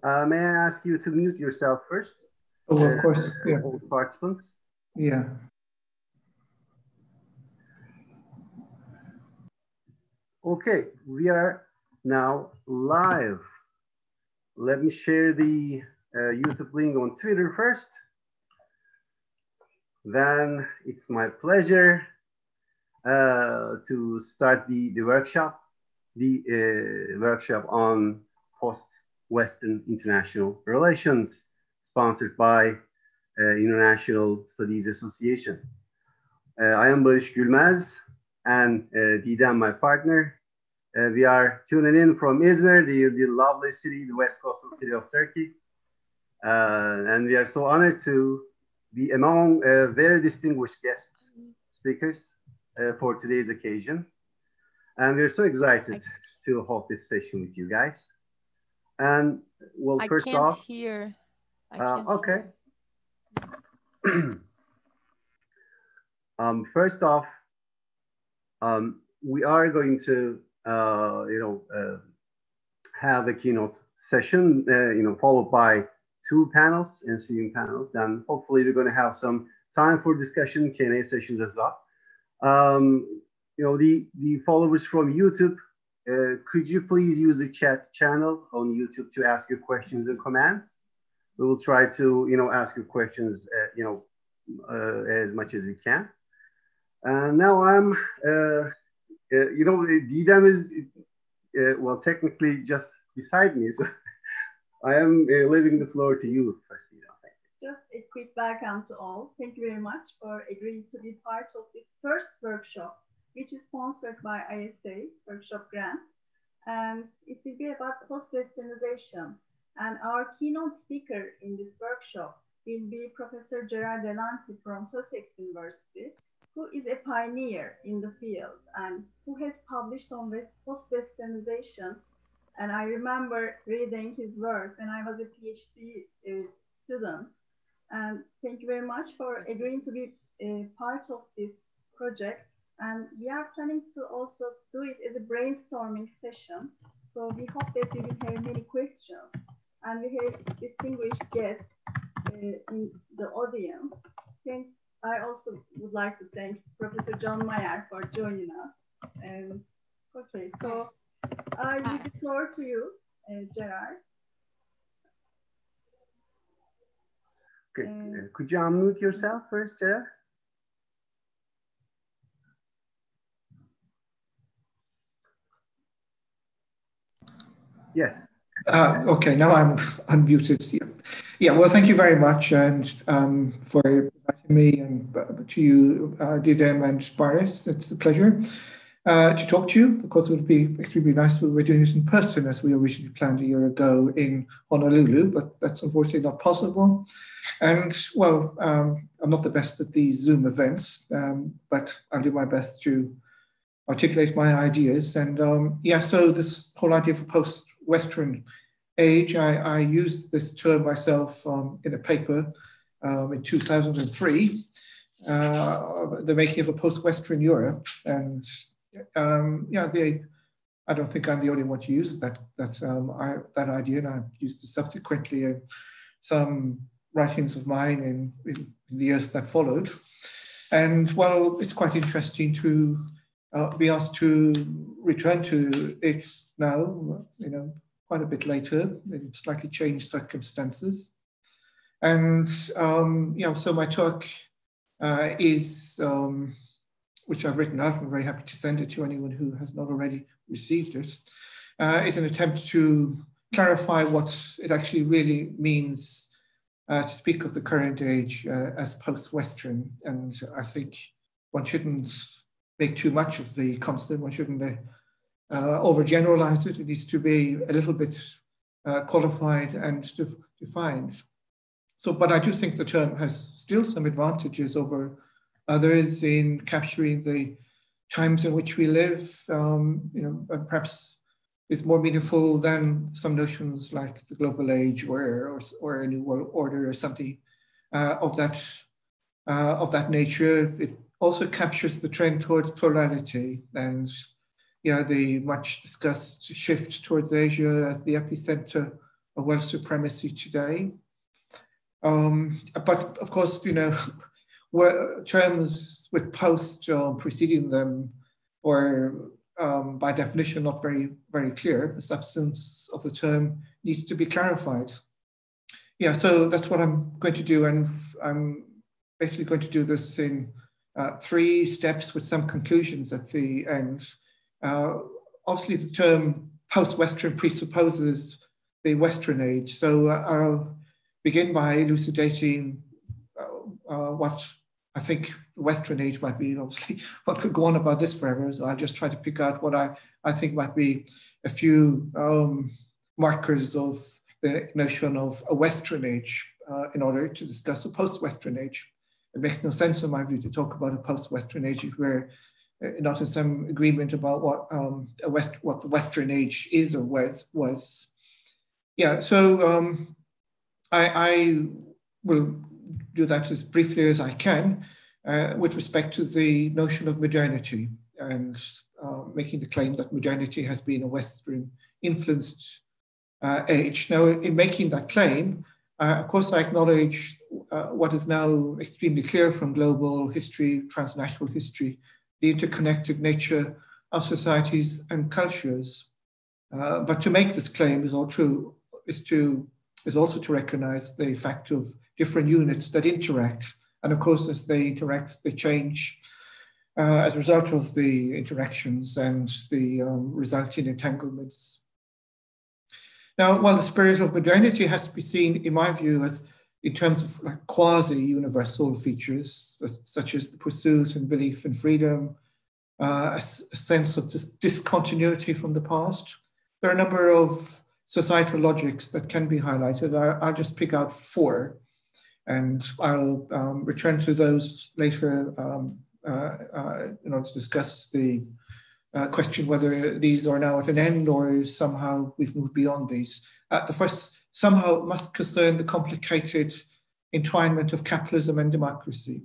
May I ask you to mute yourself first? Oh, of course, yeah. All participants. Yeah. Okay, we are now live. Let me share the YouTube link on Twitter first. Then it's my pleasure to start the workshop on post-Western international relations, sponsored by International Studies Association. I am S.Baris Gülmez, and Didem, my partner. We are tuning in from Izmir, the lovely city, the west coastal city of Turkey. And we are so honored to be among very distinguished guest speakers for today's occasion. And we're so excited to hold this session with you guys. And well, first off, hear. Okay. First off, we are going to, have a keynote session, followed by two panels, ensuing panels. Then hopefully we're going to have some time for discussion, Q&A sessions as well. The followers from YouTube, could you please use the chat channel on YouTube to ask your questions and comments? We will try to, ask your questions, as much as we can. Now I'm, Didem is, well, technically just beside me. So I am leaving the floor to you first, Didem. Just a quick welcome to all. Thank you very much for agreeing to be part of this first workshop, which is sponsored by ISA Workshop Grant. And it will be about post-Westernization. And our keynote speaker in this workshop will be Professor Gerard Delanty from Sussex University, who is a pioneer in the field and who has published on post-Westernization. And I remember reading his work when I was a PhD student. And thank you very much for agreeing to be a part of this project. And we are planning to also do it as a brainstorming session. So we hope that we will have many questions. And we have distinguished guests in the audience. I also would like to thank Professor John Mayer for joining us. Okay, so I give the floor to you, Gerard. Okay. Could you unmute yourself first, Gerard? Yes. Okay, now I'm unmuted. Yeah, well, thank you very much and for inviting me and to you, Didem and S.Baris. It's a pleasure to talk to you. Of course, it would be extremely nice if we were doing it in person as we originally planned a year ago in Honolulu, but that's unfortunately not possible. And well, I'm not the best at these Zoom events, but I'll do my best to articulate my ideas. And yeah, so this whole idea of post-Western age, I used this term myself in a paper in 2003, the making of a post-Western Europe. And yeah, I don't think I'm the only one to use that idea, and I used it subsequently in some writings of mine in the years that followed. And well, it's quite interesting to be asked to return to it now, quite a bit later in slightly changed circumstances. And yeah, so my talk is, which I've written out, I'm very happy to send it to anyone who has not already received it, is an attempt to clarify what it actually really means to speak of the current age as post-Western. And I think one shouldn't make too much of the concept, one shouldn't overgeneralize it. It needs to be a little bit qualified and defined. So, but I do think the term has still some advantages over others in capturing the times in which we live, and perhaps is more meaningful than some notions like the global age or a new world order or something of that nature. It also captures the trend towards plurality and the much discussed shift towards Asia as the epicenter of wealth supremacy today. But of course, terms with post preceding them or by definition not very, very clear. The substance of the term needs to be clarified. Yeah, so that's what I'm going to do, and I'm basically going to do this in 3 steps with some conclusions at the end. Obviously, the term post-Western presupposes the Western age, so I'll begin by elucidating what I think the Western age might be. Obviously, one could go on about this forever, so I'll just try to pick out what I think might be a few markers of the notion of a Western age in order to discuss a post-Western age. It makes no sense, in my view, to talk about a post-Western age if we're not in some agreement about what the Western age is or was. Yeah, so I will do that as briefly as I can with respect to the notion of modernity and making the claim that modernity has been a Western influenced age. Now, in making that claim, of course, I acknowledge what is now extremely clear from global history, transnational history, the interconnected nature of societies and cultures. But to make this claim is also to recognize the fact of different units that interact. And of course, as they interact, they change as a result of the interactions and the resulting entanglements. Now, while the spirit of modernity has to be seen, in my view, as in terms of like quasi-universal features, such as the pursuit and belief in freedom, a sense of discontinuity from the past, there are a number of societal logics that can be highlighted. I'll just pick out 4, and I'll return to those later in order to discuss the question whether these are now at an end or somehow we've moved beyond these. The first somehow must concern the complicated entwinement of capitalism and democracy.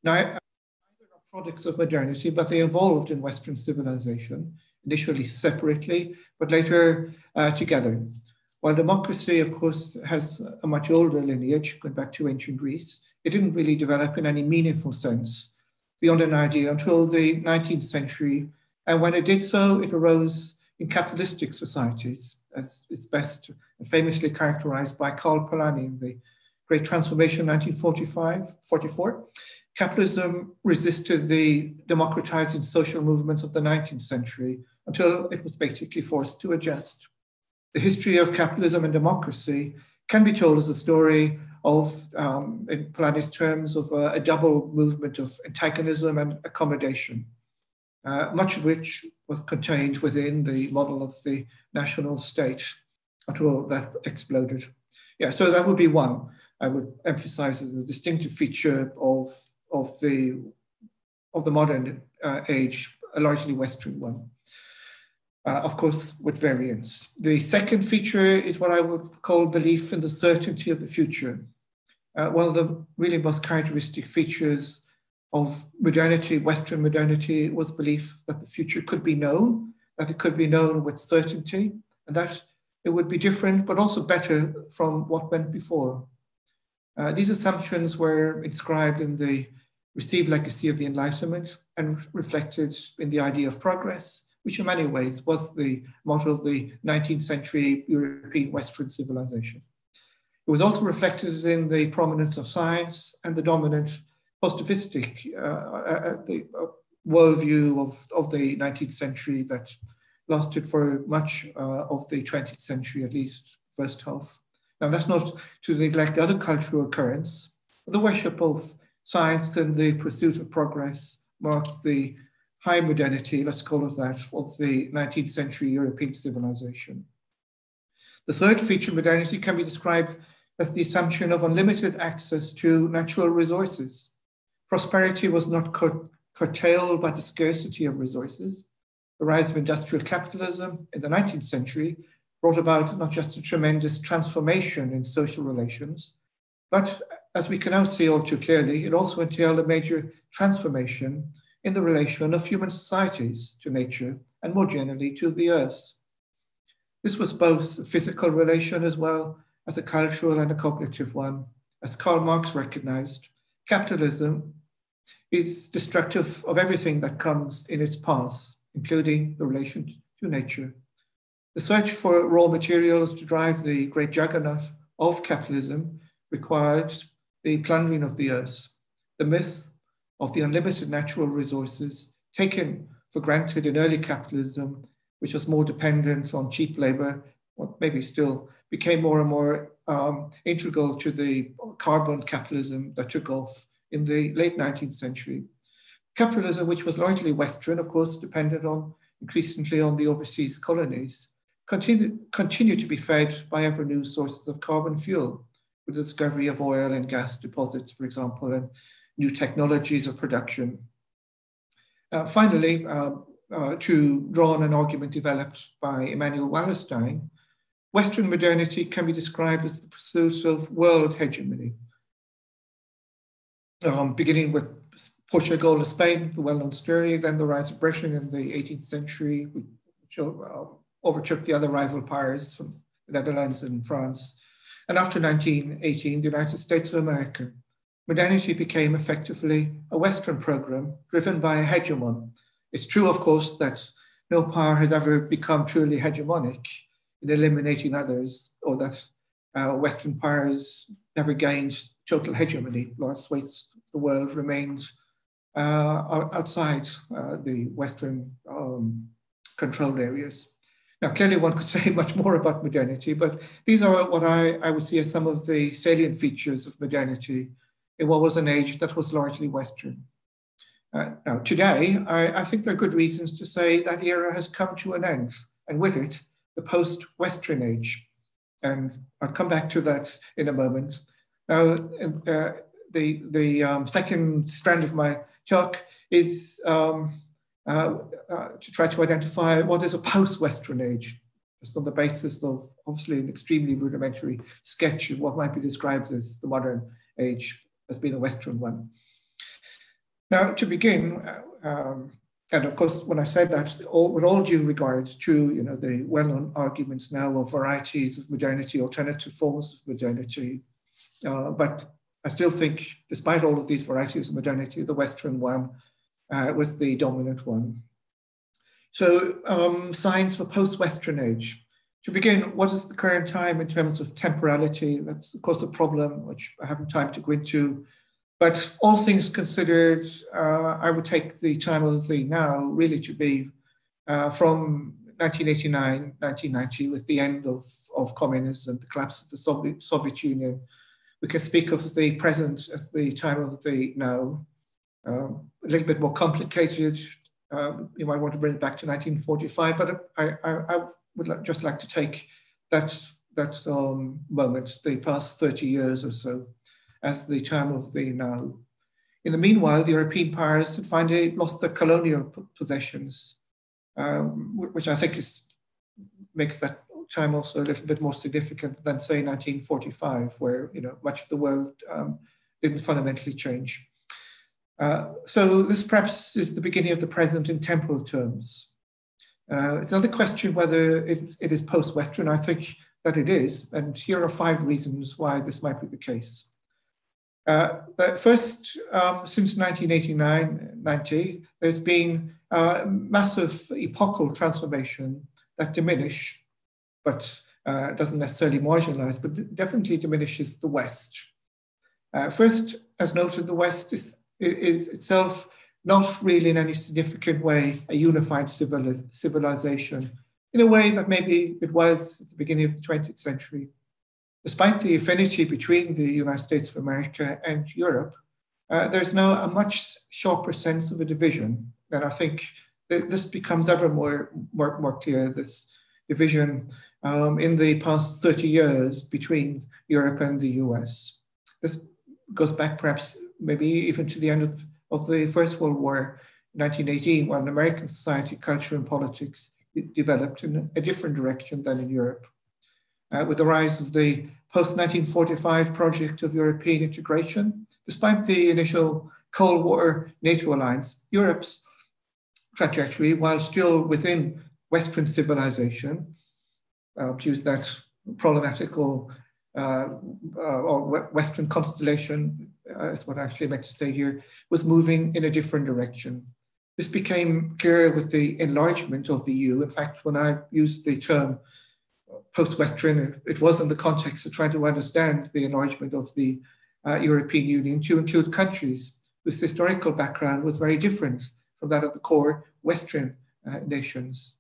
Now, they're not products of modernity, but they evolved in Western civilization, initially separately, but later together. While democracy, of course, has a much older lineage, going back to ancient Greece, it didn't really develop in any meaningful sense beyond an idea until the 19th century. And when it did so, it arose in capitalistic societies, as is best and famously characterized by Karl Polanyi in the Great Transformation 1945-44. Capitalism resisted the democratizing social movements of the 19th century until it was basically forced to adjust. The history of capitalism and democracy can be told as a story of, in Polanyi's terms, of a double movement of antagonism and accommodation, much of which was contained within the model of the national state until that exploded. Yeah, so that would be one I would emphasize as a distinctive feature of the modern age, a largely Western one. Of course, with variants. The second feature is what I would call belief in the certainty of the future. One of the really most characteristic features of modernity, Western modernity, was belief that the future could be known, that it could be known with certainty, and that it would be different, but also better from what went before. These assumptions were inscribed in the received legacy of the Enlightenment and reflected in the idea of progress, which in many ways was the motto of the 19th century European Western civilization. It was also reflected in the prominence of science and the dominant positivistic worldview of the 19th century that lasted for much of the 20th century, at least first half. Now, that's not to neglect other cultural currents. The worship of science and the pursuit of progress marked the high modernity, let's call it that, of the 19th century European civilization. The third feature of modernity can be described as the assumption of unlimited access to natural resources. Prosperity was not curtailed by the scarcity of resources. The rise of industrial capitalism in the 19th century brought about not just a tremendous transformation in social relations, but as we can now see all too clearly, it also entailed a major transformation in the relation of human societies to nature and more generally to the earth. This was both a physical relation as well as a cultural and a cognitive one. As Karl Marx recognized, capitalism is destructive of everything that comes in its path, including the relation to nature. The search for raw materials to drive the great juggernaut of capitalism required the plundering of the earth. The myth of the unlimited natural resources taken for granted in early capitalism, which was more dependent on cheap labor, or maybe still, became more and more integral to the carbon capitalism that took off in the late 19th century. Capitalism, which was largely Western, of course, depended on increasingly on the overseas colonies, continued to be fed by ever new sources of carbon fuel, with the discovery of oil and gas deposits, for example, and new technologies of production. Finally, to draw on an argument developed by Immanuel Wallerstein, Western modernity can be described as the pursuit of world hegemony, beginning with Portugal and Spain, the well-known story, then the rise of Britain in the 18th century, which overtook the other rival powers from the Netherlands and France. And after 1918, the United States of America, modernity became effectively a Western program driven by a hegemon. It's true, of course, that no power has ever become truly hegemonic in eliminating others, or that Western powers never gained total hegemony. Large swathes of the world remained outside the Western controlled areas. Now, clearly one could say much more about modernity, but these are what I would see as some of the salient features of modernity in what was an age that was largely Western. Now, today, I think there are good reasons to say that era has come to an end, and with it, the post-Western age. And I'll come back to that in a moment. Now, the second strand of my talk is to try to identify what is a post-Western age, just on the basis of obviously an extremely rudimentary sketch of what might be described as the modern age as being a Western one. Now, to begin, and of course, when I said that, with all due regard to the well-known arguments now of varieties of modernity, alternative forms of modernity, but I still think, despite all of these varieties of modernity, the Western one was the dominant one. So, signs for post-Western age. To begin, what is the current time in terms of temporality? That's, of course, a problem which I haven't time to go into. But all things considered, I would take the time of the now really to be from 1989, 1990, with the end of communism, the collapse of the Soviet Union. We can speak of the present as the time of the now. A little bit more complicated. You might want to bring it back to 1945, but I would just like to take that moment, the past 30 years or so, as the time of the now. In the meanwhile, the European powers had finally lost their colonial possessions, which I think makes that time also a little bit more significant than, say, 1945, where much of the world didn't fundamentally change. So this perhaps is the beginning of the present in temporal terms. It's another question whether it is post-Western. I think that it is, and here are 5 reasons why this might be the case. First, since 1989-90, there's been massive epochal transformation that diminish, but doesn't necessarily marginalize, but definitely diminishes the West. First, as noted, the West is itself not really in any significant way a unified civilization in a way that maybe it was at the beginning of the 20th century. Despite the affinity between the United States of America and Europe, there's now a much sharper sense of a division. And I think that this becomes ever more clear, this division in the past 30 years between Europe and the US. This goes back perhaps maybe even to the end of the First World War, 1918, when American society, culture, and politics developed in a different direction than in Europe. With the rise of the post-1945 project of European integration, despite the initial Cold War NATO alliance, Europe's trajectory while still within Western civilization, to use that problematical or Western constellation, is what I actually meant to say here, was moving in a different direction. This became clear with the enlargement of the EU. In fact, when I used the term post-Western, it was in the context of trying to understand the enlargement of the European Union to include countries whose historical background was very different from that of the core Western nations.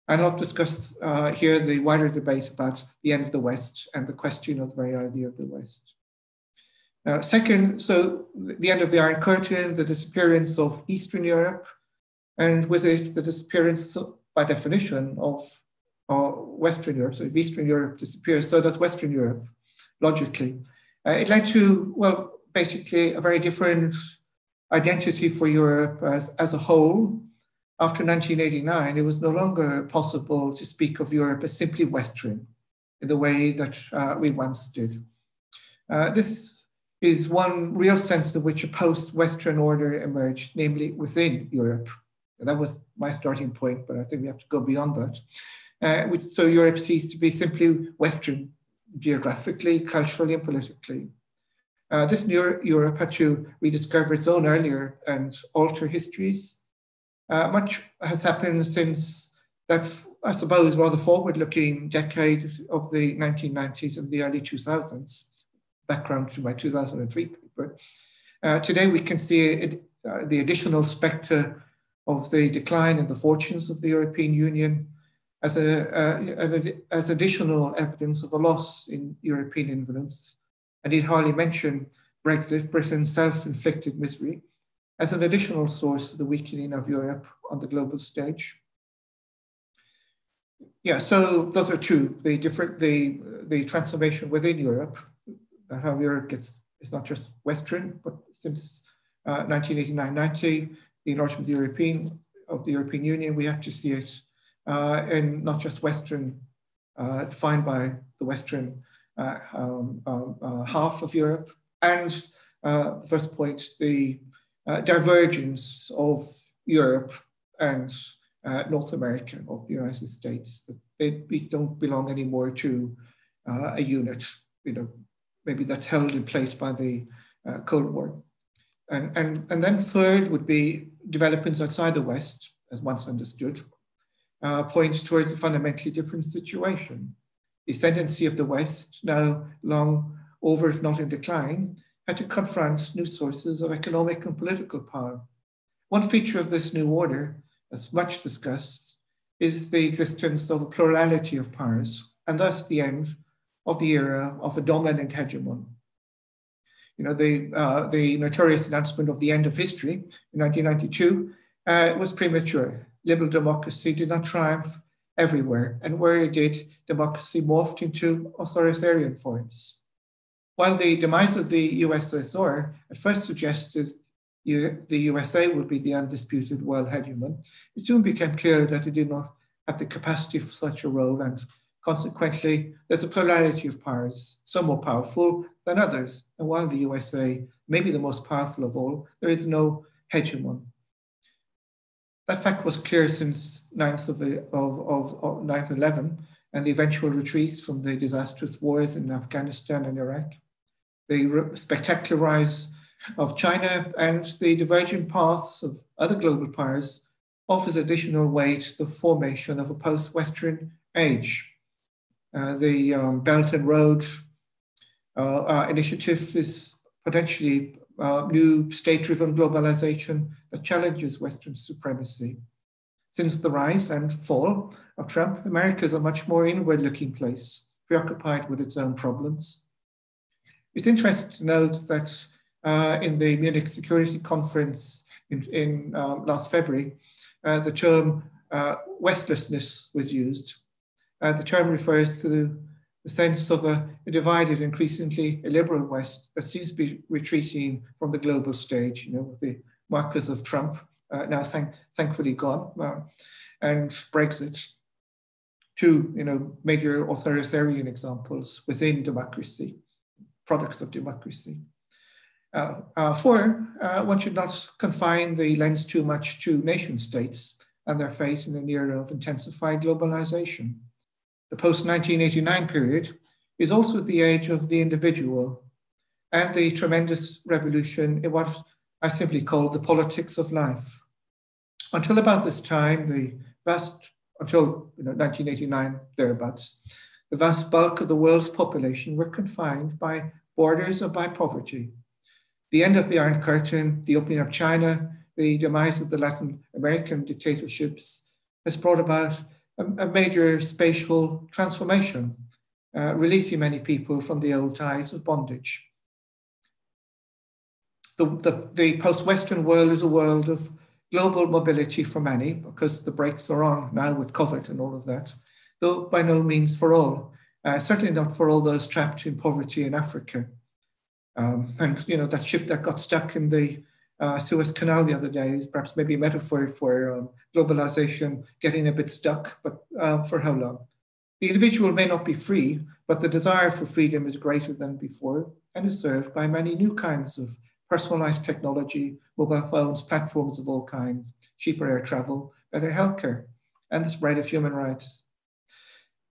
And I'll discuss here the wider debate about the end of the West and the question of the very idea of the West. Second, so the end of the Iron Curtain, the disappearance of Eastern Europe, and with it, the disappearance, by definition, of Western Europe. So if Eastern Europe disappears, so does Western Europe, logically. It led to, well, basically a very different identity for Europe as a whole. After 1989, it was no longer possible to speak of Europe as simply Western in the way that we once did. This is one real sense in which a post-Western order emerged, namely within Europe. And that was my starting point, but I think we have to go beyond that. So Europe ceased to be simply Western geographically, culturally, and politically. This new Europe had to rediscover its own earlier and alter histories. Much has happened since that, I suppose, rather forward-looking decade of the 1990s and the early 2000s, background to my 2003 paper. Today we can see the additional spectre of the decline in the fortunes of the European Union as additional evidence of a loss in European influence. I need hardly mention Brexit, Britain's self-inflicted misery, as an additional source of the weakening of Europe on the global stage. Yeah, so those are two, the transformation within Europe, how Europe is not just Western, but since 1989-90, the enlargement of the European Union, we have to see it in not just Western, defined by the Western half of Europe, and first point, the divergence of Europe and North America, of the United States. These don't belong anymore to a unit, maybe that's held in place by the Cold War. And then third would be developments outside the West, as once understood, point towards a fundamentally different situation. The ascendancy of the West, now long over, if not in decline, had to confront new sources of economic and political power. One feature of this new order, as much discussed, is the existence of a plurality of powers, and thus the end of the era of a dominant hegemon. The notorious announcement of the end of history in 1992 was premature. Liberal democracy did not triumph everywhere, and where it did, democracy morphed into authoritarian forms. While the demise of the USSR at first suggested the USA would be the undisputed world hegemon, it soon became clear that it did not have the capacity for such a role, and consequently, there's a plurality of powers, some more powerful than others. And while the USA may be the most powerful of all, there is no hegemon. That fact was clear since 9/11 and the eventual retreats from the disastrous wars in Afghanistan and Iraq, the spectacular rise of China, and the divergent paths of other global powers offers additional weight to the formation of a post-Western age. The Belt and Road initiative is potentially new state-driven globalization that challenges Western supremacy. Since the rise and fall of Trump, America is a much more inward-looking place, preoccupied with its own problems. It's interesting to note that in the Munich Security Conference in last February, the term Westlessness was used. The term refers to the sense of a divided, increasingly illiberal West that seems to be retreating from the global stage, the markers of Trump now thankfully gone, and Brexit, two major authoritarian examples within democracy, products of democracy. Four, one should not confine the lens too much to nation states. and their fate in an era of intensified globalization. The post-1989 period is also the age of the individual and the tremendous revolution in what I simply call the politics of life. Until about this time, until 1989, thereabouts, the vast bulk of the world's population were confined by borders or by poverty. The end of the Iron Curtain, the opening of China, the demise of the Latin American dictatorships has brought about a major spatial transformation, releasing many people from the old ties of bondage. The post-Western world is a world of global mobility for many, because the brakes are on now with COVID and all of that, though by no means for all, certainly not for all those trapped in poverty in Africa. And that ship that got stuck in the Suez Canal the other day is perhaps maybe a metaphor for globalization getting a bit stuck, but for how long? The individual may not be free, but the desire for freedom is greater than before and is served by many new kinds of personalized technology, mobile phones, platforms of all kinds, cheaper air travel, better healthcare, and the spread of human rights.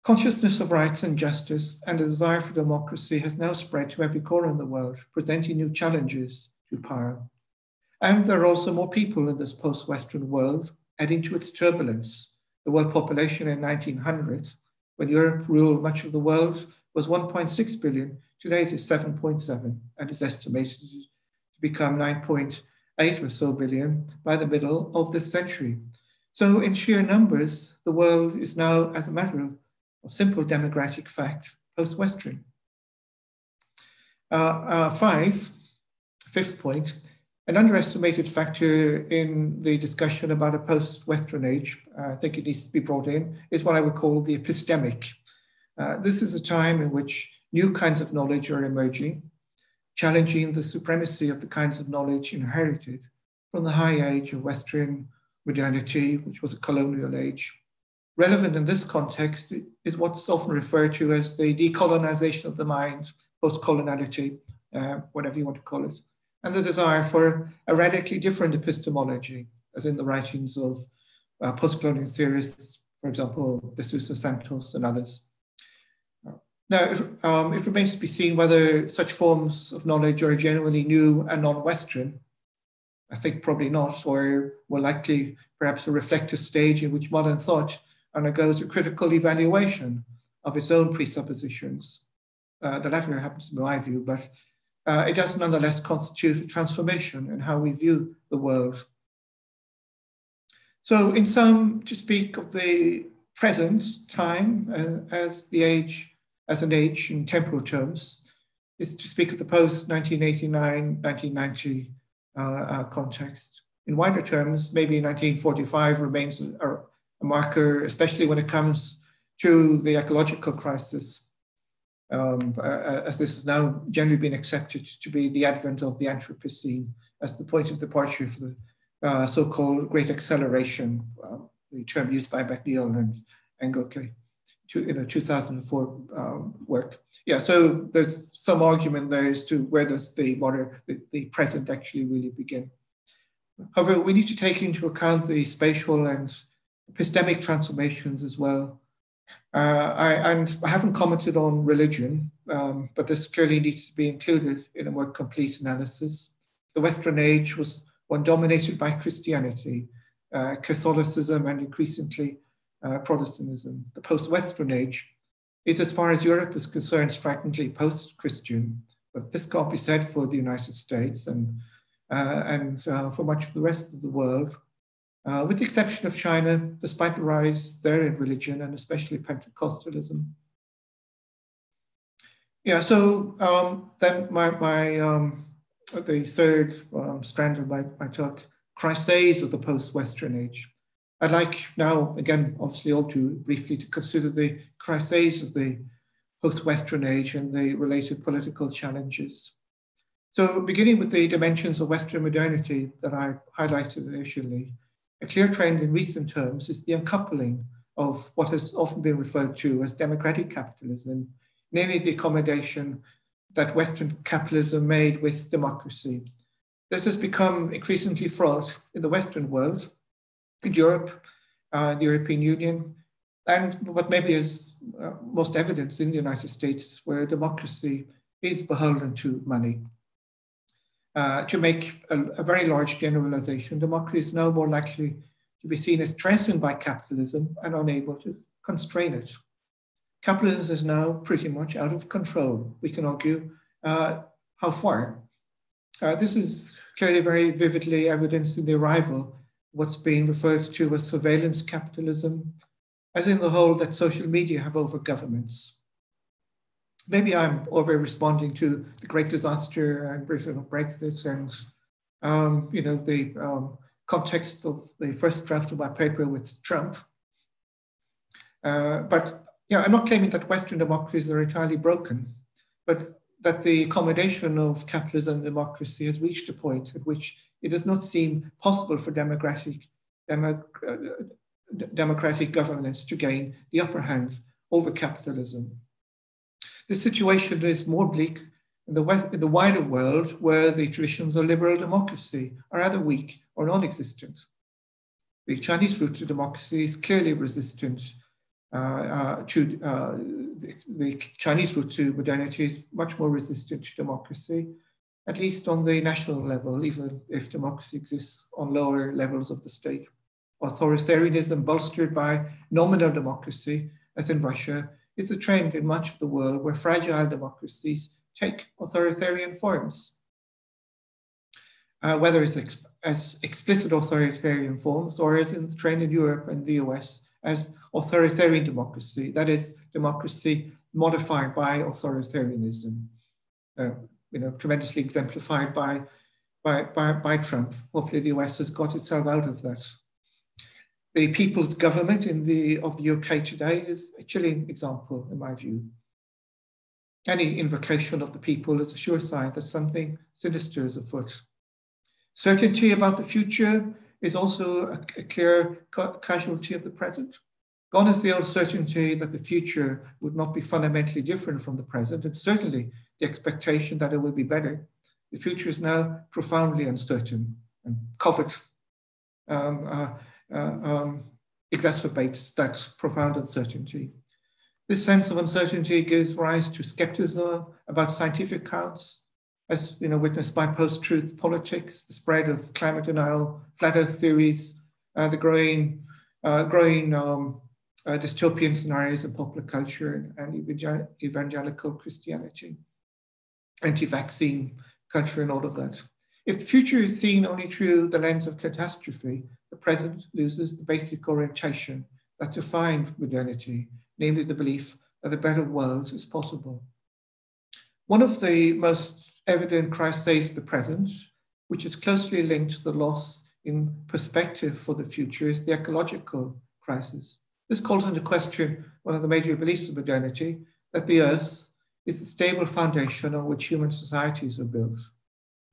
Consciousness of rights and justice and a desire for democracy has now spread to every corner in the world, presenting new challenges to power. And there are also more people in this post-Western world, adding to its turbulence. The world population in 1900, when Europe ruled much of the world, was 1.6 billion. Today it is 7.7 and is estimated to become 9.8 or so billion by the middle of this century. So in sheer numbers, the world is now, as a matter of simple demographic fact, post-Western. Fifth point, an underestimated factor in the discussion about a post-Western age, I think it needs to be brought in, is what I would call the epistemic. This is a time in which new kinds of knowledge are emerging, challenging the supremacy of the kinds of knowledge inherited from the high age of Western modernity, which was a colonial age. Relevant in this context is what's often referred to as the decolonization of the mind, post-coloniality, whatever you want to call it, and the desire for a radically different epistemology, as in the writings of post-colonial theorists, for example, De Sousa Santos and others. Now, it remains to be seen whether such forms of knowledge are genuinely new and non-Western. I think probably not, or more likely perhaps reflect a stage in which modern thought undergoes a critical evaluation of its own presuppositions. The latter happens in my view, but it does nonetheless constitute a transformation in how we view the world. So in sum, to speak of the present time as an age in temporal terms, is to speak of the post-1989, 1990 context. In wider terms, maybe 1945 remains a marker, especially when it comes to the ecological crisis, as this has now generally been accepted to be the advent of the Anthropocene as the point of departure for the so-called Great Acceleration, the term used by McNeill and Engelke, 2004 work. Yeah, so there's some argument there as to where does the present actually really begin. However, we need to take into account the spatial and epistemic transformations as well. I haven't commented on religion, but this clearly needs to be included in a more complete analysis. The Western age was one dominated by Christianity, Catholicism, and increasingly Protestantism. The post-Western age is, as far as Europe is concerned, strikingly post-Christian, but this can't be said for the United States and for much of the rest of the world. With the exception of China, despite the rise there in religion and especially Pentecostalism. Yeah, so then the third strand of my talk, crises of the post-Western age. I'd like now, again, obviously all too briefly, to consider the crises of the post-Western age and the related political challenges. So beginning with the dimensions of Western modernity that I highlighted initially, a clear trend in recent terms is the uncoupling of what has often been referred to as democratic capitalism, namely the accommodation that Western capitalism made with democracy. This has become increasingly fraught in the Western world. In Europe, the European Union, and what maybe is most evident in the United States, where democracy is beholden to money. To make a very large generalization, democracy is now more likely to be seen as threatened by capitalism and unable to constrain it. Capitalism is now pretty much out of control. We can argue how far. This is clearly very vividly evidenced in the arrival of what's being referred to as surveillance capitalism, as in the hold that social media have over governments. Maybe I'm over responding to the great disaster and Britain of Brexit and the context of the first draft of my paper with Trump. But yeah, I'm not claiming that Western democracies are entirely broken, but that the accommodation of capitalism and democracy has reached a point at which it does not seem possible for democratic governance to gain the upper hand over capitalism. This situation is more bleak in the wider world, where the traditions of liberal democracy are either weak or non-existent. The Chinese route to democracy is clearly resistant the Chinese route to modernity is much more resistant to democracy, at least on the national level, even if democracy exists on lower levels of the state. Authoritarianism bolstered by nominal democracy, as in Russia, is the trend in much of the world where fragile democracies take authoritarian forms. Whether it's as explicit authoritarian forms or as in the trend in Europe and the US as authoritarian democracy, that is, democracy modified by authoritarianism, tremendously exemplified by Trump. Hopefully the US has got itself out of that. The people's government of the UK today is a chilling example, in my view. Any invocation of the people is a sure sign that something sinister is afoot. Certainty about the future is also a clear casualty of the present. Gone is the old certainty that the future would not be fundamentally different from the present, and certainly the expectation that it will be better. The future is now profoundly uncertain, and COVID exacerbates that profound uncertainty. This sense of uncertainty gives rise to skepticism about scientific accounts, as witnessed by post-truth politics, the spread of climate denial, flat earth theories, the growing dystopian scenarios in popular culture and evangelical Christianity, anti-vaccine culture and all of that. If the future is seen only through the lens of catastrophe, the present loses the basic orientation that defined modernity, namely the belief that a better world is possible. One of the most evident crises of the present, which is closely linked to the loss in perspective for the future, is the ecological crisis. This calls into question one of the major beliefs of modernity, that the Earth is the stable foundation on which human societies are built.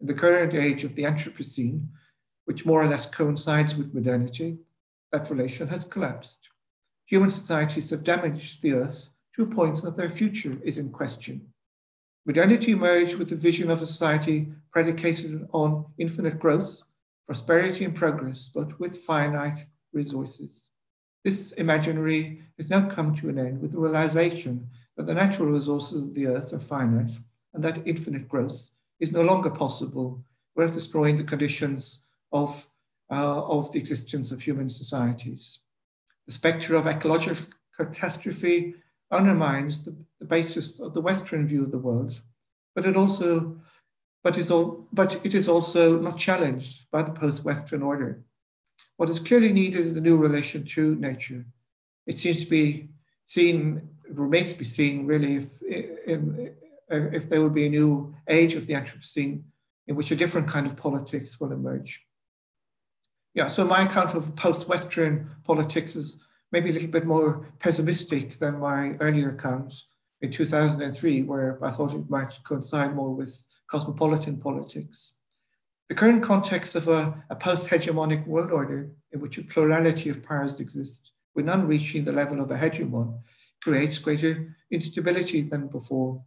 In the current age of the Anthropocene, which more or less coincides with modernity, that relation has collapsed. Human societies have damaged the Earth to a point that their future is in question. Modernity emerged with the vision of a society predicated on infinite growth, prosperity and progress, but with finite resources. This imaginary has now come to an end with the realization that the natural resources of the Earth are finite and that infinite growth is no longer possible without destroying the conditions of the existence of human societies. The spectre of ecological catastrophe undermines the basis of the Western view of the world, but it is also not challenged by the post-Western order. What is clearly needed is a new relation to nature. It seems to be seen, it remains to be seen really if there will be a new age of the Anthropocene in which a different kind of politics will emerge. Yeah, so my account of post-Western politics is maybe a little bit more pessimistic than my earlier account in 2003, where I thought it might coincide more with cosmopolitan politics. The current context of a post-hegemonic world order in which a plurality of powers exist, with none reaching the level of a hegemon, creates greater instability than before.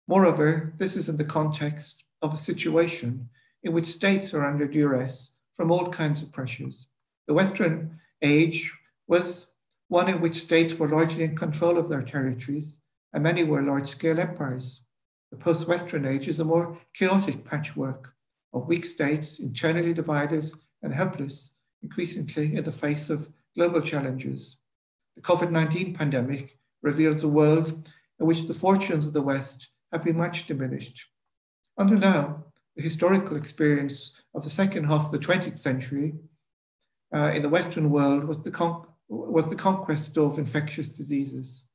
Moreover, this is in the context of a situation in which states are under duress from all kinds of pressures. The Western age was one in which states were largely in control of their territories, and many were large-scale empires. The post-Western age is a more chaotic patchwork of weak states, internally divided and helpless, increasingly in the face of global challenges. The COVID-19 pandemic reveals a world in which the fortunes of the West have been much diminished. Until now, the historical experience of the second half of the 20th century in the Western world was the conquest of infectious diseases.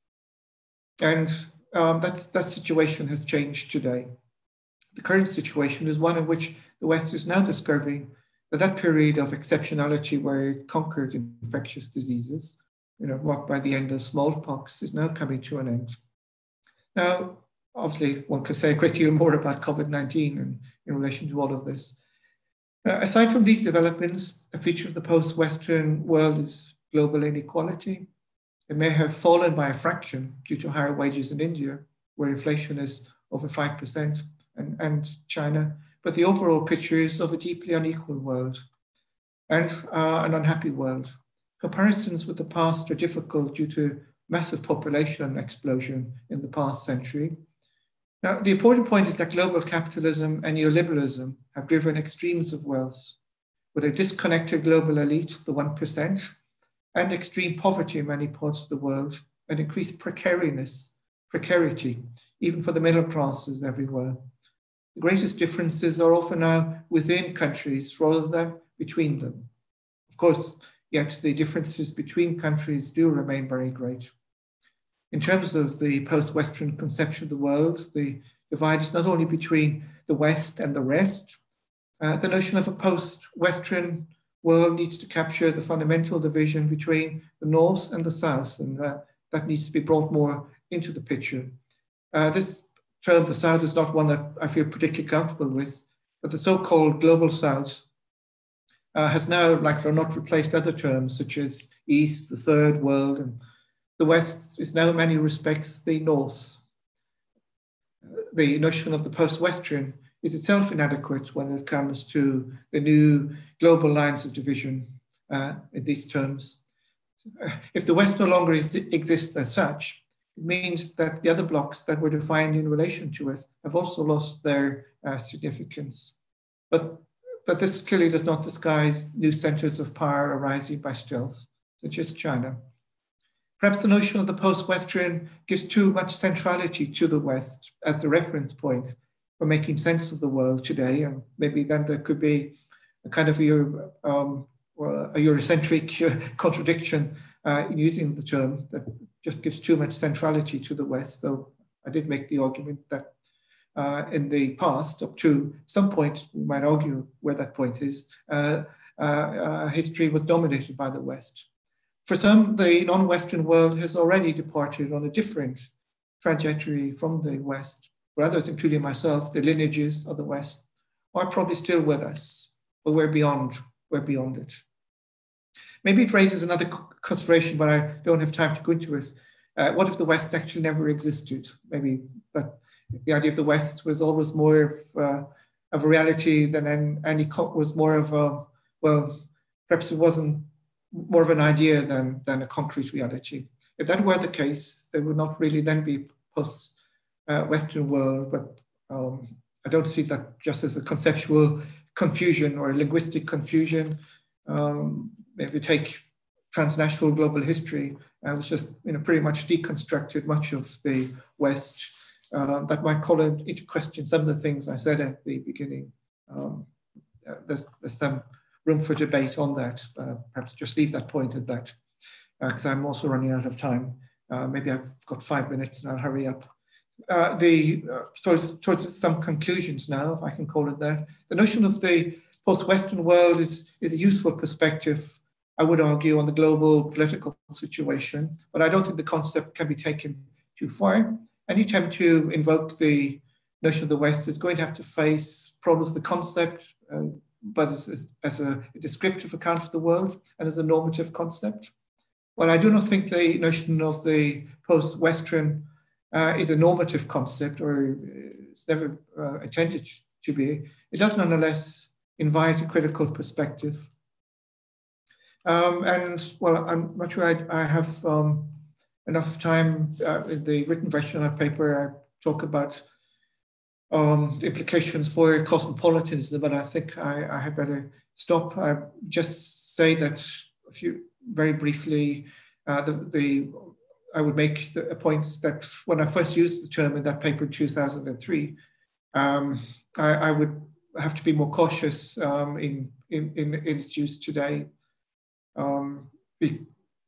And that situation has changed today. The current situation is one in which the West is now discovering that that period of exceptionality where it conquered infectious diseases, marked by the end of smallpox, is now coming to an end. Now, obviously, one could say a great deal more about COVID-19 and in relation to all of this. Aside from these developments, a feature of the post-Western world is global inequality. It may have fallen by a fraction due to higher wages in India, where inflation is over 5%, and China, but the overall picture is of a deeply unequal world and an unhappy world. Comparisons with the past are difficult due to massive population explosion in the past century. Now, the important point is that global capitalism and neoliberalism have driven extremes of wealth, with a disconnected global elite, the 1%, and extreme poverty in many parts of the world, and increased precarity, even for the middle classes everywhere. The greatest differences are often now within countries rather than between them. Of course, yet the differences between countries do remain very great. In terms of the post-Western conception of the world, the divide is not only between the West and the rest. The notion of a post-Western world needs to capture the fundamental division between the North and the South, and that needs to be brought more into the picture. This term, the South, is not one that I feel particularly comfortable with, but the so-called global South has now, like it or not, replaced other terms such as East, the Third World, and the West is now in many respects the North. The notion of the post-Western is itself inadequate when it comes to the new global lines of division in these terms. If the West no longer exists as such, it means that the other blocks that were defined in relation to it have also lost their significance. But this clearly does not disguise new centers of power arising by stealth, such as China. Perhaps the notion of the post-Western gives too much centrality to the West as the reference point for making sense of the world today, and maybe then there could be a kind of a Eurocentric contradiction in using the term that just gives too much centrality to the West, though I did make the argument that in the past, up to some point, we might argue where that point is, history was dominated by the West. For some, the non-Western world has already departed on a different trajectory from the West. For others, including myself, the lineages of the West are probably still with us, but we're beyond it. Maybe it raises another consideration, but I don't have time to go into it. What if the West actually never existed? Maybe, but the idea of the West was always more of a reality than any was more of a, well, perhaps it wasn't more of an idea than a concrete reality. If that were the case, there would not really then be post-Western world, but I don't see that just as a conceptual confusion or a linguistic confusion. If you take transnational global history, which just pretty much deconstructed much of the West, that might call into question some of the things I said at the beginning. There's some room for debate on that. Perhaps just leave that point at that, because I'm also running out of time. Maybe I've got 5 minutes and I'll hurry up. Towards some conclusions now, if I can call it that. The notion of the post-Western world is a useful perspective, I would argue, on the global political situation, but I don't think the concept can be taken too far. Any attempt to invoke the notion of the West is going to have to face problems of the concept, but as a descriptive account of the world and as a normative concept. Well, I do not think the notion of the post-Western is a normative concept, or it's never intended to be. It does nonetheless invite a critical perspective. And well, I'm not sure I have enough time in the written version of the paper. I talk about the implications for cosmopolitanism, but I think I had better stop. I just say that very briefly, I would make the point that when I first used the term in that paper in 2003, I would have to be more cautious in its use today.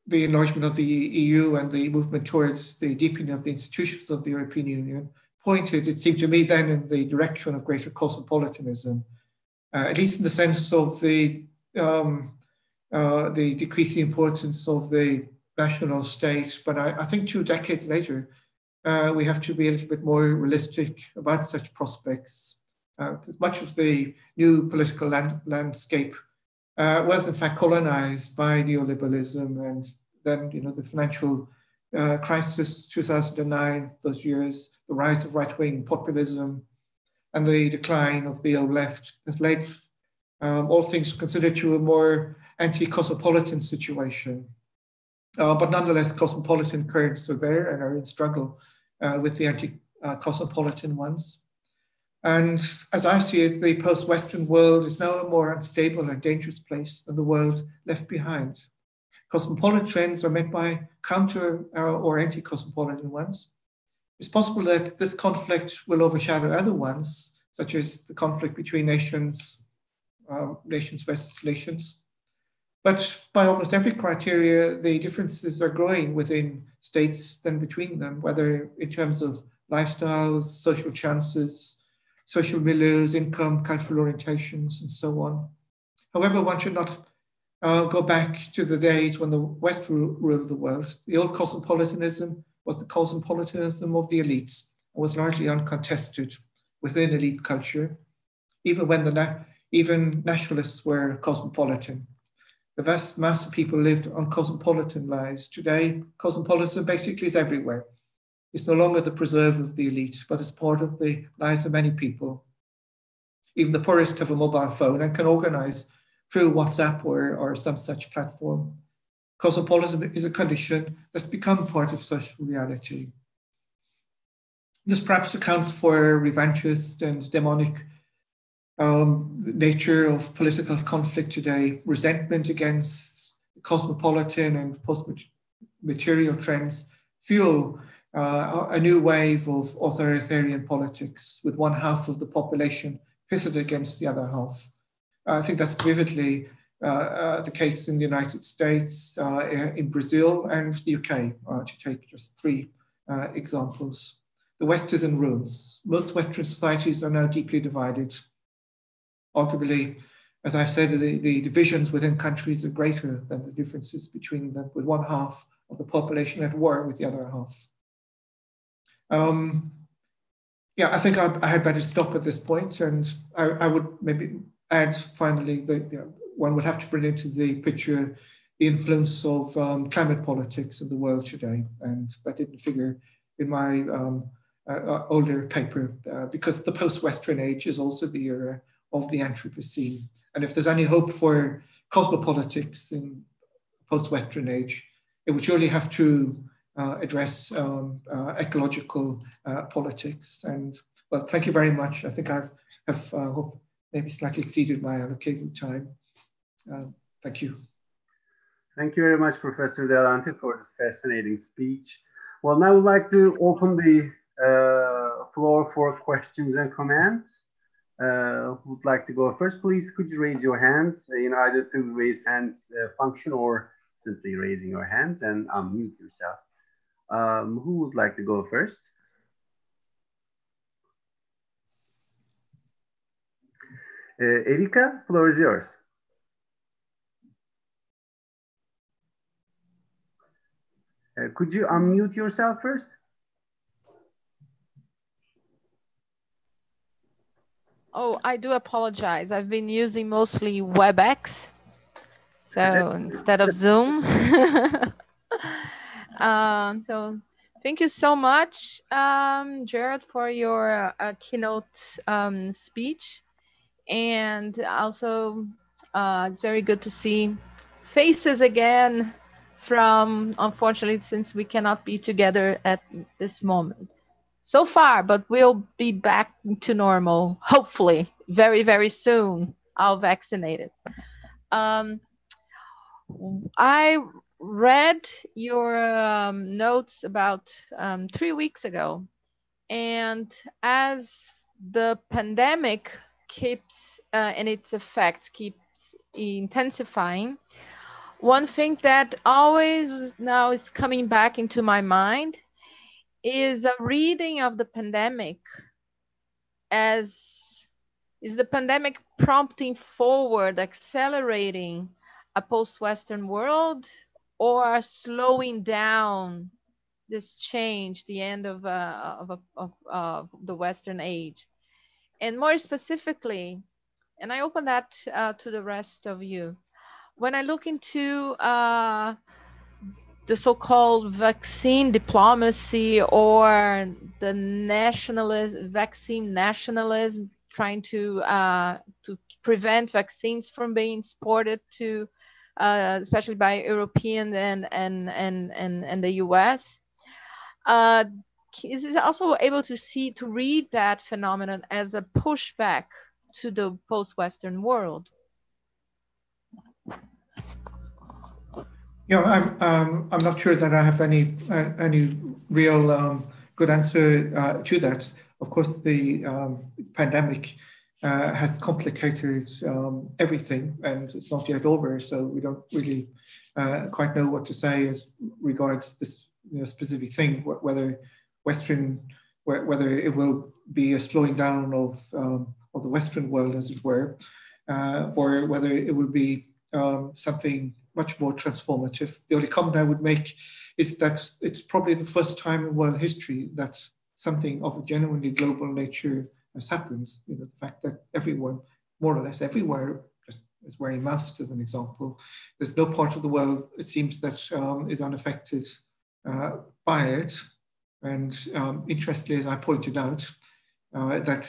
The enlargement of the EU and the movement towards the deepening of the institutions of the European Union pointed, it seemed to me then, in the direction of greater cosmopolitanism, at least in the sense of the decreasing importance of the national state. But I think 2 decades later, we have to be a little bit more realistic about such prospects, because much of the new political landscape was in fact colonized by neoliberalism, and then the financial crisis, 2009, those years, the rise of right-wing populism, and the decline of the old left has led, all things considered, to a more anti-cosmopolitan situation. But nonetheless, cosmopolitan currents are there and are in struggle with the anti-cosmopolitan ones. And as I see it, the post-Western world is now a more unstable and dangerous place than the world left behind. Cosmopolitan trends are met by counter or anti-cosmopolitan ones. It's possible that this conflict will overshadow other ones, such as the conflict between nations, nations versus nations. But by almost every criteria, the differences are growing within states than between them, whether in terms of lifestyles, social chances, social milieus, income, cultural orientations, and so on. However, one should not go back to the days when the West ruled the world. The old cosmopolitanism was the cosmopolitanism of the elites and was largely uncontested within elite culture, even when even nationalists were cosmopolitan. The vast mass of people lived on cosmopolitan lives. Today, cosmopolitanism basically is everywhere. It's no longer the preserve of the elite, but it's part of the lives of many people. Even the poorest have a mobile phone and can organize through WhatsApp or some such platform. Cosmopolitanism is a condition that's become part of social reality. This perhaps accounts for revanchist and demonic nature of political conflict today, resentment against cosmopolitan and post-material trends fuel a new wave of authoritarian politics, with one half of the population pitted against the other half. I think that's vividly the case in the United States, in Brazil, and the UK, to take just 3 examples. The West is in ruins. Most Western societies are now deeply divided. Arguably, as I've said, the divisions within countries are greater than the differences between them, with one half of the population at war with the other half. Yeah, I think I had better stop at this point, and I would maybe add finally that one would have to bring into the picture the influence of climate politics in the world today, and that didn't figure in my older paper, because the post-Western age is also the era of the Anthropocene. And if there's any hope for cosmopolitics in post-Western age, it would surely have to address ecological politics. And well, thank you very much. I think I've maybe slightly exceeded my allocated time. Thank you. Thank you very much, Professor Delante, for this fascinating speech. Well, now I would like to open the floor for questions and comments. Who would like to go first? Please, could you raise your hands, either through raise hands function or simply raising your hands and unmute yourself. Who would like to go first? Erika, floor is yours. Could you unmute yourself first? Oh, I do apologize. I've been using mostly WebEx, so instead of Zoom. So thank you so much, Jared, for your keynote speech. And also, it's very good to see faces again from, unfortunately, since we cannot be together at this moment so far, but we'll be back to normal, hopefully, very, very soon, all vaccinated. Um, I read your notes about 3 weeks ago, and as the pandemic keeps and its effects keeps intensifying, one thing that always now is coming back into my mind is a reading of the pandemic as is the pandemic prompting forward, accelerating a post-Western world, or slowing down this change, the end of the Western age? And more specifically, and I open that to the rest of you, when I look into the so-called vaccine diplomacy or the vaccine nationalism, trying to prevent vaccines from being exported to, especially by European and the U.S. Is it also able to read that phenomenon as a pushback to the post-Western world? Yeah, I'm not sure that I have any real good answer to that. Of course, the pandemic has complicated everything, and it's not yet over. So we don't really quite know what to say as regards this specific thing, whether whether it will be a slowing down of the Western world, as it were, or whether it will be something much more transformative. The only comment I would make is that it's probably the first time in world history that something of a genuinely global nature has happened. The fact that everyone, more or less everywhere, is wearing masks, as an example. There's no part of the world, it seems, that is unaffected by it. And interestingly, as I pointed out, that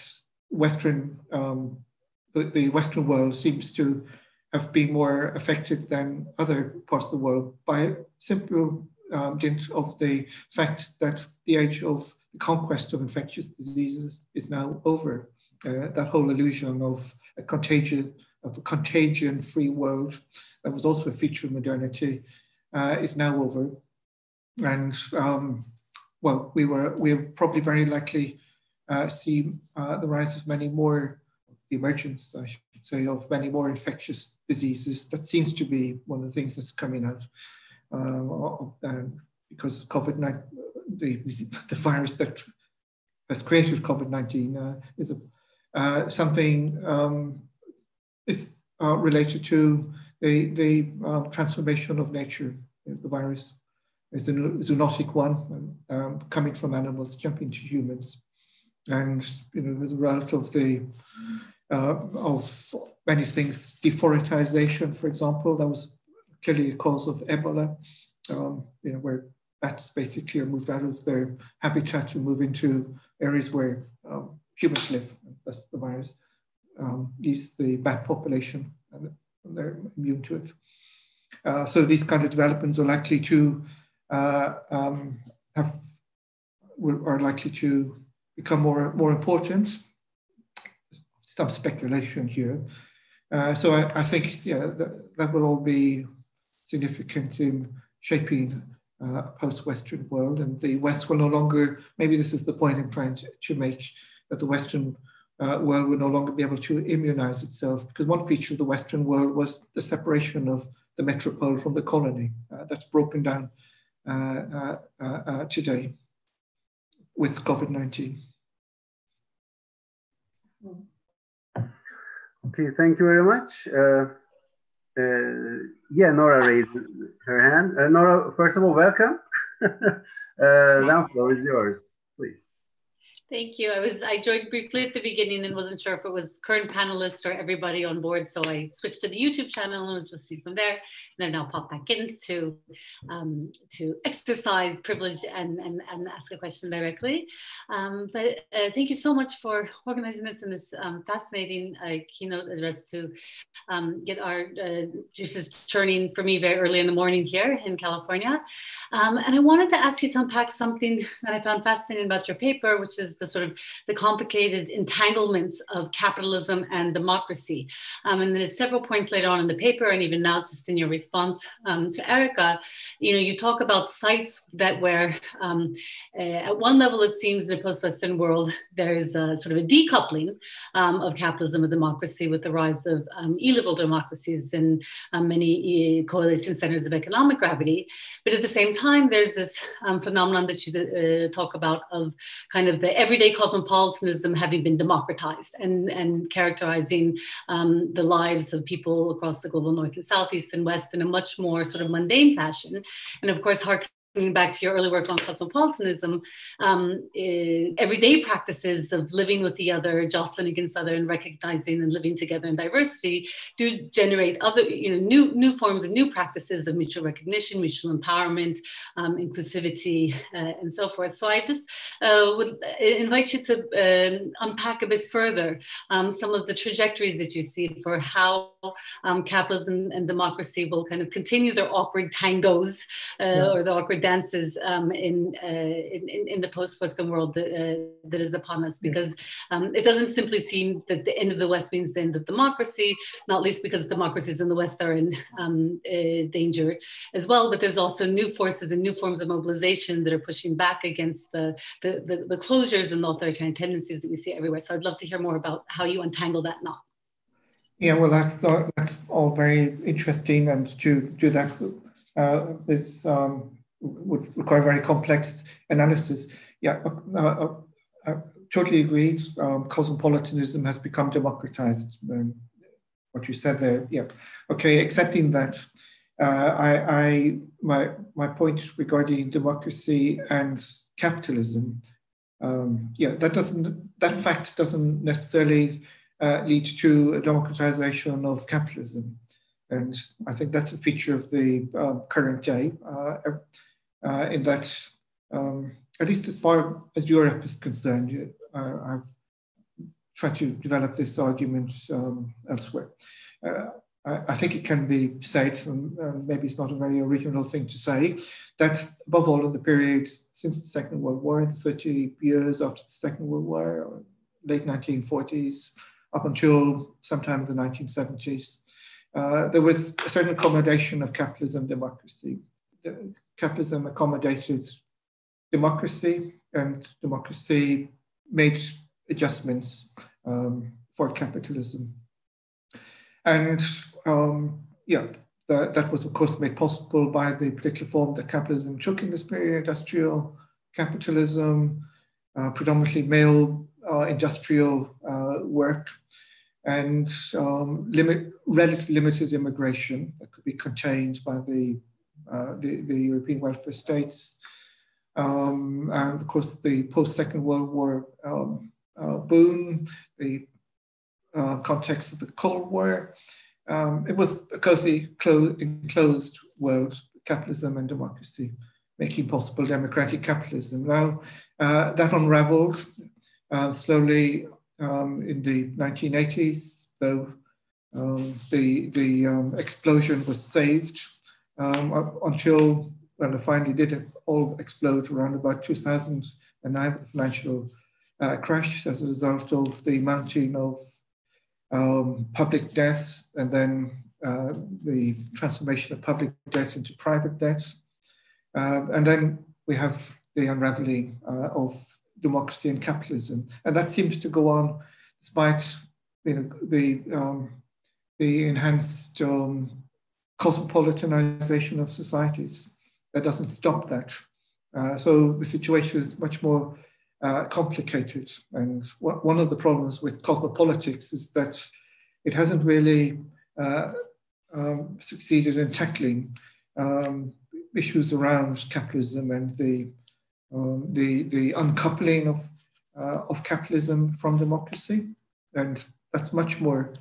the Western world seems to have been more affected than other parts of the world by simple dint of the fact that the age of the conquest of infectious diseases is now over. That whole illusion of a contagion-free world that was also a feature of modernity is now over. And well, we'll probably very likely see the rise of many more, the emergence, I should say, of many more infectious diseases. That seems to be one of the things that's coming out because COVID-19, the virus that has created COVID-19 is something is related to the transformation of nature. The virus is a zoonotic one, coming from animals, jumping to humans. And as a result of of many things, deforestation, for example, that was clearly a cause of Ebola, where bats basically are moved out of their habitat and move into areas where humans live. That's the virus. Leaves the bat population, and they're immune to it. So these kind of developments are likely to become more important. Some speculation here. So I think that will all be significant in shaping a post-Western world, and the West will no longer, maybe this is the point I'm trying to make, that the Western world will no longer be able to immunize itself, because one feature of the Western world was the separation of the metropole from the colony. That's broken down today with COVID-19. Okay, thank you very much. Yeah, Nora raised her hand. Nora, first of all, welcome. Now the floor is yours, please. Thank you. I joined briefly at the beginning and wasn't sure if it was current panelists or everybody on board. So I switched to the YouTube channel and was listening from there. And I've now popped back in to exercise privilege and ask a question directly. But thank you so much for organizing this in this fascinating keynote address to get our juices churning for me very early in the morning here in California. And I wanted to ask you to unpack something that I found fascinating about your paper, which is the sort of the complicated entanglements of capitalism and democracy. And there's several points later on in the paper, and even now just in your response to Erica, you talk about sites that where at one level it seems in the post-Western world, there's a sort of a decoupling of capitalism and democracy with the rise of illiberal democracies and many coalition centers of economic gravity. But at the same time, there's this phenomenon that you talk about of kind of the everyday cosmopolitanism having been democratized and characterizing the lives of people across the global north and south, east and west in a much more sort of mundane fashion. And of course, harkening back to your early work on cosmopolitanism, everyday practices of living with the other, jostling against other, and recognizing and living together in diversity do generate other, new forms of new practices of mutual recognition, mutual empowerment, inclusivity, and so forth. So I just would invite you to unpack a bit further some of the trajectories that you see for how capitalism and democracy will kind of continue their awkward tangos or the awkward dances in the post-Western world that is upon us, because it doesn't simply seem that the end of the West means the end of democracy, not least because democracies in the West are in danger as well. But there's also new forces and new forms of mobilization that are pushing back against the closures and the authoritarian tendencies that we see everywhere. So I'd love to hear more about how you untangle that knot. Yeah, well, that's all very interesting, and to do that, this would require very complex analysis. Yeah, I totally agreed. Cosmopolitanism has become democratized. What you said there, yeah. Okay, accepting that, my point regarding democracy and capitalism, that fact doesn't necessarily lead to a democratization of capitalism. And I think that's a feature of the current day, in that, at least as far as Europe is concerned, I've tried to develop this argument elsewhere. I think it can be said, and maybe it's not a very original thing to say, that above all in the period since the Second World War, the 30 years after the Second World War, late 1940s, up until sometime in the 1970s, there was a certain accommodation of capitalism and democracy. Capitalism accommodated democracy, and democracy made adjustments for capitalism. And that was of course made possible by the particular form that capitalism took in this period, industrial capitalism, predominantly male industrial work, and relatively limited immigration that could be contained by the European welfare states. And of course, the post-Second World War boom, the context of the Cold War. It was a cozy, enclosed world, capitalism and democracy, making possible democratic capitalism. Now, that unraveled slowly in the 1980s, though the explosion was saved until, well, it finally did all explode around about 2009 with the financial crash as a result of the mounting of public debt, and then the transformation of public debt into private debt. And then we have the unraveling of democracy and capitalism. And that seems to go on despite the enhanced cosmopolitanization of societies. That doesn't stop that. So the situation is much more complicated. And one of the problems with cosmopolitics is that it hasn't really succeeded in tackling issues around capitalism and the uncoupling of of capitalism from democracy, and that's much more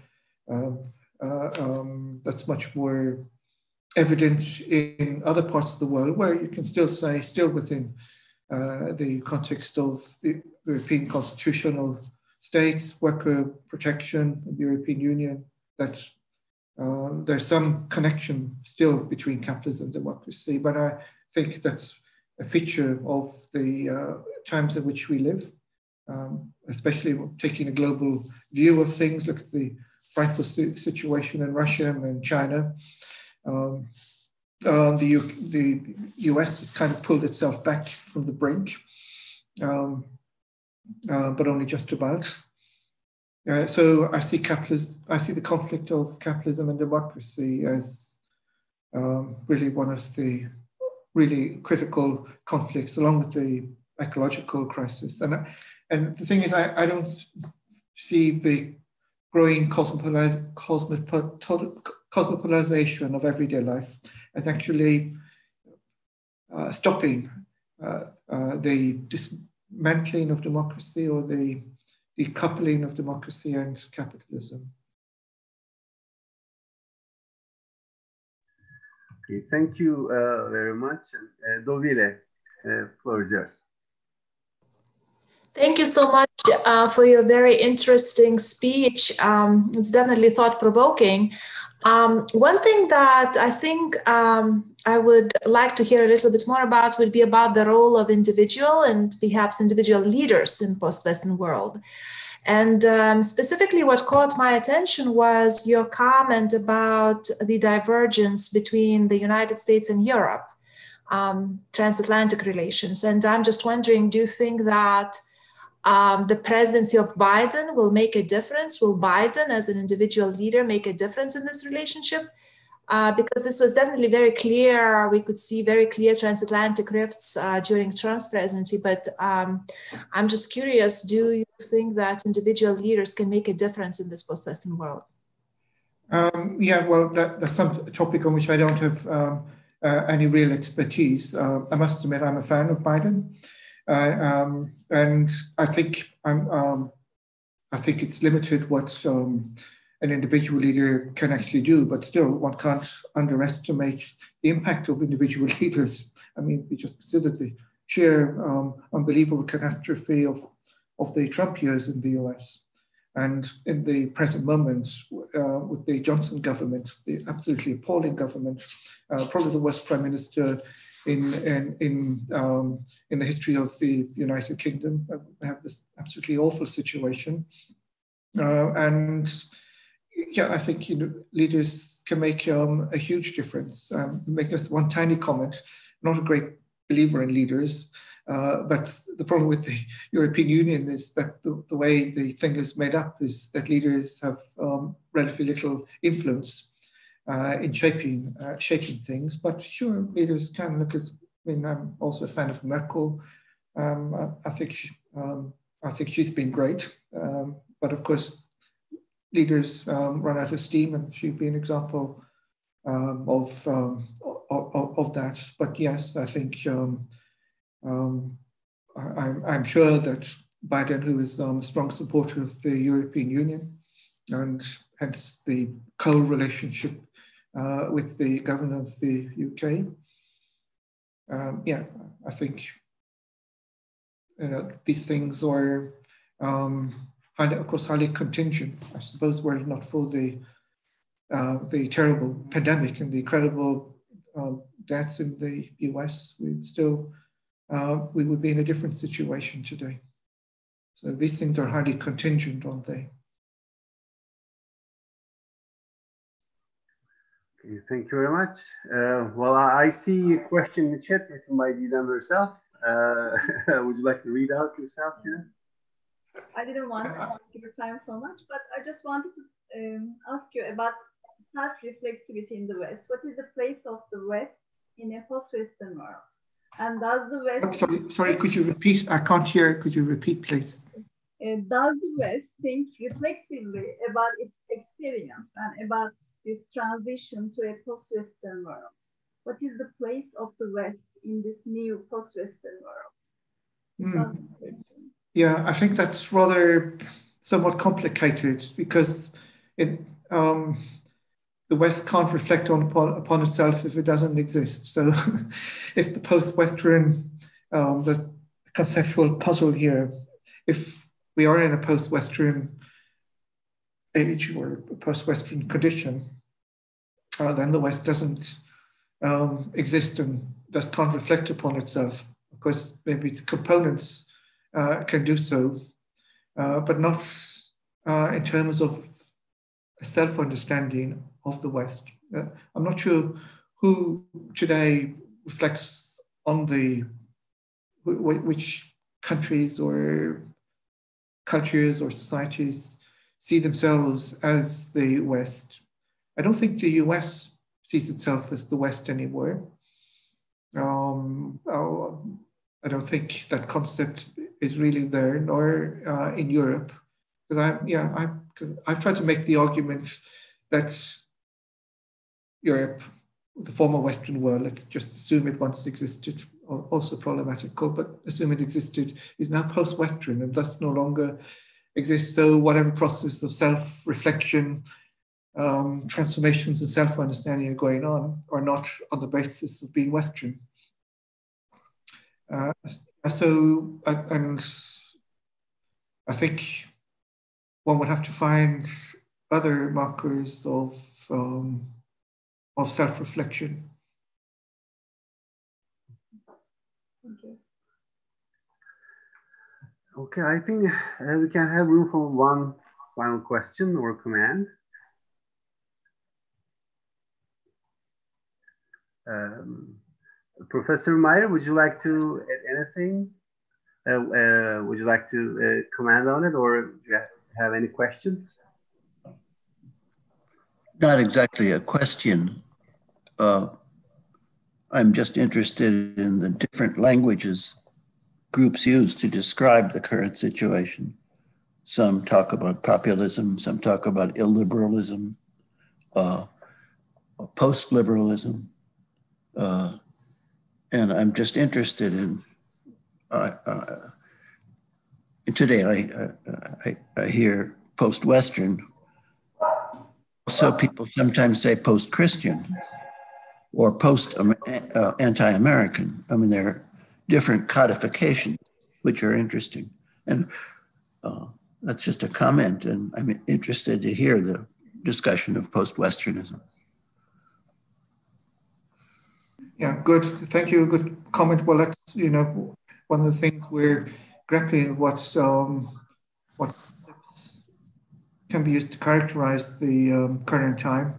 evident in other parts of the world, where you can still say, still within the context of the European constitutional states, worker protection, the European Union, that there's some connection still between capitalism and democracy. But I think that's a feature of the times in which we live, especially taking a global view of things. Look at the frightful situation in Russia and China. The US has kind of pulled itself back from the brink, but only just about. So I see the conflict of capitalism and democracy as really one of the really critical conflicts, along with the ecological crisis. And the thing is, I don't see the growing cosmopolization of everyday life as actually stopping the dismantling of democracy or the decoupling of democracy and capitalism. Okay, thank you very much. Dovile, floor is yours. Thank you so much for your very interesting speech. It's definitely thought-provoking. One thing that I think I would like to hear a little bit more about would be about the role of individual and perhaps individual leaders in post-Western world. And specifically what caught my attention was your comment about the divergence between the United States and Europe, transatlantic relations. And I'm just wondering, do you think that the presidency of Biden will make a difference? Will Biden as an individual leader make a difference in this relationship? Because this was definitely very clear. We could see very clear transatlantic rifts during Trump's presidency, but I'm just curious, do you think that individual leaders can make a difference in this post-Western world? Yeah, well, that's some topic on which I don't have any real expertise. I must admit, I'm a fan of Biden. And I think it's limited what an individual leader can actually do, but still one can't underestimate the impact of individual leaders. I mean, we just considered the sheer unbelievable catastrophe of the Trump years in the US. And in the present moment, with the Johnson government, the absolutely appalling government, probably the worst prime minister in the history of the United Kingdom. We have this absolutely awful situation. And yeah, I think leaders can make a huge difference. Make just one tiny comment. Not a great believer in leaders, but the problem with the European Union is that the way the thing is made up is that leaders have relatively little influence in shaping things. But sure, leaders can look at. I mean, I'm also a fan of Merkel. I think she's been great, but of course, leaders run out of steam, and she'd be an example of that. But yes, I think I'm sure that Biden, who is a strong supporter of the European Union, and hence the co-relationship with the governor of the UK. Yeah, I think these things are highly contingent. I suppose were it not for the terrible pandemic and the incredible deaths in the US, we would be in a different situation today. So these things are highly contingent, aren't they? Okay, thank you very much. Well, I see a question in the chat written by Didem herself. Would you like to read out yourself, Didem? I didn't want to take your time so much, but I just wanted to ask you about self-reflexivity in the West. What is the place of the West in a post-Western world? And does the West... Sorry, could you repeat? I can't hear. Could you repeat, please? Does the West think reflexively about its experience and about this transition to a post-Western world? What is the place of the West in this new post-Western world? Yeah, I think that's rather somewhat complicated because it, the West can't reflect upon itself if it doesn't exist. So if the post-Western, the conceptual puzzle here, if we are in a post-Western age or a post-Western condition, then the West doesn't exist and thus can't reflect upon itself. Of course, maybe its components can do so, but not in terms of a self-understanding of the West. I'm not sure who today reflects on which countries or cultures or societies see themselves as the West. I don't think the US sees itself as the West anymore. I don't think that concept is really there, nor in Europe. Because I've tried to make the argument that Europe, the former Western world, let's just assume it once existed, also problematical, but assume it existed, is now post-Western and thus no longer exists. So whatever process of self-reflection, transformations and self-understanding are going on are not on the basis of being Western. And I think one would have to find other markers of self-reflection. Okay, I think we can have room for one final question or comment. Professor Meyer, would you like to add anything? Would you like to comment on it, or do you have any questions? Not exactly a question. I'm just interested in the different languages groups use to describe the current situation. Some talk about populism, some talk about illiberalism, post-liberalism. And I'm just interested in, today I hear post-Western. So people sometimes say post-Christian or post-anti-American. I mean, there are different codifications which are interesting. And that's just a comment, and I'm interested to hear the discussion of post-Westernism. Yeah, good. Thank you. Good comment. Well, that's, one of the things we're grappling what can be used to characterize the current time.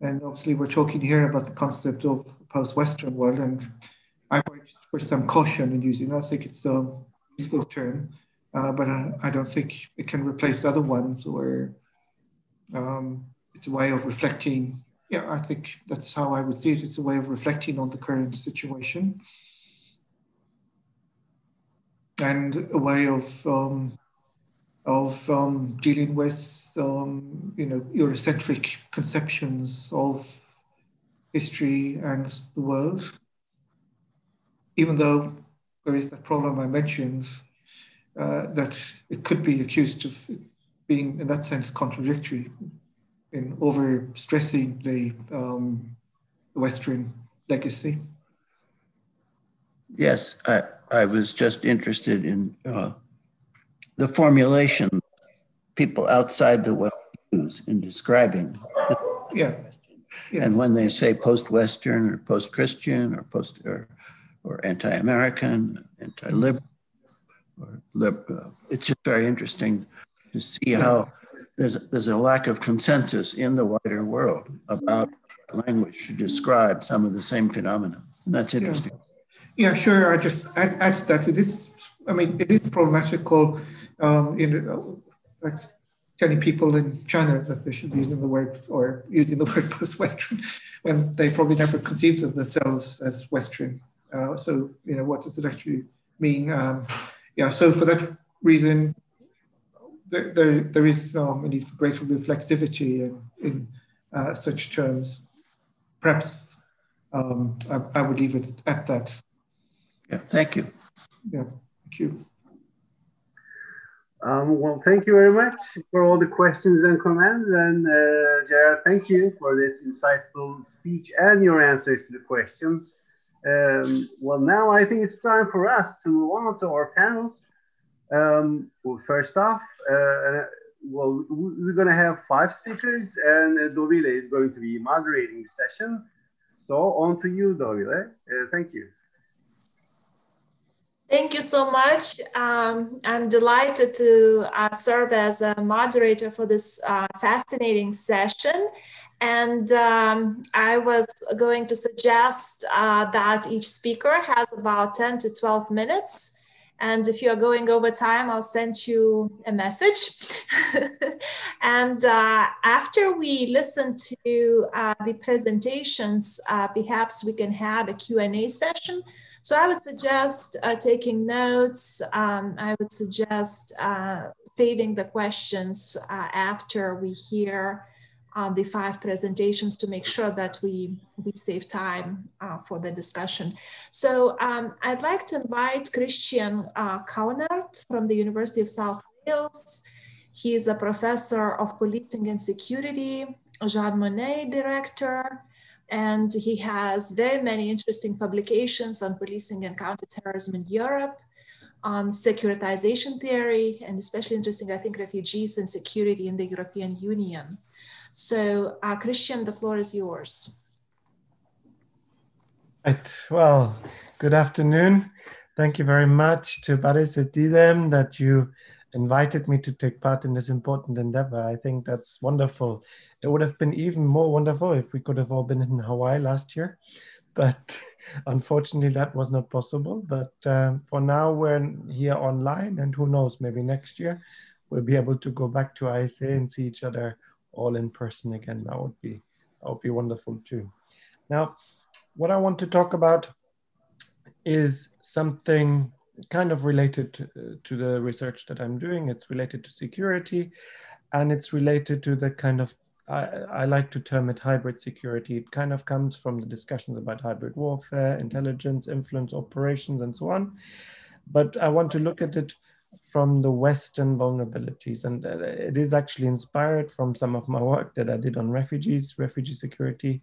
And obviously we're talking here about the concept of post-Western world, and I've urged for some caution in using it. I think it's a useful term, but I don't think it can replace other ones, or it's a way of reflecting. Yeah, I think that's how I would see it. It's a way of reflecting on the current situation and a way of dealing with, Eurocentric conceptions of history and the world. Even though there is that problem I mentioned, that it could be accused of being, in that sense, contradictory in over-stressing the Western legacy. Yes, I was just interested in the formulation people outside the West use in describing. Yeah. And when they say post-Western or post-Christian or anti-American, anti-liberal, or liberal, it's just very interesting to see how there's a lack of consensus in the wider world about language to describe some of the same phenomena. And that's interesting. Yeah, sure. I just add to that. It is problematical, like telling people in China that they should be using the word post-Western when they probably never conceived of themselves as Western. So, what does it actually mean? So for that reason, there is a need for greater reflexivity in such terms. Perhaps I would leave it at that. Yeah, thank you. Yeah, thank you. Well, thank you very much for all the questions and comments. And Gerard, thank you for this insightful speech and your answers to the questions. Well, now I think it's time for us to move on to our panels. Well, first off, well, we're going to have 5 speakers, and Dovile is going to be moderating the session. So on to you, Dovile. Thank you. Thank you so much. I'm delighted to serve as a moderator for this fascinating session. And I was going to suggest that each speaker has about 10 to 12 minutes. And if you're going over time, I'll send you a message. And after we listen to the presentations, perhaps we can have a Q&A session. So I would suggest taking notes. I would suggest saving the questions after we hear the 5 presentations to make sure that we save time for the discussion. So I'd like to invite Christian Kaunert from the University of South Wales. He is a professor of policing and security, Jean Monnet director, and he has very many interesting publications on policing and counterterrorism in Europe, on securitization theory, and especially interesting, I think, refugees and security in the European Union. So Christian, the floor is yours. Right, well, good afternoon. Thank you very much to S.Baris and Didem that you invited me to take part in this important endeavor. I think that's wonderful. It would have been even more wonderful if we could have all been in Hawaii last year, but unfortunately that was not possible. But for now we're here online, and who knows, maybe next year we'll be able to go back to ISA and see each other all in person again. That would be wonderful too. Now, what I want to talk about is something kind of related to the research that I'm doing. It's related to security, and it's related to the kind of, I like to term it hybrid security. It kind of comes from the discussions about hybrid warfare, intelligence, influence, operations, and so on. But I want to look at it from the Western vulnerabilities. And it is actually inspired from some of my work that I did on refugees, refugee security,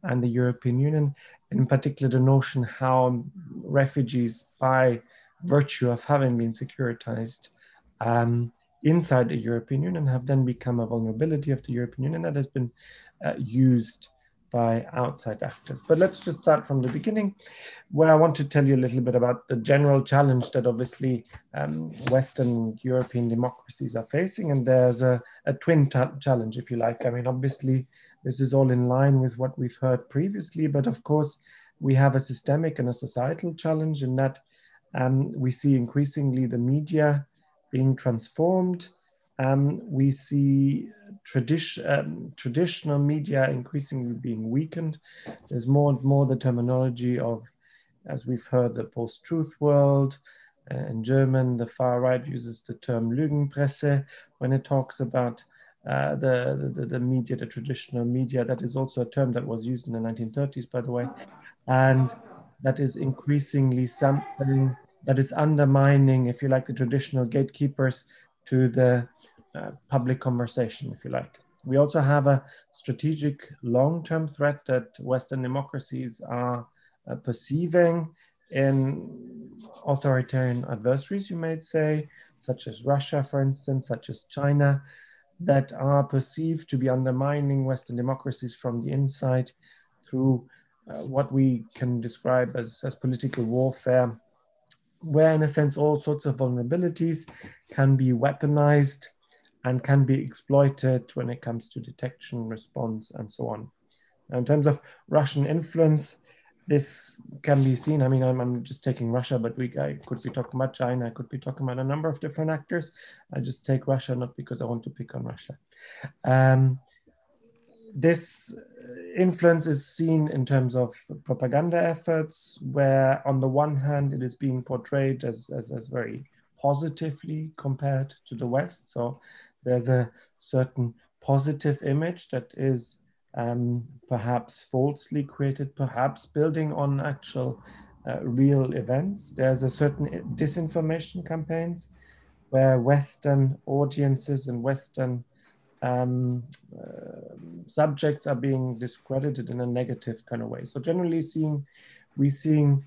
and the European Union. In particular, the notion how refugees, by virtue of having been securitized inside the European Union, have then become a vulnerability of the European Union that has been used by outside actors. But let's just start from the beginning, where I want to tell you a little bit about the general challenge that obviously Western European democracies are facing. And there's a twin challenge, if you like. I mean, obviously, this is all in line with what we've heard previously, but of course, we have a systemic and a societal challenge in that we see increasingly the media being transformed. We see traditional media increasingly being weakened. There's more and more the terminology of, as we've heard, the post-truth world. In German, the far right uses the term Lügenpresse when it talks about the media, the traditional media. That is also a term that was used in the 1930s, by the way. And that is increasingly something that is undermining, if you like, the traditional gatekeepers to the public conversation, if you like. We also have a strategic long-term threat that Western democracies are perceiving in authoritarian adversaries, you might say, such as Russia, for instance, such as China, that are perceived to be undermining Western democracies from the inside through what we can describe as political warfare, where in a sense all sorts of vulnerabilities can be weaponized and can be exploited when it comes to detection, response, and so on. Now, in terms of Russian influence, this can be seen. I mean, I'm just taking Russia, but I could be talking about China. I could be talking about a number of different actors. I just take Russia, not because I want to pick on Russia. This influence is seen in terms of propaganda efforts, where on the one hand, it is being portrayed as very positively compared to the West. So there's a certain positive image that is perhaps falsely created, perhaps building on actual real events. There's a certain disinformation campaigns where Western audiences and Western subjects are being discredited in a negative kind of way. So generally we're seeing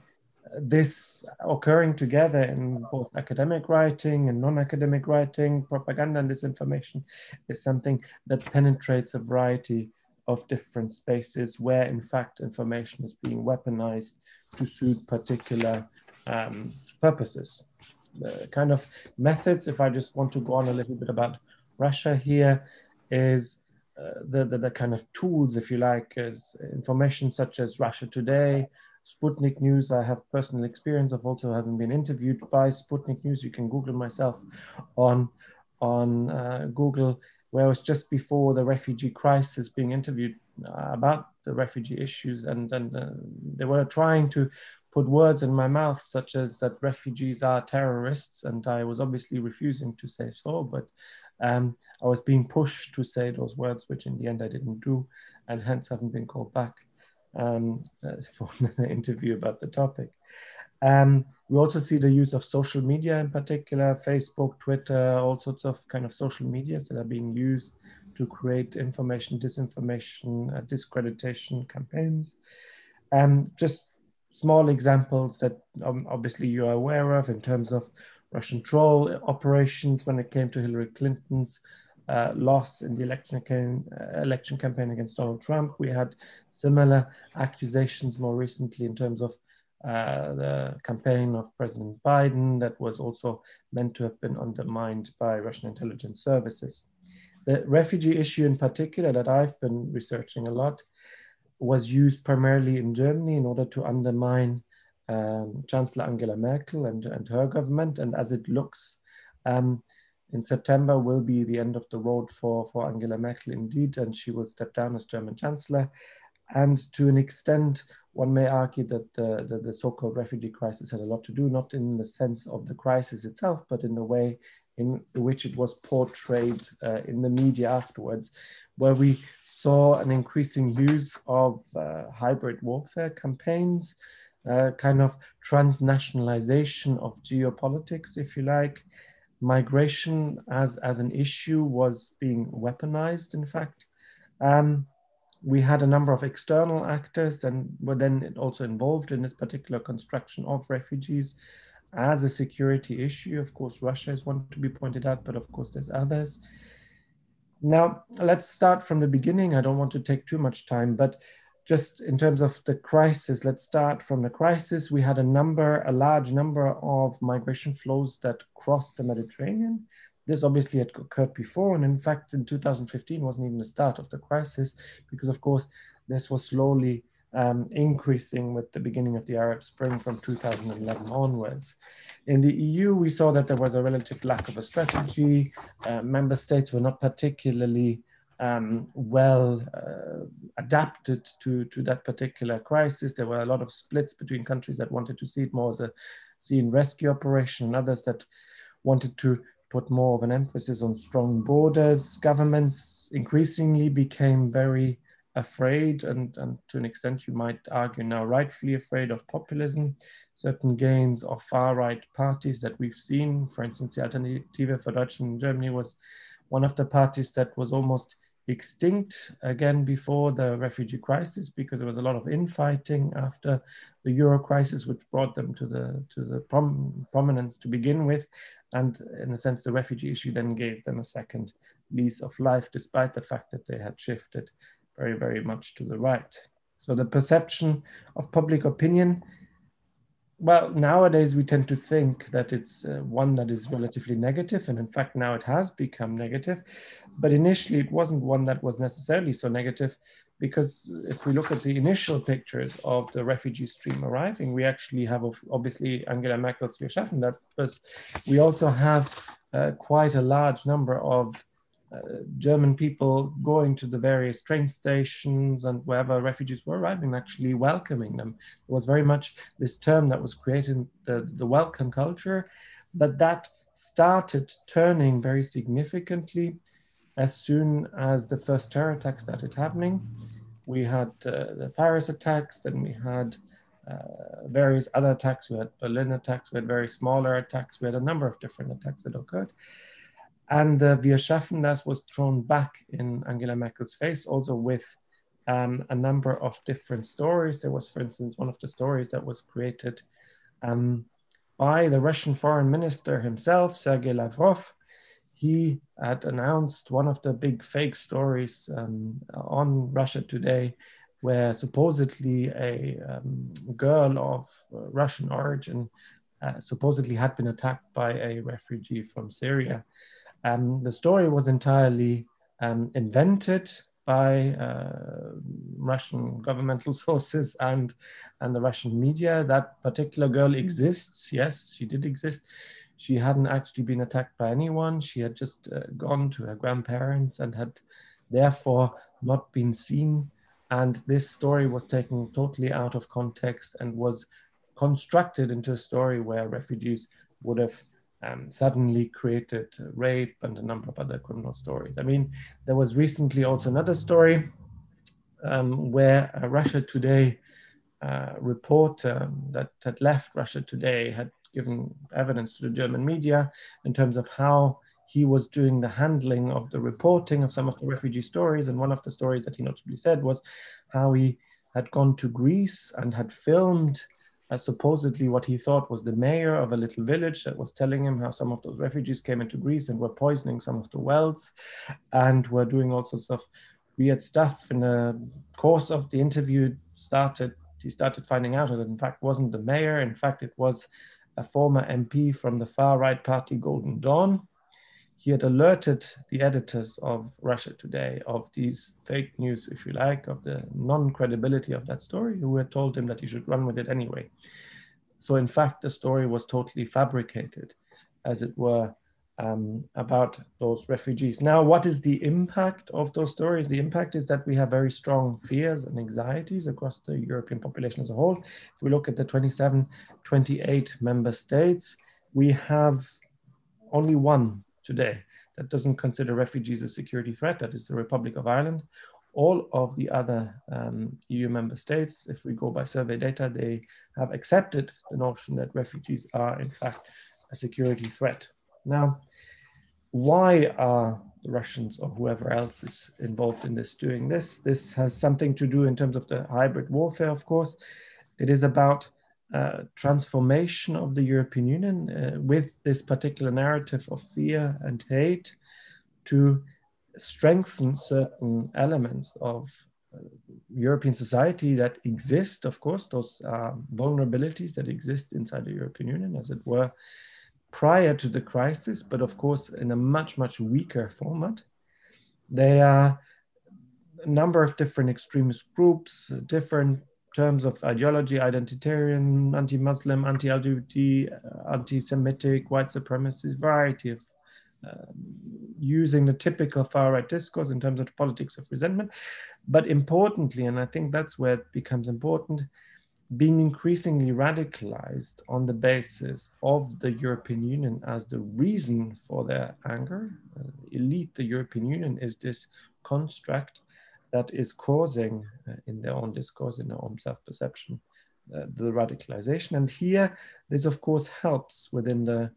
this occurring together in both academic writing and non-academic writing. Propaganda and disinformation is something that penetrates a variety of different spaces where in fact information is being weaponized to suit particular purposes. The kind of methods, if I just want to go on a little bit about Russia here, is the kind of tools, if you like, is information such as Russia Today, Sputnik News. I have personal experience of also having been interviewed by Sputnik News. You can Google myself on Google, where I was just before the refugee crisis being interviewed about the refugee issues, and they were trying to put words in my mouth such as that refugees are terrorists, and I was obviously refusing to say so, but I was being pushed to say those words, which in the end I didn't do, and hence haven't been called back for an interview about the topic. We also see the use of social media, in particular, Facebook, Twitter, all sorts of kind of social medias that are being used to create information, disinformation, discreditation campaigns. Just small examples that obviously you are aware of in terms of Russian troll operations when it came to Hillary Clinton's loss in the election campaign against Donald Trump. We had similar accusations more recently in terms of the campaign of President Biden that was also meant to have been undermined by Russian intelligence services. The refugee issue in particular that I've been researching a lot was used primarily in Germany in order to undermine Chancellor Angela Merkel and her government. And as it looks, in September will be the end of the road for Angela Merkel indeed, and she will step down as German Chancellor. And to an extent, one may argue that the so-called refugee crisis had a lot to do, not in the sense of the crisis itself, but in the way in which it was portrayed in the media afterwards, where we saw an increasing use of hybrid warfare campaigns, kind of transnationalization of geopolitics, if you like. Migration as an issue was being weaponized, in fact. We had a number of external actors and were then also involved in this particular construction of refugees as a security issue. Of course, Russia is one to be pointed out, but of course there's others. Now, let's start from the beginning. I don't want to take too much time, but just in terms of the crisis, let's start from the crisis. We had a large number of migration flows that crossed the Mediterranean. This obviously had occurred before, and in fact, in 2015 wasn't even the start of the crisis, because of course, this was slowly increasing with the beginning of the Arab Spring from 2011 onwards. In the EU, we saw that there was a relative lack of a strategy. Member states were not particularly well adapted to that particular crisis. There were a lot of splits between countries that wanted to see it more as a sea and rescue operation, and others that wanted to put more of an emphasis on strong borders. Governments increasingly became very afraid, and to an extent you might argue now rightfully afraid of populism. Certain gains of far-right parties that we've seen, for instance, the Alternative for Deutschland in Germany was one of the parties that was almost extinct again before the refugee crisis, because there was a lot of infighting after the Euro crisis, which brought them to the prominence to begin with. And in a sense, the refugee issue then gave them a second lease of life, despite the fact that they had shifted very, very much to the right. So the perception of public opinion, well, nowadays we tend to think that it's one that is relatively negative, and in fact now it has become negative. But initially it wasn't one that was necessarily so negative, because if we look at the initial pictures of the refugee stream arriving, we actually have obviously Angela Merkel's Wir schaffen das, but we also have quite a large number of German people going to the various train stations and wherever refugees were arriving, actually welcoming them. It was very much this term that was created, the welcome culture, but that started turning very significantly as soon as the first terror attacks started happening. We had the Paris attacks, then we had various other attacks. We had Berlin attacks, we had very smaller attacks, we had a number of different attacks that occurred. And the Wir schaffen das was thrown back in Angela Merkel's face, also with a number of different stories. There was, for instance, one of the stories that was created by the Russian foreign minister himself, Sergei Lavrov. He had announced one of the big fake stories on Russia Today, where supposedly a girl of Russian origin supposedly had been attacked by a refugee from Syria. The story was entirely invented by Russian governmental sources and the Russian media. That particular girl exists. Yes, she did exist. She hadn't actually been attacked by anyone. She had just gone to her grandparents and had therefore not been seen. And this story was taken totally out of context and was constructed into a story where refugees would have suddenly created rape and a number of other criminal stories. I mean, there was recently also another story where Russia Today reporter that had left Russia Today had given evidence to the German media in terms of how he was doing the handling of the reporting of some of the refugee stories. And one of the stories that he notably said was how he had gone to Greece and had filmed supposedly what he thought was the mayor of a little village that was telling him how some of those refugees came into Greece and were poisoning some of the wells and were doing all sorts of weird stuff. In the course of the interview, he started finding out that it in fact wasn't the mayor. In fact, it was a former MP from the far-right party Golden Dawn. He had alerted the editors of Russia Today of these fake news, if you like, of the non-credibility of that story, who had told him that he should run with it anyway. So in fact, the story was totally fabricated, as it were, about those refugees. Now, what is the impact of those stories? The impact is that we have very strong fears and anxieties across the European population as a whole. If we look at the 27, 28 member states, we have only one today that doesn't consider refugees a security threat. That is the Republic of Ireland. All of the other EU member states, if we go by survey data, they have accepted the notion that refugees are in fact a security threat. Now, why are the Russians or whoever else is involved in this doing this? This has something to do in terms of the hybrid warfare, of course. It is about transformation of the European Union with this particular narrative of fear and hate to strengthen certain elements of European society that exist. Of course, those are vulnerabilities that exist inside the European Union, as it were, prior to the crisis, but of course in a much, much weaker format. There are a number of different extremist groups, different terms of ideology, identitarian, anti-Muslim, anti-LGBT, anti-Semitic, white supremacist, variety of using the typical far-right discourse in terms of the politics of resentment. But importantly, and I think that's where it becomes important, being increasingly radicalized on the basis of the European Union as the reason for their anger. Elite, the European Union, is this construct that is causing, in their own discourse, in their own self-perception, the radicalization. And here, this of course helps within the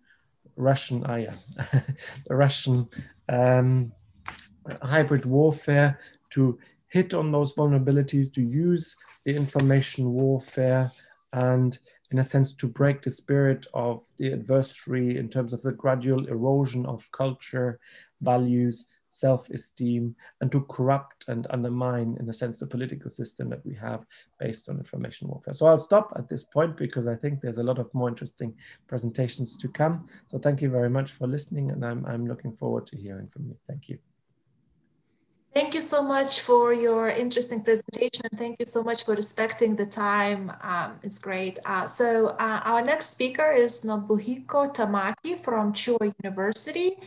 Russian, the Russian hybrid warfare to hit on those vulnerabilities, to use the information warfare, and in a sense to break the spirit of the adversary in terms of the gradual erosion of culture, values, self-esteem, and to corrupt and undermine, in a sense, the political system that we have based on information warfare. So I'll stop at this point because I think there's a lot of more interesting presentations to come. So thank you very much for listening, and I'm looking forward to hearing from you. Thank you. Thank you so much for your interesting presentation, and thank you so much for respecting the time. It's great. So our next speaker is Nobuhiko Tamaki from Chuo University,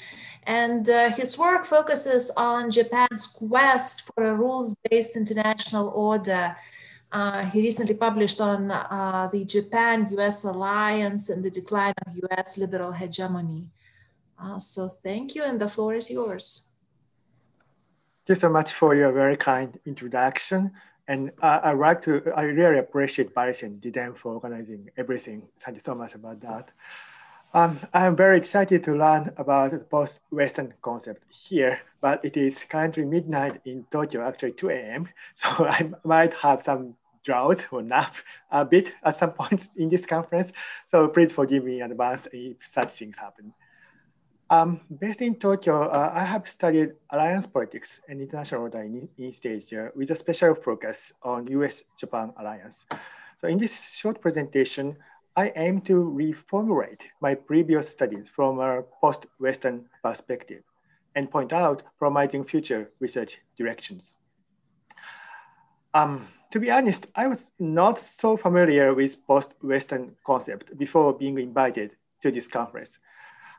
and his work focuses on Japan's quest for a rules-based international order. He recently published on the Japan-US alliance and the decline of US liberal hegemony. So thank you, and the floor is yours. Thank you so much for your very kind introduction. And I really appreciate Baris and Didem for organizing everything. Thank you so much about that. I'm very excited to learn about the post-Western concept here, but it is currently midnight in Tokyo, actually 2 a.m. So I might have some drought or nap a bit at some point in this conference. So please forgive me in advance if such things happen. Based in Tokyo, I have studied alliance politics and international order in East Asia with a special focus on US-Japan alliance. So in this short presentation, I aim to reformulate my previous studies from a post-Western perspective and point out promising future research directions. To be honest, I was not so familiar with post-Western concept before being invited to this conference.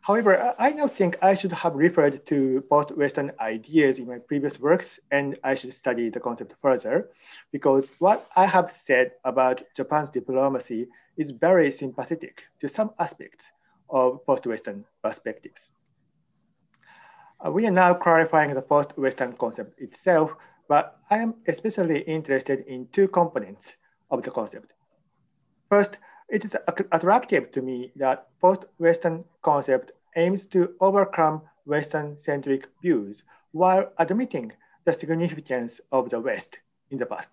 However, I now think I should have referred to post-Western ideas in my previous works, and I should study the concept further, because what I have said about Japan's diplomacy is very sympathetic to some aspects of post-Western perspectives. We are now clarifying the post-Western concept itself, but I am especially interested in two components of the concept. First, it is attractive to me that post-Western concept aims to overcome Western-centric views while admitting the significance of the West in the past.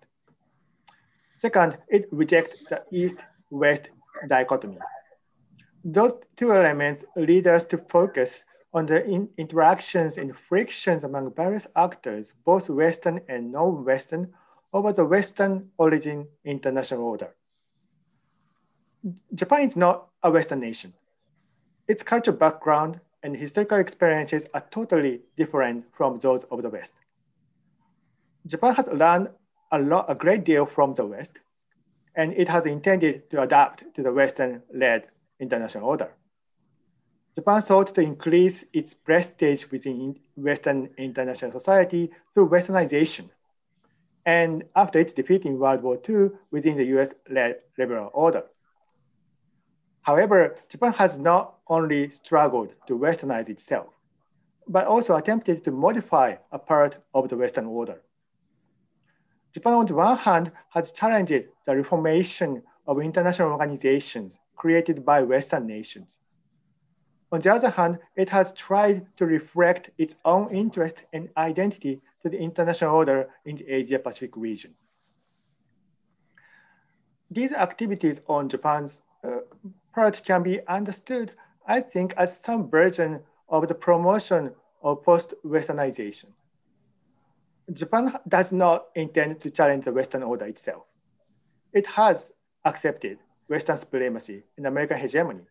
Second, it rejects the East-West dichotomy. Those two elements lead us to focus on the interactions and frictions among various actors, both Western and non-Western, over the Western origin international order. Japan is not a Western nation. Its cultural background and historical experiences are totally different from those of the West. Japan has learned a great deal from the West, and it has intended to adapt to the Western-led international order. Japan sought to increase its prestige within Western international society through Westernization, and after its defeat in World War II within the US-led liberal order. However, Japan has not only struggled to Westernize itself, but also attempted to modify a part of the Western order. Japan, on the one hand, has challenged the reformation of international organizations created by Western nations. On the other hand, it has tried to reflect its own interest and identity to the international order in the Asia-Pacific region. These activities on Japan's part can be understood, I think, as some version of the promotion of post-Westernization. Japan does not intend to challenge the Western order itself. It has accepted Western supremacy and American hegemony,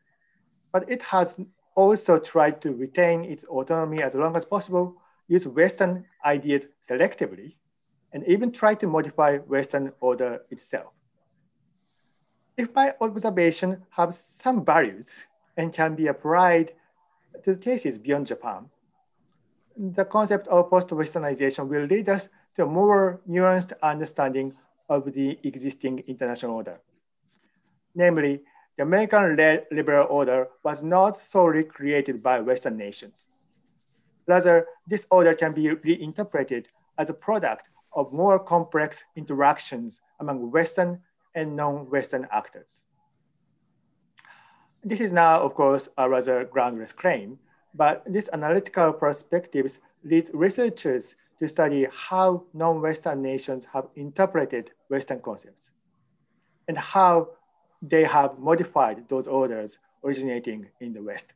but it has also tried to retain its autonomy as long as possible, use Western ideas selectively, and even try to modify Western order itself. If my observation have some values and can be applied to cases beyond Japan, the concept of post-Westernization will lead us to a more nuanced understanding of the existing international order. Namely, the American-led liberal order was not solely created by Western nations. Rather, this order can be reinterpreted as a product of more complex interactions among Western and non-Western actors. This is now, of course, a rather groundless claim, but this analytical perspectives lead researchers to study how non-Western nations have interpreted Western concepts and how they have modified those orders originating in the West.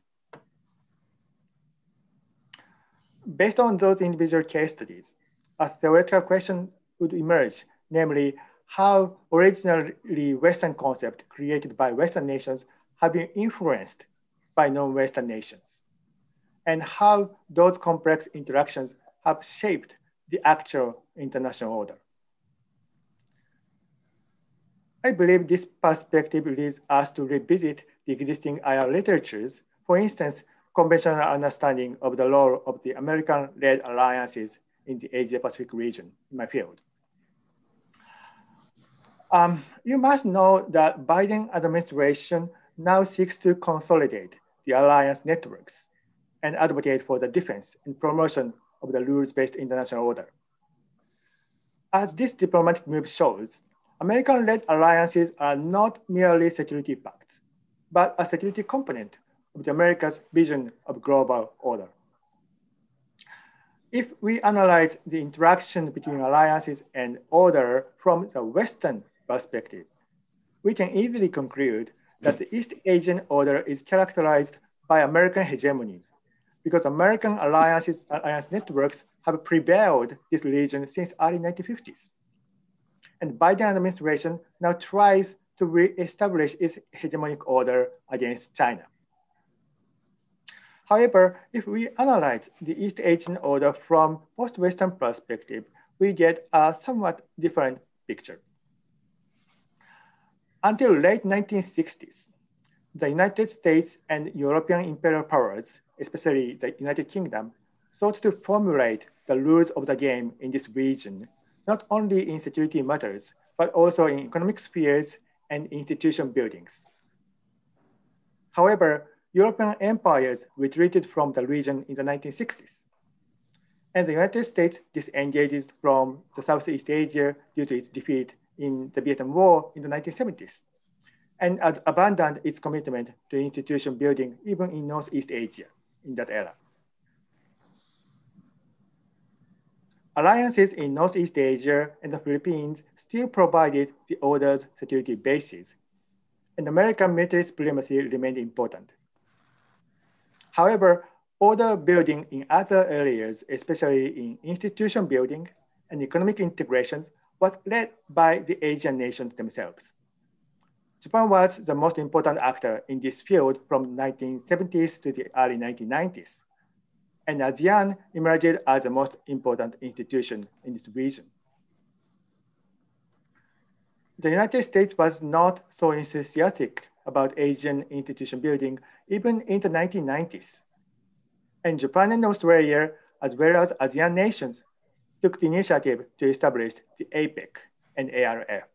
Based on those individual case studies, a theoretical question would emerge, namely, how originally Western concepts created by Western nations have been influenced by non-Western nations, and how those complex interactions have shaped the actual international order. I believe this perspective leads us to revisit the existing IR literatures, for instance, conventional understanding of the role of the American-led alliances in the Asia-Pacific region in my field. You must know that Biden administration now seeks to consolidate the alliance networks and advocate for the defense and promotion of the rules-based international order. As this diplomatic move shows, American-led alliances are not merely security pacts, but a security component of the America's vision of global order. If we analyze the interaction between alliances and order from the Western perspective, we can easily conclude that the East Asian order is characterized by American hegemony, because American alliance networks have prevailed this region since early 1950s. And Biden administration now tries to re-establish its hegemonic order against China. However, if we analyze the East Asian order from post-Western perspective, we get a somewhat different picture. Until late 1960s, the United States and European imperial powers, especially the United Kingdom, sought to formulate the rules of the game in this region, not only in security matters, but also in economic spheres and institution buildings. However, European empires retreated from the region in the 1960s. And the United States disengages from the Southeast Asia due to its defeat in the Vietnam War in the 1970s, and abandoned its commitment to institution building even in Northeast Asia in that era. Alliances in Northeast Asia and the Philippines still provided the order's security basis, and American military supremacy remained important. However, order building in other areas, especially in institution building and economic integration, was led by the Asian nations themselves. Japan was the most important actor in this field from the 1970s to the early 1990s. And ASEAN emerged as the most important institution in this region. The United States was not so enthusiastic about Asian institution building even in the 1990s. And Japan and Australia, as well as ASEAN nations, took the initiative to establish the APEC and ARF.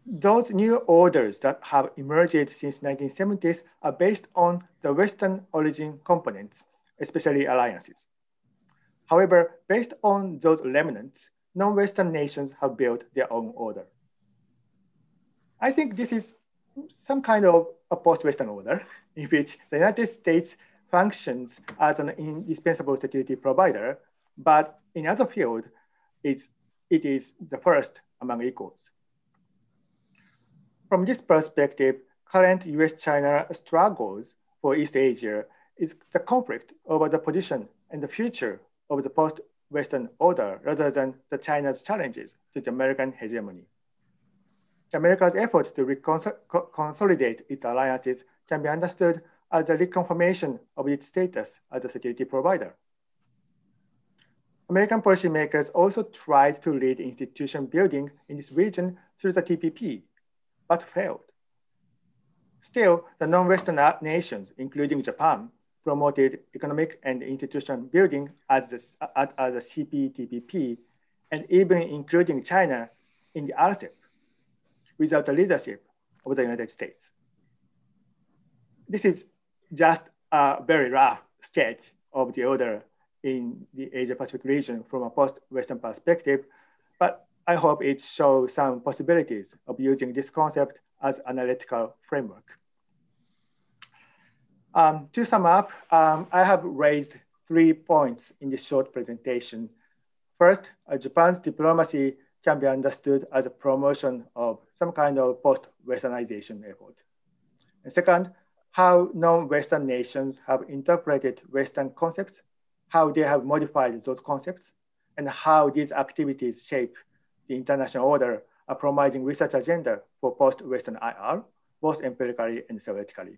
Those new orders that have emerged since 1970s are based on the Western origin components, especially alliances. However, based on those remnants, non-Western nations have built their own order. I think this is some kind of a post-Western order in which the United States functions as an indispensable security provider, but in other fields, it is the first among equals. From this perspective, current US-China struggles for East Asia is the conflict over the position and the future of the post-Western order rather than the China's challenges to the American hegemony. America's effort to consolidate its alliances can be understood as the reconfirmation of its status as a security provider. American policymakers also tried to lead institution building in this region through the TPP, but failed. Still, the non-Western nations, including Japan, promoted economic and institution building as a CPTPP, and even including China in the RCEP, without the leadership of the United States. This is just a very rough sketch of the order in the Asia-Pacific region from a post-Western perspective, but I hope it shows some possibilities of using this concept as an analytical framework. To sum up, I have raised 3 points in this short presentation. First, Japan's diplomacy can be understood as a promotion of some kind of post-Westernization effort. And second, how non-Western nations have interpreted Western concepts, how they have modified those concepts, and how these activities shape the international order, a promising research agenda for post-Western IR, both empirically and theoretically.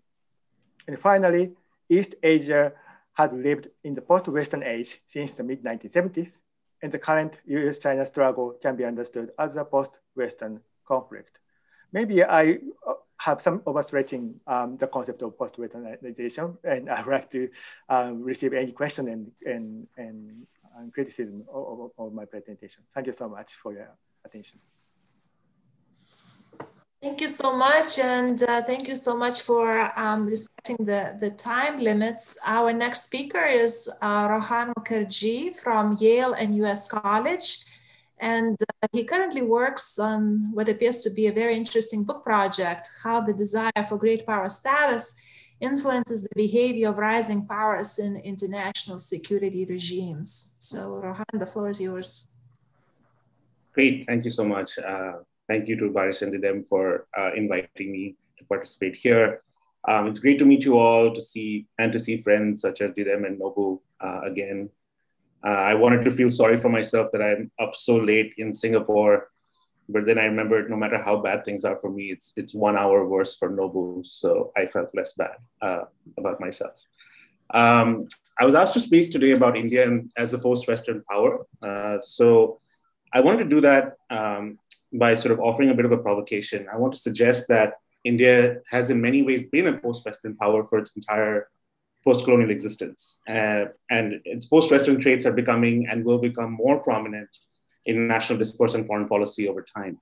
And finally, East Asia had lived in the post-Western age since the mid-1970s, and the current US-China struggle can be understood as a post-Western conflict. Maybe I have some overstretching the concept of post-Westernization, and I'd like to receive any question and criticism of my presentation. Thank you so much for your attention. Thank you so much, and thank you so much for respecting the time limits. Our next speaker is Rohan Mukherjee from Yale and US College, and he currently works on what appears to be a very interesting book project, How the Desire for Great Power Status Influences the Behavior of Rising Powers in International Security Regimes. So Rohan, the floor is yours. Great, thank you so much. Thank you to S.Baris and Didem for inviting me to participate here. It's great to meet you all, to see friends such as Didem and Nobu again. I wanted to feel sorry for myself that I'm up so late in Singapore, but then I remembered no matter how bad things are for me, it's 1 hour worse for Nobu, so I felt less bad about myself. I was asked to speak today about India as a post-Western power. So I wanted to do that by sort of offering a bit of a provocation. I want to suggest that India has in many ways been a post-Western power for its entire post-colonial existence. And its post-Western traits are becoming and will become more prominent in national discourse and foreign policy over time.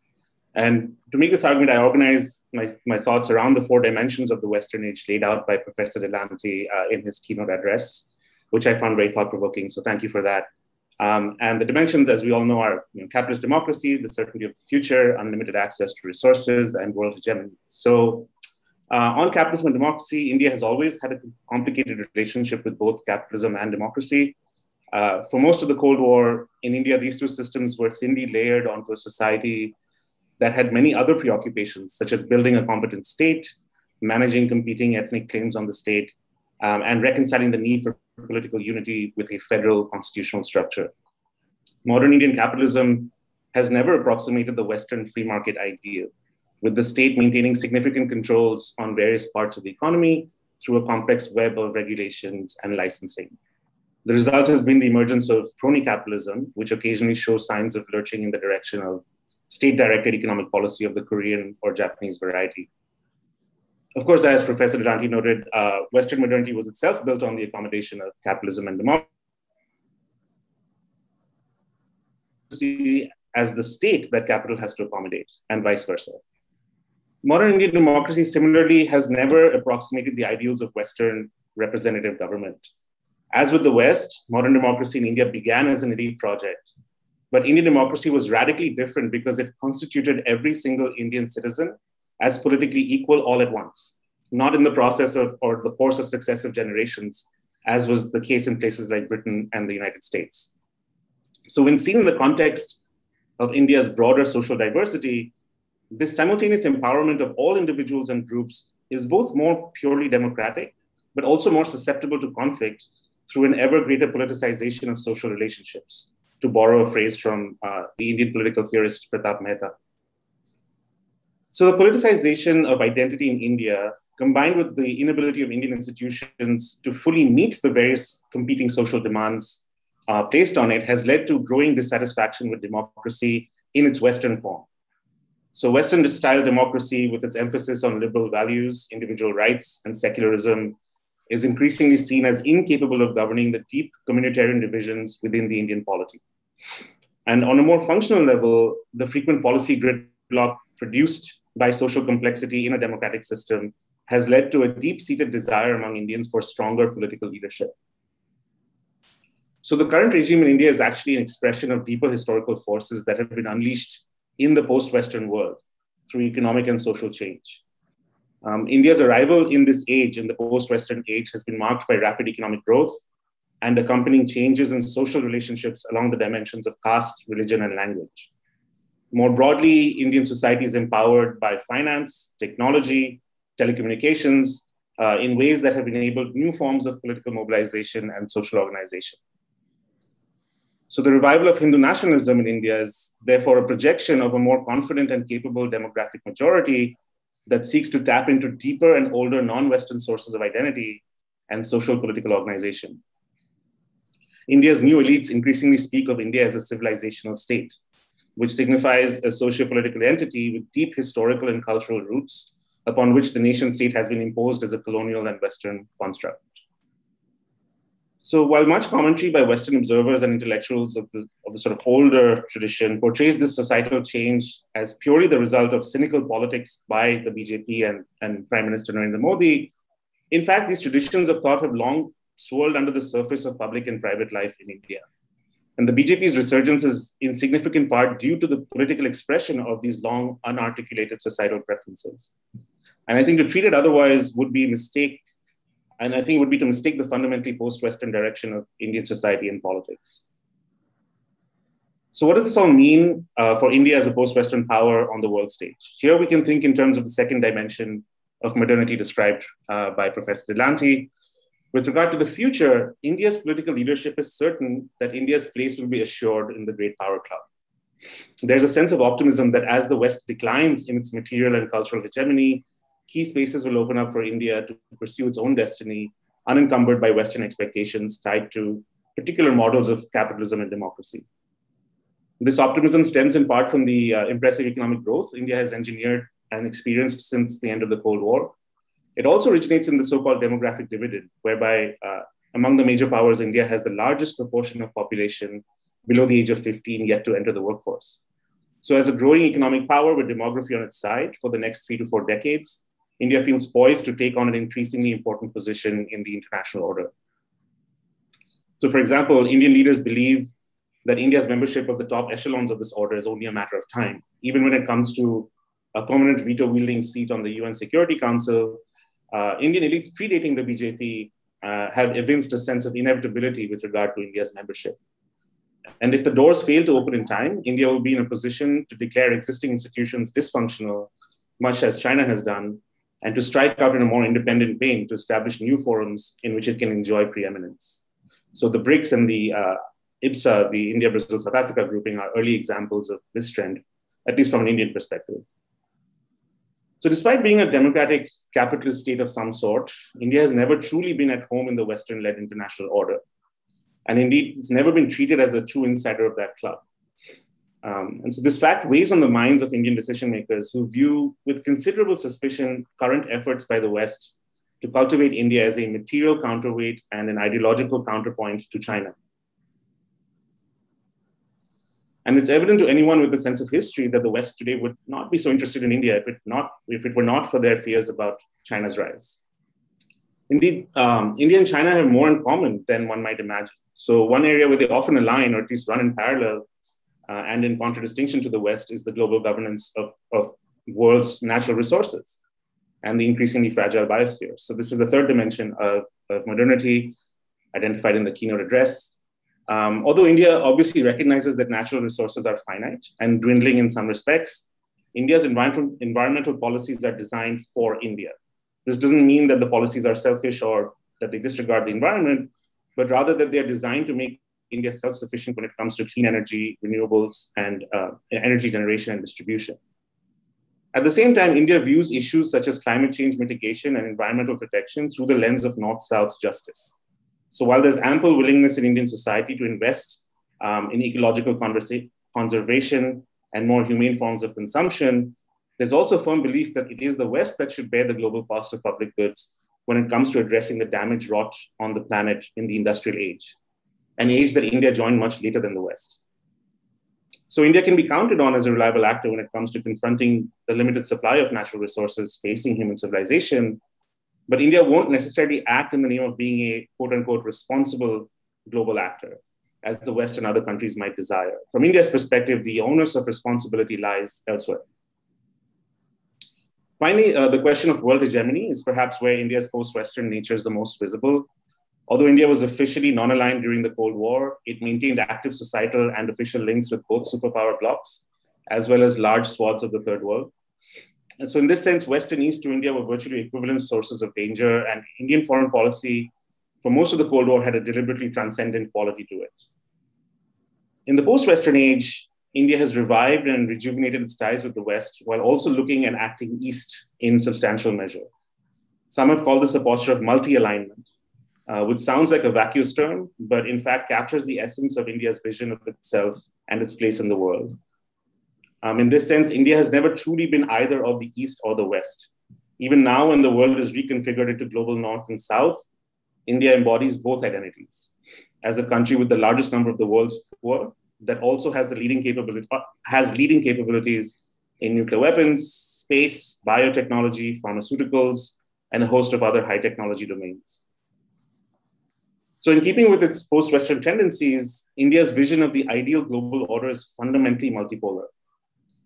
And to make this argument, I organized my thoughts around the 4 dimensions of the Western age laid out by Professor Delante in his keynote address, which I found very thought-provoking. So thank you for that. And the dimensions, as we all know, are capitalist democracy, the certainty of the future, unlimited access to resources, and world hegemony. So on capitalism and democracy, India has always had a complicated relationship with both capitalism and democracy. For most of the Cold War in India, these two systems were thinly layered onto a society that had many other preoccupations, such as building a competent state, managing competing ethnic claims on the state, and reconciling the need for political unity with a federal constitutional structure. Modern Indian capitalism has never approximated the Western free market ideal, with the state maintaining significant controls on various parts of the economy through a complex web of regulations and licensing. The result has been the emergence of crony capitalism, which occasionally shows signs of lurching in the direction of state-directed economic policy of the Korean or Japanese variety. Of course, as Professor Delante noted, Western modernity was itself built on the accommodation of capitalism and democracy as the state that capital has to accommodate, and vice versa. Modern Indian democracy similarly has never approximated the ideals of Western representative government. As with the West, modern democracy in India began as an elite project, but Indian democracy was radically different because it constituted every single Indian citizen as politically equal all at once, not in the process of or the course of successive generations, as was the case in places like Britain and the United States. So when seen in the context of India's broader social diversity, this simultaneous empowerment of all individuals and groups is both more purely democratic, but also more susceptible to conflict through an ever greater politicization of social relationships, to borrow a phrase from the Indian political theorist Pratap Mehta. So the politicization of identity in India, combined with the inability of Indian institutions to fully meet the various competing social demands placed on it, has led to growing dissatisfaction with democracy in its Western form. So Western-style democracy, with its emphasis on liberal values, individual rights, and secularism, is increasingly seen as incapable of governing the deep communitarian divisions within the Indian polity. And on a more functional level, the frequent policy gridlock produced by social complexity in a democratic system has led to a deep-seated desire among Indians for stronger political leadership. So the current regime in India is actually an expression of deeper historical forces that have been unleashed in the post-Western world through economic and social change. India's arrival in this age, in the post-Western age, has been marked by rapid economic growth and accompanying changes in social relationships along the dimensions of caste, religion, and language. More broadly, Indian society is empowered by finance, technology, telecommunications, in ways that have enabled new forms of political mobilization and social organization. So the revival of Hindu nationalism in India is therefore a projection of a more confident and capable demographic majority that seeks to tap into deeper and older non-Western sources of identity and social political organization. India's new elites increasingly speak of India as a civilizational state, which signifies a socio-political entity with deep historical and cultural roots upon which the nation state has been imposed as a colonial and Western construct. So while much commentary by Western observers and intellectuals of the sort of older tradition portrays this societal change as purely the result of cynical politics by the BJP and Prime Minister Narendra Modi, in fact, these traditions of thought have long swirled under the surface of public and private life in India. And the BJP's resurgence is in significant part due to the political expression of these long unarticulated societal preferences. And I think to treat it otherwise would be a mistake. And I think it would be to mistake the fundamentally post-Western direction of Indian society and politics. So what does this all mean for India as a post-Western power on the world stage? Here we can think in terms of the second dimension of modernity described by Professor Delanty. With regard to the future, India's political leadership is certain that India's place will be assured in the great power club. There's a sense of optimism that as the West declines in its material and cultural hegemony, key spaces will open up for India to pursue its own destiny, unencumbered by Western expectations tied to particular models of capitalism and democracy. This optimism stems in part from the impressive economic growth India has engineered and experienced since the end of the Cold War. It also originates in the so-called demographic dividend, whereby among the major powers, India has the largest proportion of population below the age of 15 yet to enter the workforce. So as a growing economic power with demography on its side for the next 3 to 4 decades, India feels poised to take on an increasingly important position in the international order. So for example, Indian leaders believe that India's membership of the top echelons of this order is only a matter of time. Even when it comes to a permanent veto-wielding seat on the UN Security Council, Indian elites predating the BJP have evinced a sense of inevitability with regard to India's membership. And if the doors fail to open in time, India will be in a position to declare existing institutions dysfunctional, much as China has done, and to strike out in a more independent vein to establish new forums in which it can enjoy preeminence. So the BRICS and the IBSA, the India, Brazil, South Africa grouping, are early examples of this trend, at least from an Indian perspective. So despite being a democratic capitalist state of some sort, India has never truly been at home in the Western-led international order. And indeed, it's never been treated as a true insider of that club. And so this fact weighs on the minds of Indian decision makers who view with considerable suspicion current efforts by the West to cultivate India as a material counterweight and an ideological counterpoint to China. And it's evident to anyone with a sense of history that the West today would not be so interested in India if it were not for their fears about China's rise. Indeed, India and China have more in common than one might imagine. So one area where they often align, or at least run in parallel, and in contradistinction to the West, is the global governance of world's natural resources and the increasingly fragile biosphere. So this is the third dimension of modernity identified in the keynote address. Although India obviously recognizes that natural resources are finite and dwindling in some respects, India's environmental policies are designed for India. This doesn't mean that the policies are selfish or that they disregard the environment, but rather that they're designed to make India self-sufficient when it comes to clean energy, renewables, and energy generation and distribution. At the same time, India views issues such as climate change mitigation and environmental protection through the lens of North-South justice. So while there's ample willingness in Indian society to invest in ecological conservation and more humane forms of consumption, there's also a firm belief that it is the West that should bear the global cost of public goods when it comes to addressing the damage wrought on the planet in the industrial age, an age that India joined much later than the West. So India can be counted on as a reliable actor when it comes to confronting the limited supply of natural resources facing human civilization, but India won't necessarily act in the name of being a quote unquote responsible global actor, as the West and other countries might desire. From India's perspective, the onus of responsibility lies elsewhere. Finally, the question of world hegemony is perhaps where India's post-Western nature is the most visible. Although India was officially non-aligned during the Cold War, it maintained active societal and official links with both superpower blocs, as well as large swaths of the Third World. And so in this sense, West and East to India were virtually equivalent sources of danger, and Indian foreign policy for most of the Cold War had a deliberately transcendent quality to it. In the post-Western age, India has revived and rejuvenated its ties with the West while also looking and acting East in substantial measure. Some have called this a posture of multi-alignment, which sounds like a vacuous term, but in fact captures the essence of India's vision of itself and its place in the world. In this sense, India has never truly been either of the East or the West. Even now, when the world is reconfigured into global North and South, India embodies both identities. As a country with the largest number of the world's poor, that also has the leading capabilities in nuclear weapons, space, biotechnology, pharmaceuticals, and a host of other high technology domains. So in keeping with its post-Western tendencies, India's vision of the ideal global order is fundamentally multipolar,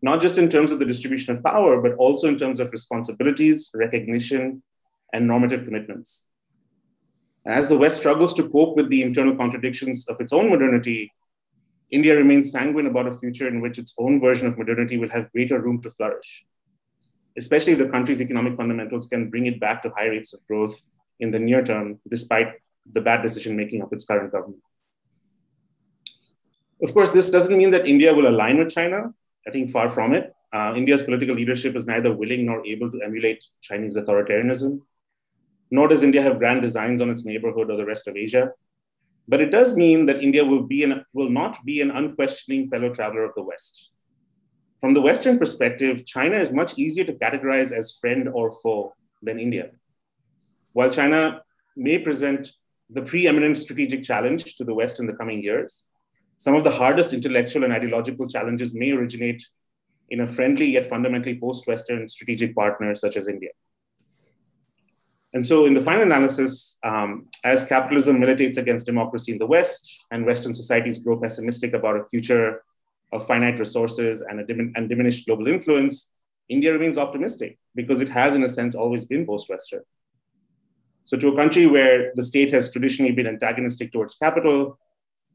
not just in terms of the distribution of power, but also in terms of responsibilities, recognition, and normative commitments. As the West struggles to cope with the internal contradictions of its own modernity, India remains sanguine about a future in which its own version of modernity will have greater room to flourish, especially if the country's economic fundamentals can bring it back to high rates of growth in the near term, despite the bad decision-making of its current government. Of course, this doesn't mean that India will align with China. I think far from it. India's political leadership is neither willing nor able to emulate Chinese authoritarianism, nor does India have grand designs on its neighborhood or the rest of Asia. But it does mean that India will not be an unquestioning fellow traveler of the West. From the Western perspective, China is much easier to categorize as friend or foe than India. While China may present the preeminent strategic challenge to the West in the coming years, some of the hardest intellectual and ideological challenges may originate in a friendly yet fundamentally post-Western strategic partner such as India. And so in the final analysis, as capitalism militates against democracy in the West and Western societies grow pessimistic about a future of finite resources and diminished global influence, India remains optimistic because it has, in a sense, always been post-Western. So to a country where the state has traditionally been antagonistic towards capital,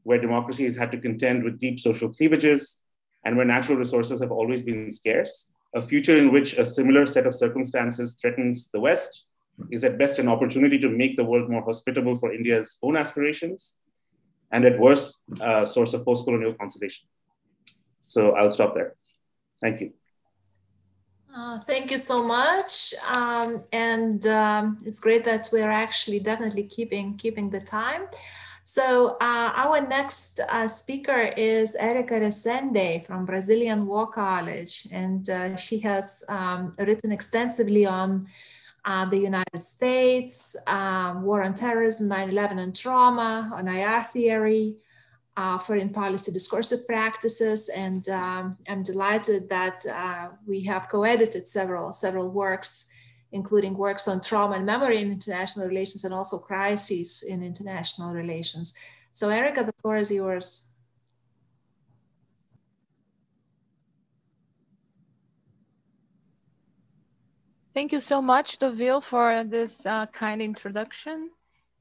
where democracy has had to contend with deep social cleavages, and where natural resources have always been scarce, a future in which a similar set of circumstances threatens the West is at best an opportunity to make the world more hospitable for India's own aspirations, and at worst, a source of post-colonial consolation. So I'll stop there. Thank you. Thank you so much. It's great that we're actually definitely keeping the time. So our next speaker is Erica Resende from Brazilian War College, and she has written extensively on the United States, war on terrorism, 9/11 and trauma, on IR theory, foreign policy discursive practices, and I'm delighted that we have co-edited several works, including works on trauma and memory in international relations and also crises in international relations. So Erica, the floor is yours. Thank you so much, Dovile, for this kind introduction.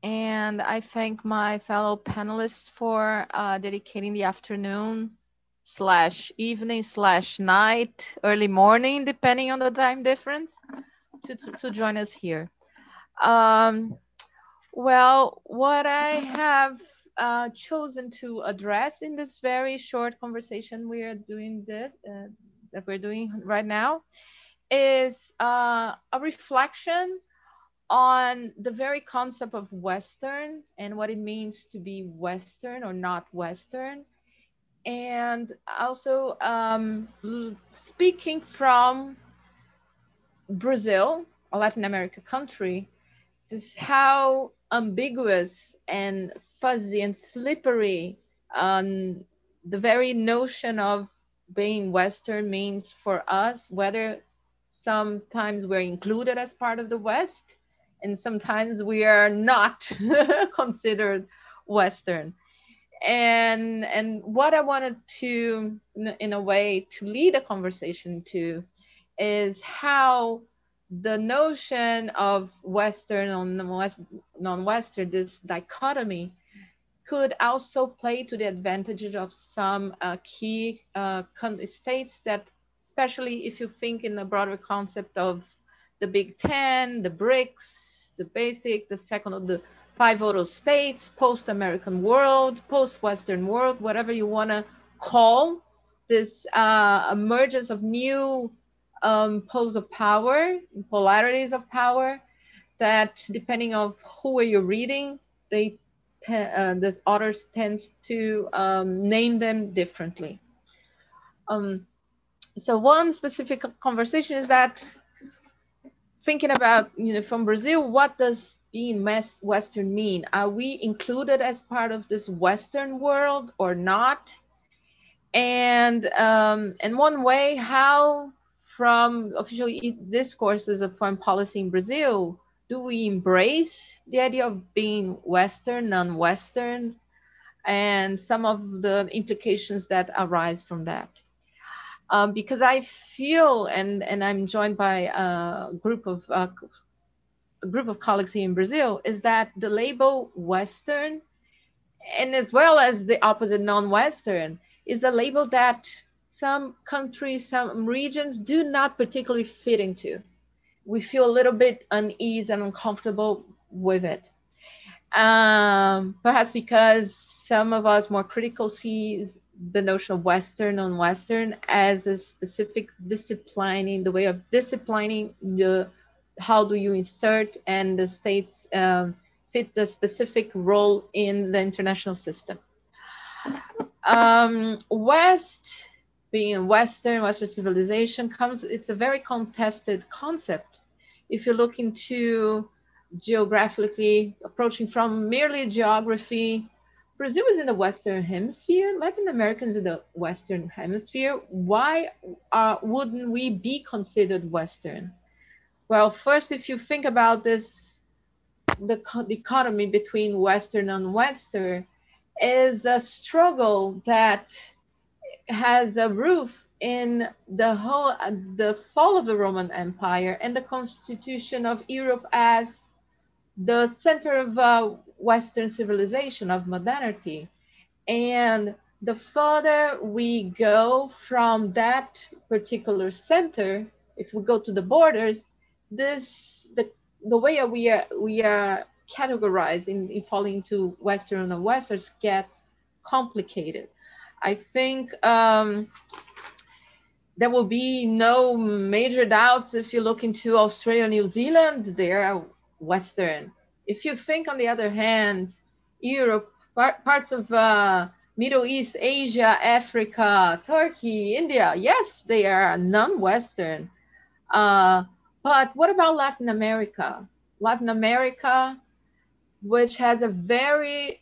And I thank my fellow panelists for dedicating the afternoon / evening / night, early morning, depending on the time difference, to join us here. Well, what I have chosen to address in this very short conversation we are doing that we're doing right now is a reflection on the very concept of Western and what it means to be Western or not Western. And also speaking from Brazil, a Latin America country, just how ambiguous and fuzzy and slippery the very notion of being Western means for us, whether sometimes we're included as part of the West and sometimes we are not considered Western. And what I wanted to, in a way, to lead a conversation to is how the notion of Western or non-Western, this dichotomy, could also play to the advantage of some key states that, especially if you think in the broader concept of the Big Ten, the BRICS, the BASIC, the second of the 5 auto states, post-American world, post-Western world, whatever you want to call this emergence of new poles of power, polarities of power, that depending on who are you reading, the authors tend to name them differently. So one specific conversation is that thinking about, from Brazil, what does being Western mean? Are we included as part of this Western world or not? And in one way, how from official discourses of foreign policy in Brazil, do we embrace the idea of being Western, non-Western, and some of the implications that arise from that? Because I feel, and I'm joined by a group of colleagues here in Brazil, is that the label Western, and as well as the opposite non-Western, is a label that some countries, some regions do not particularly fit into. We feel a little bit uneasy and uncomfortable with it. Perhaps because some of us more critical see the notion of Western, non-Western as a specific disciplining, the way of disciplining the how do you insert and the states fit the specific role in the international system. West, being Western civilization it's a very contested concept. If you look into geographically, approaching from merely geography, Brazil is in the Western Hemisphere, Latin America is in the Western Hemisphere. Why wouldn't we be considered Western? Well, first, if you think about this, the dichotomy between Western and Western is a struggle that has a root in the fall of the Roman Empire and the constitution of Europe as the center of Western civilization, of modernity. And the further we go from that particular center, if we go to the borders, the way we are categorized in falling into Western and Westerns gets complicated. I think there will be no major doubts if you look into Australia, New Zealand, they are Western. If you think, on the other hand, Europe, parts of Middle East, Asia, Africa, Turkey, India, yes, they are non-Western. But what about Latin America? Latin America, which has a very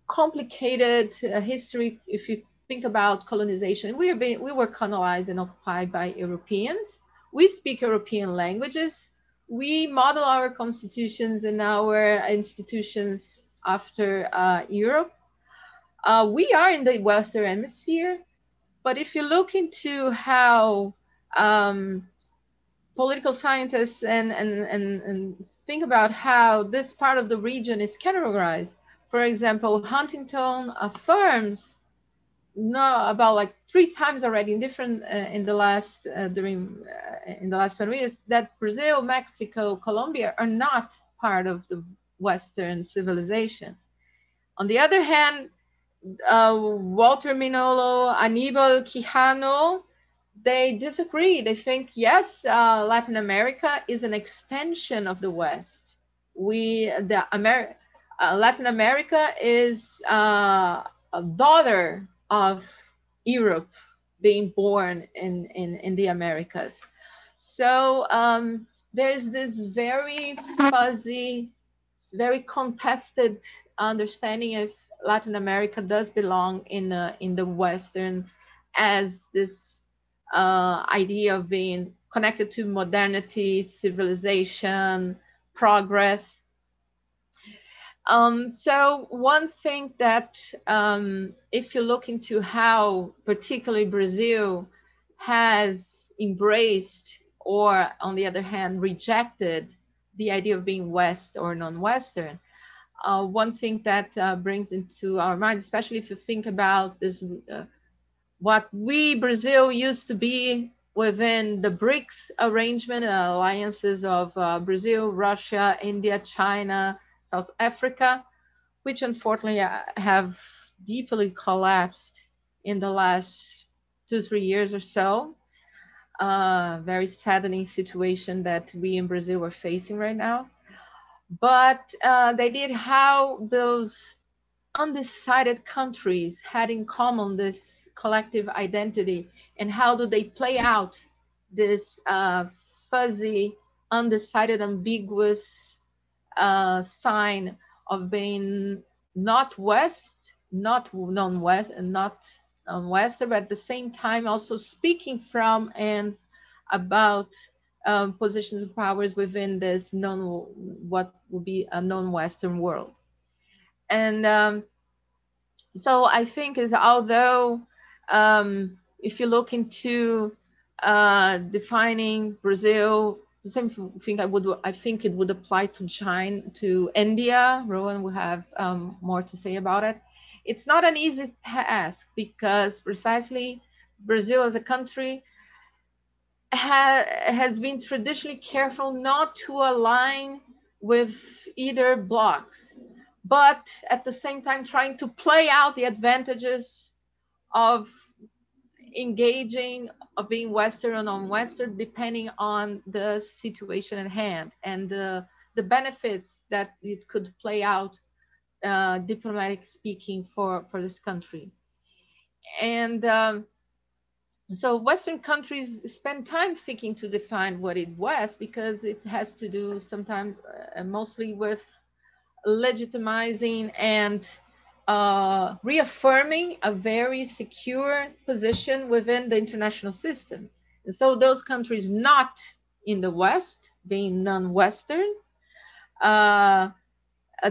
complicated history. If you think about colonization, we were colonized and occupied by Europeans. We speak European languages. We model our constitutions and our institutions after Europe. We are in the Western Hemisphere, but if you look into how political scientists and think about how this part of the region is categorized, for example, Huntington affirms about like 3 times already in different in the last 20 years that Brazil, Mexico, Colombia are not part of the Western civilization. On the other hand, Walter Minolo, Aníbal Quijano, they disagree. They think, yes, Latin America is an extension of the West. Latin America is a daughter of Europe being born in the Americas. So there's this very fuzzy, very contested understanding if Latin America does belong in the Western, as this idea of being connected to modernity, civilization, progress. So one thing that if you look into how particularly Brazil has embraced or on the other hand rejected the idea of being West or non-Western, one thing that brings into our mind, especially if you think about this, what Brazil used to be within the BRICS arrangement, alliances of Brazil, Russia, India, China, South Africa, which unfortunately have deeply collapsed in the last 2-3 years or so. Very saddening situation that we in Brazil are facing right now. But they did how those undecided countries had in common this collective identity, and how do they play out this fuzzy, undecided, ambiguous sign of being not West, not non-West, and not non-Western, but at the same time also speaking from and about positions of powers within this what would be a non-Western world. And so I think is although if you look into defining Brazil, the same thing I think it would apply to China, to India. Rowan will have more to say about it. It's not an easy task because precisely Brazil as a country has been traditionally careful not to align with either blocks, but at the same time trying to play out the advantages of engaging, of being Western or non-Western, depending on the situation at hand and the benefits that it could play out, diplomatic speaking, for this country. And so Western countries spend time thinking to define what is West, because it has to do sometimes mostly with legitimizing and reaffirming a very secure position within the international system. And so those countries not in the West, being non-Western, I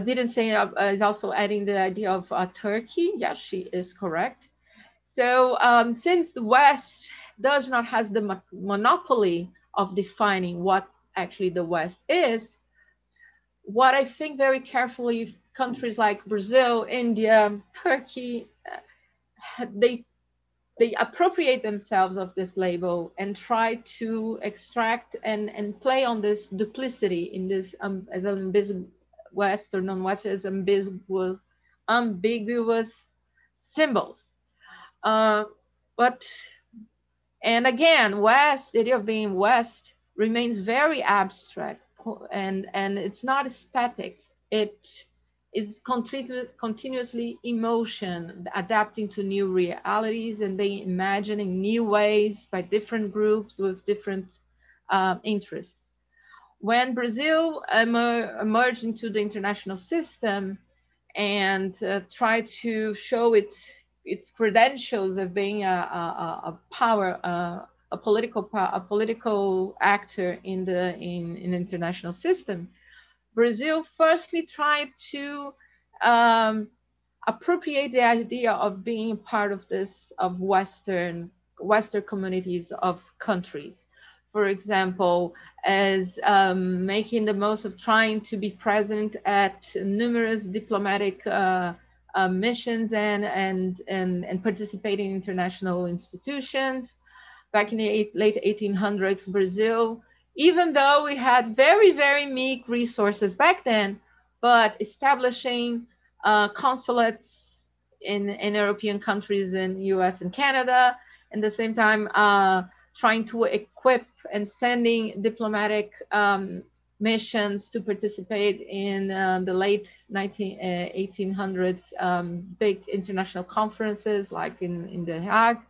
didn't say, is also adding the idea of Turkey. Yes, she is correct. So since the West does not have the monopoly of defining what actually the West is, what I think very carefully countries like Brazil, India, Turkey, they appropriate themselves of this label and try to extract and play on this duplicity in this as ambiguous West or non-West, as ambiguous symbols. And again, West, the idea of being West remains very abstract, and it's not static. It is continuously in motion, adapting to new realities and being imagined in new ways by different groups with different interests. When Brazil emerged into the international system and tried to show its credentials of being a political actor in the international system, Brazil firstly tried to appropriate the idea of being part of Western communities of countries. For example, as making the most of trying to be present at numerous diplomatic missions and participating in international institutions. Back in the late 1800s, Brazil, even though we had very, very meek resources back then, but establishing consulates in European countries, in US and Canada, and at the same time trying to equip and sending diplomatic missions to participate in the late 1800s big international conferences like in The Hague.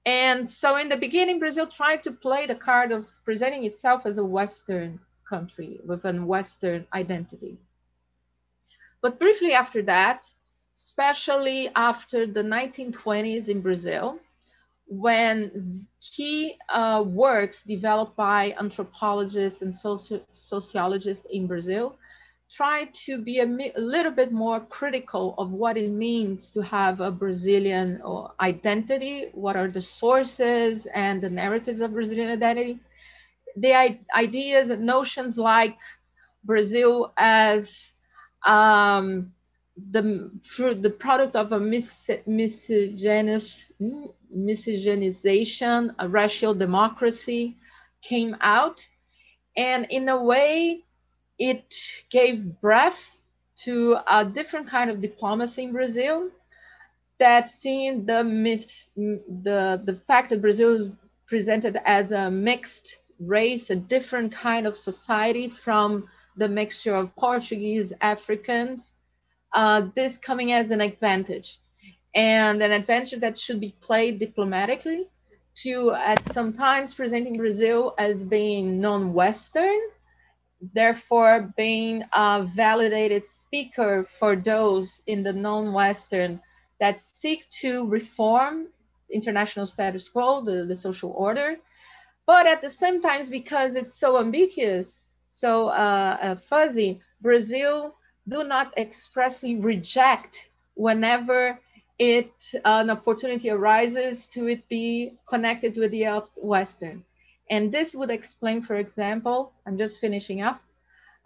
And so in the beginning, Brazil tried to play the card of presenting itself as a Western country with a Western identity. But briefly after that, especially after the 1920s in Brazil, when key works developed by anthropologists and sociologists in Brazil tried to be a little bit more critical of what it means to have a Brazilian identity, what are the sources and the narratives of Brazilian identity. The ideas and notions like Brazil as the product of a miscegenization, a racial democracy came out, and in a way it gave breath to a different kind of diplomacy in Brazil, that seeing the fact that Brazil is presented as a mixed race, a different kind of society from the mixture of Portuguese, Africans, this coming as an advantage, and an advantage that should be played diplomatically, to at sometimes presenting Brazil as being non-Western, therefore being a validated speaker for those in the non-Western that seek to reform international status quo, the social order, but at the same time, because it's so ambiguous, so fuzzy, Brazil do not expressly reject whenever an opportunity arises to it be connected with the Western. And this would explain, for example, I'm just finishing up,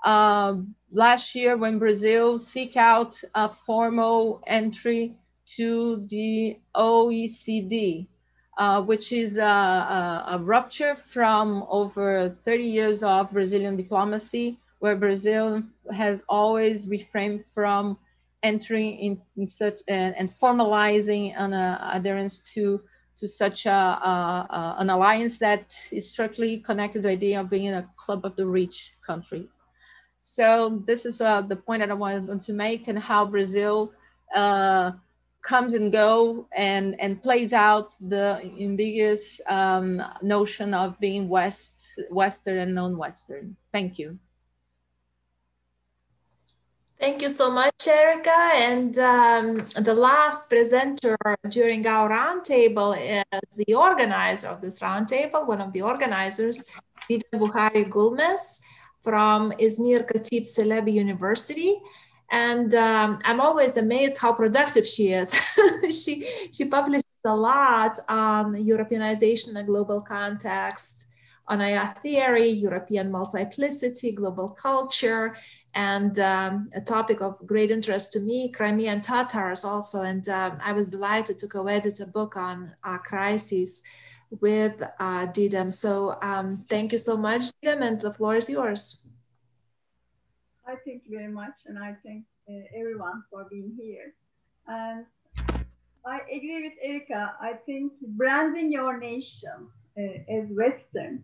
last year when Brazil seek out a formal entry to the OECD, which is a rupture from over 30 years of Brazilian diplomacy, where Brazil has always refrained from entering in such and formalizing an adherence to such an alliance that is strictly connected to the idea of being in a club of the rich countries. So this is the point that I wanted to make, and how Brazil comes and go and plays out the ambiguous notion of being Western and non-Western. Thank you. Thank you so much, Erica. And the last presenter during our roundtable is the organizer of this roundtable, one of the organizers, Didem Buhari Gulmes from Izmir Khatib Celebi University. And I'm always amazed how productive she is. she publishes a lot on Europeanization in a global context, on AI theory, European multiplicity, global culture, and a topic of great interest to me, Crimean Tatars also. And I was delighted to co-edit a book on crises with Didem. So thank you so much, Didem, and the floor is yours. I thank you very much, and I thank everyone for being here. And I agree with Erica. I think branding your nation as Western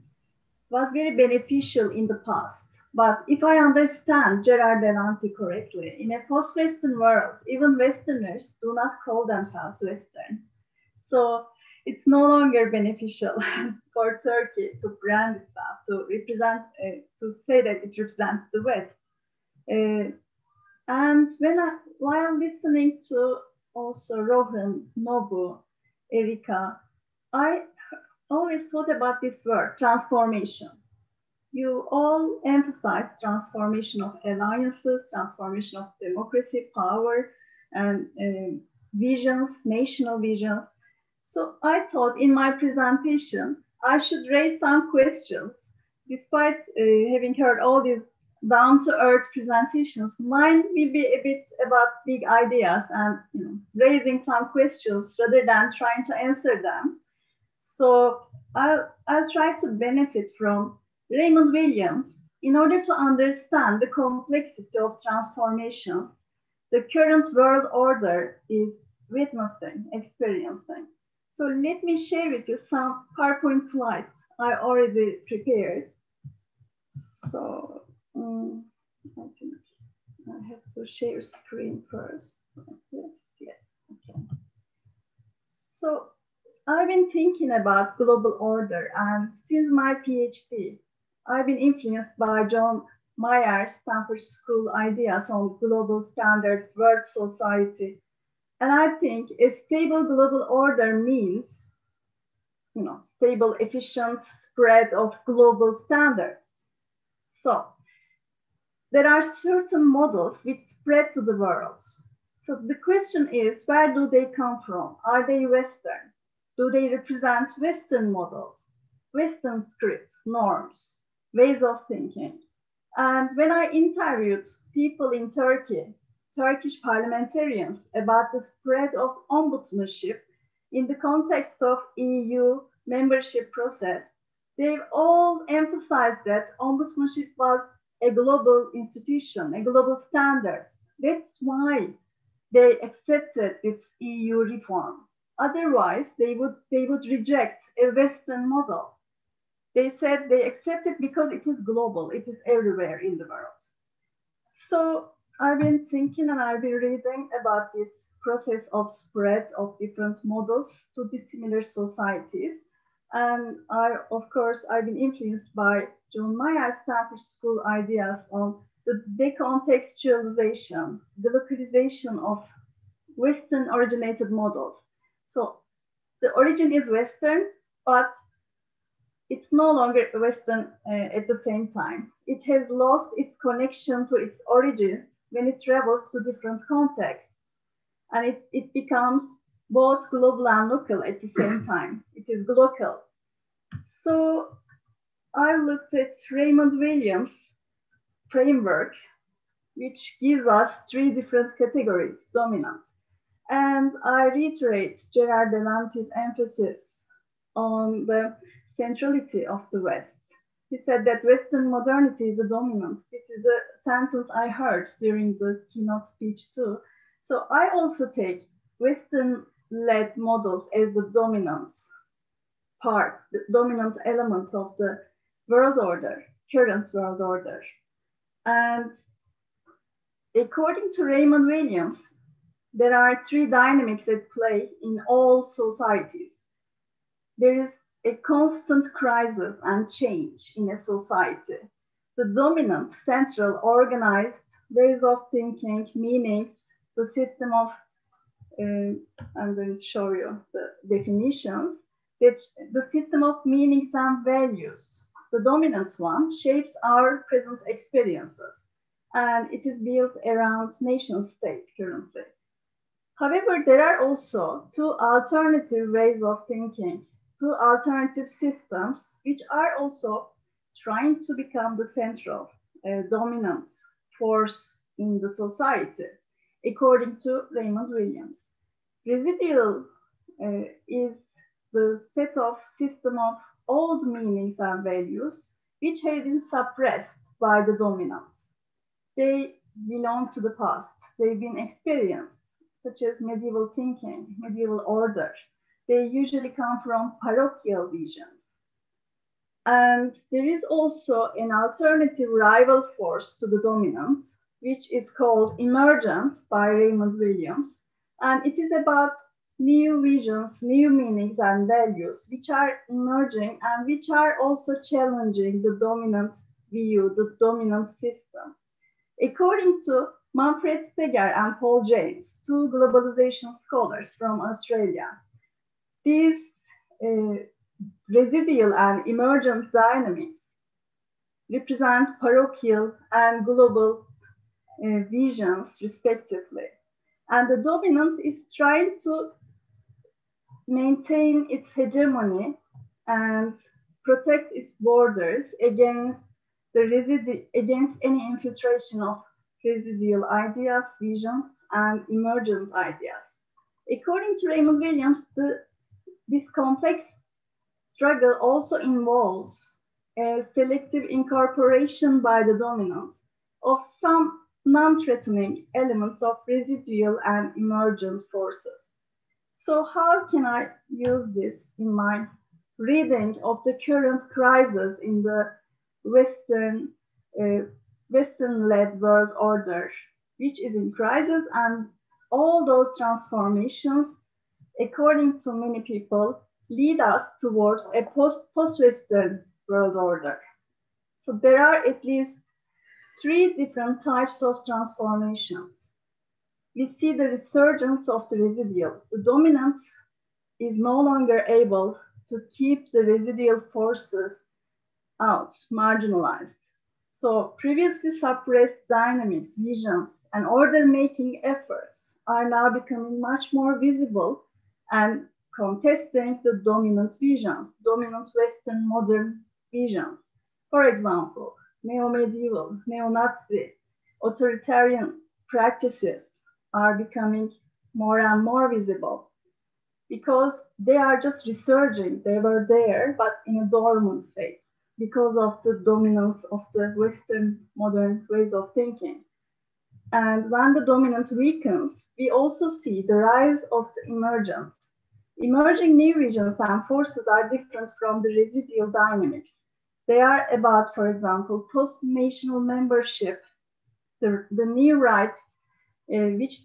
was very beneficial in the past. But if I understand Gerard Delanty correctly, in a post-Western world, even Westerners do not call themselves Western. So it's no longer beneficial for Turkey to brand itself, to represent, to say that it represents the West. And while listening to also Rohan, Nobu, Erika, I always thought about this word, transformation. You all emphasize transformation of alliances, transformation of democracy, power, and visions, national visions. So I thought in my presentation, I should raise some questions. Despite having heard all these down-to-earth presentations, mine will be a bit about big ideas and raising some questions rather than trying to answer them. So I'll try to benefit from Raymond Williams in order to understand the complexity of transformation the current world order is witnessing, experiencing. So let me share with you some PowerPoint slides I already prepared. So I think I have to share screen first. Yes, okay. So I've been thinking about global order, and since my PhD, I've been influenced by John Mayer's Stanford School ideas on global standards, world society. And I think a stable global order means, stable, efficient spread of global standards. So there are certain models which spread to the world. So the question is, where do they come from? Are they Western? Do they represent Western models, Western scripts, norms, ways of thinking? And when I interviewed people in Turkey, Turkish parliamentarians, about the spread of ombudsmanship in the context of EU membership process, they've all emphasized that ombudsmanship was a global institution, a global standard. That's why they accepted this EU reform. Otherwise, they would reject a Western model. They said they accept it because it is global, it is everywhere in the world. So I've been thinking and I've been reading about this process of spread of different models to dissimilar societies. And of course, I've been influenced by John Mayer's Stanford School ideas on the decontextualization, the localization of Western originated models. So the origin is Western, but it's no longer Western at the same time. It has lost its connection to its origins when it travels to different contexts. And it becomes both global and local at the same time. It is glocal. So I looked at Raymond Williams' framework, which gives us 3 different categories, dominant. And I reiterate Gerard Delanty's emphasis on the centrality of the West. He said that Western modernity is the dominant. This is a sentence I heard during the keynote speech too. So I also take Western-led models as the dominant part, the dominant element of the world order, current world order. And according to Raymond Williams, there are 3 dynamics at play in all societies. There is a constant crisis and change in a society. The dominant, central, organized ways of thinking, meaning, the system of, I'm going to show you the definitions, that the system of meanings and values, the dominant one, shapes our present experiences, and it is built around nation states currently. However, there are also 2 alternative ways of thinking, 2 alternative systems, which are also trying to become the central, dominant force in the society, according to Raymond Williams. Residual is the set of system of old meanings and values, which have been suppressed by the dominants. They belong to the past. They've been experienced, such as medieval thinking, medieval order. They usually come from parochial visions. And there is also an alternative rival force to the dominant, which is called emergent by Raymond Williams. And it is about new visions, new meanings and values, which are emerging and which are also challenging the dominant view, the dominant system. According to Manfred Steger and Paul James, 2 globalization scholars from Australia, these residual and emergent dynamics represent parochial and global visions, respectively. And the dominant is trying to maintain its hegemony and protect its borders against against any infiltration of residual ideas, visions, and emergent ideas. According to Raymond Williams, this complex struggle also involves a selective incorporation by the dominant of some non-threatening elements of residual and emergent forces. So how can I use this in my reading of the current crisis in the Western-led world order, which is in crisis, and all those transformations, according to many people, lead us towards a post-Western world order. So there are at least 3 different types of transformations. We see the resurgence of the residual. The dominance is no longer able to keep the residual forces out, marginalized. So previously suppressed dynamics, visions, and order-making efforts are now becoming much more visible and contesting the dominant visions, dominant Western modern visions. For example, neo-medieval, neo-Nazi, authoritarian practices are becoming more and more visible because they are just resurging. They were there, but in a dormant phase because of the dominance of the Western modern ways of thinking. And when the dominance weakens, we also see the rise of the emergence. Emerging new regions and forces are different from the residual dynamics. They are about, for example, post-national membership, the new rights, which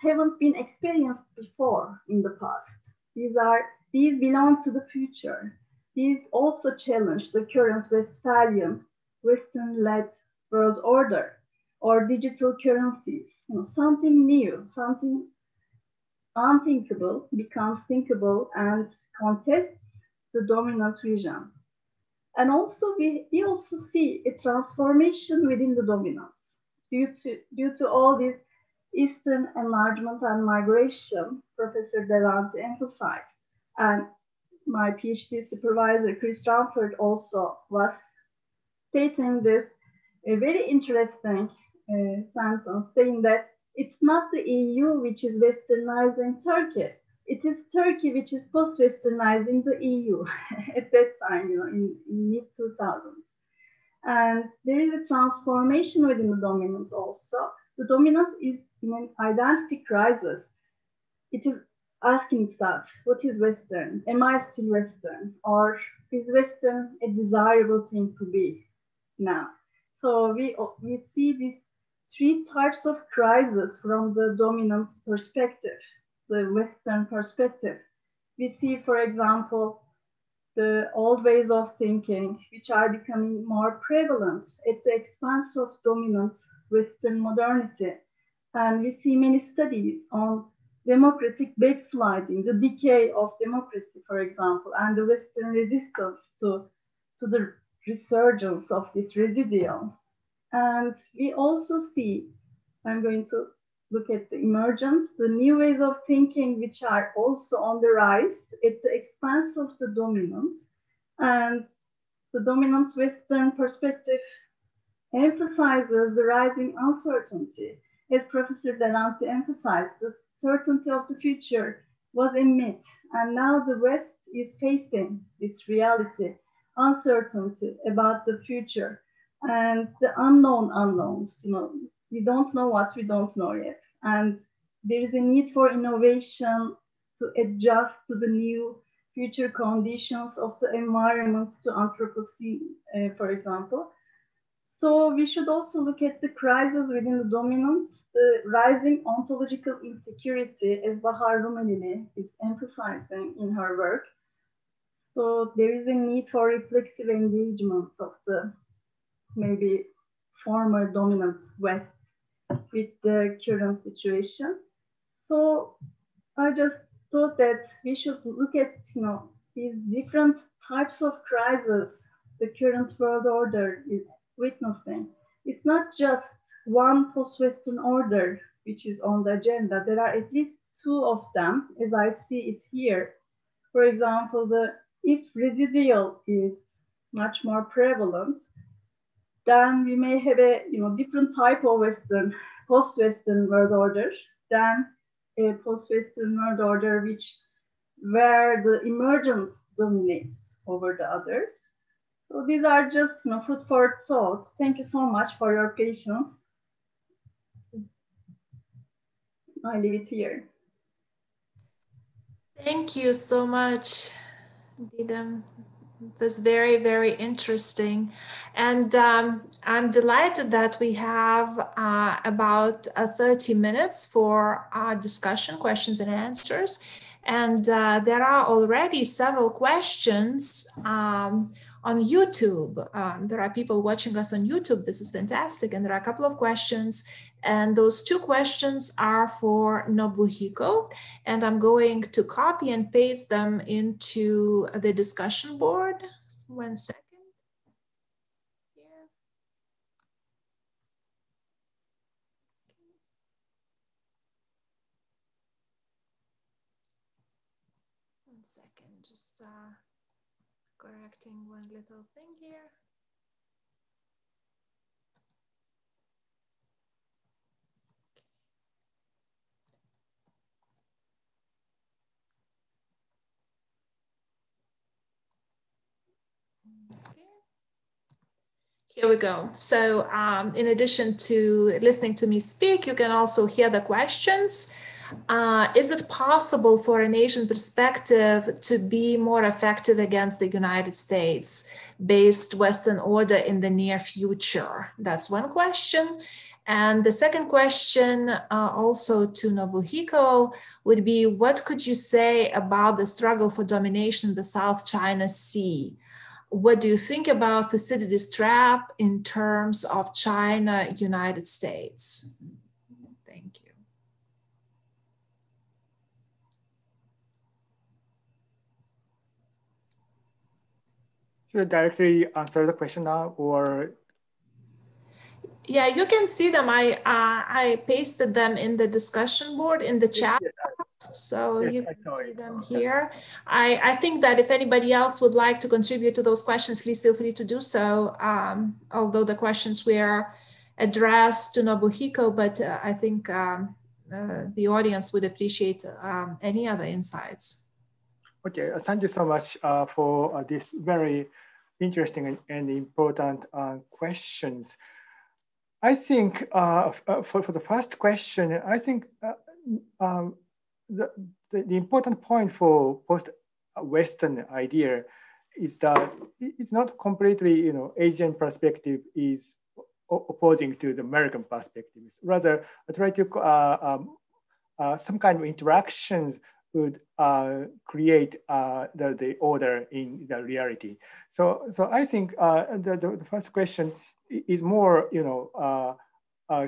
haven't been experienced before in the past. These are These belong to the future. These also challenge the current Westphalian, Western-led world order or digital currencies. Something new, something unthinkable becomes thinkable and contests the dominant vision. And also we also see a transformation within the dominance. Due to all this Eastern enlargement and migration, Professor Delanty emphasized, and my PhD supervisor, Chris Rumford, also was stating this a very interesting sentence, saying that it's not the EU which is westernizing Turkey. It is Turkey which is post-westernizing the EU at that time, in mid-2000s. And there is a transformation within the dominance also. The dominant is in an identity crisis. It is asking itself, what is Western? Am I still Western? Or is Western a desirable thing to be now? So we see these three types of crises from the dominant perspective, the Western perspective. We see, for example, the old ways of thinking, which are becoming more prevalent at the expense of dominant Western modernity. And we see many studies on democratic backsliding, the decay of democracy, for example, and the Western resistance to the resurgence of this residual. And we also see, I'm going to look at the emergence, the new ways of thinking, which are also on the rise at the expense of the dominant. And the dominant Western perspective emphasizes the rising uncertainty. As Professor Delanty emphasized, the certainty of the future was a myth, and now the West is facing this reality, uncertainty about the future and the unknown unknowns. We don't know what we don't know yet, and there is a need for innovation to adjust to the new future conditions of the environment, to Anthropocene, for example. So we should also look at the crisis within the dominance, the rising ontological insecurity, as Bahar Rumelili is emphasizing in her work. So there is a need for reflexive engagement of the maybe former dominant West with the current situation. So I just thought that we should look at these different types of crises the current world order is witnessing. It's not just one post-Western order which is on the agenda. There are at least two of them, as I see it here. For example, if residual is much more prevalent, then we may have a different type of post-Western world order than a post-Western world order where the emergence dominates over the others. So these are just food for thought. Thank you so much for your patience. I leave it here. Thank you so much, Didem. It was very, very interesting. And I'm delighted that we have about 30 minutes for our discussion, questions and answers. And there are already several questions on YouTube. There are people watching us on YouTube. This is fantastic. And there are a couple of questions. And those two questions are for Nobuhiko. And I'm going to copy and paste them into the discussion board. 1 second. Here. Okay. 1 second, just correcting one little thing here. Okay. Here we go. So in addition to listening to me speak, you can also hear the questions. Is it possible for an Asian perspective to be more effective against the United States-based Western order in the near future? That's one question. And the second question also to Nobuhiko would be, what could you say about the struggle for domination in the South China Sea? What do you think about Thucydides' trap in terms of China, United States? Thank you. Should I directly answer the question now, or? Yeah, you can see them. I pasted them in the discussion board in the chat, so you can see them here. I think that if anybody else would like to contribute to those questions, please feel free to do so. Although the questions were addressed to Nobuhiko, but I think the audience would appreciate any other insights. Okay, thank you so much for this very interesting and important questions. I think for the first question, I think the important point for post-Western idea is that it's not completely, Asian perspective is opposing to the American perspectives. Rather, I try to some kind of interactions would create the order in the reality. So I think the first question is more,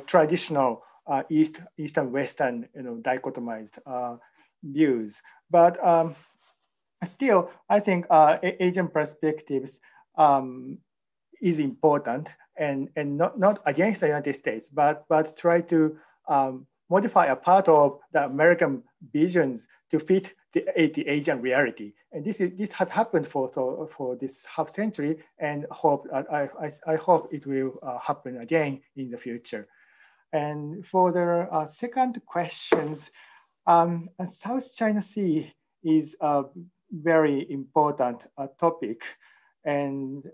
traditional East and Western, dichotomized views. But still, I think Asian perspectives is important, and not against the United States, but try to modify a part of the American visions to fit the Asian reality. And this has happened for this half century, and I hope it will happen again in the future. And for the second questions, South China Sea is a very important topic. And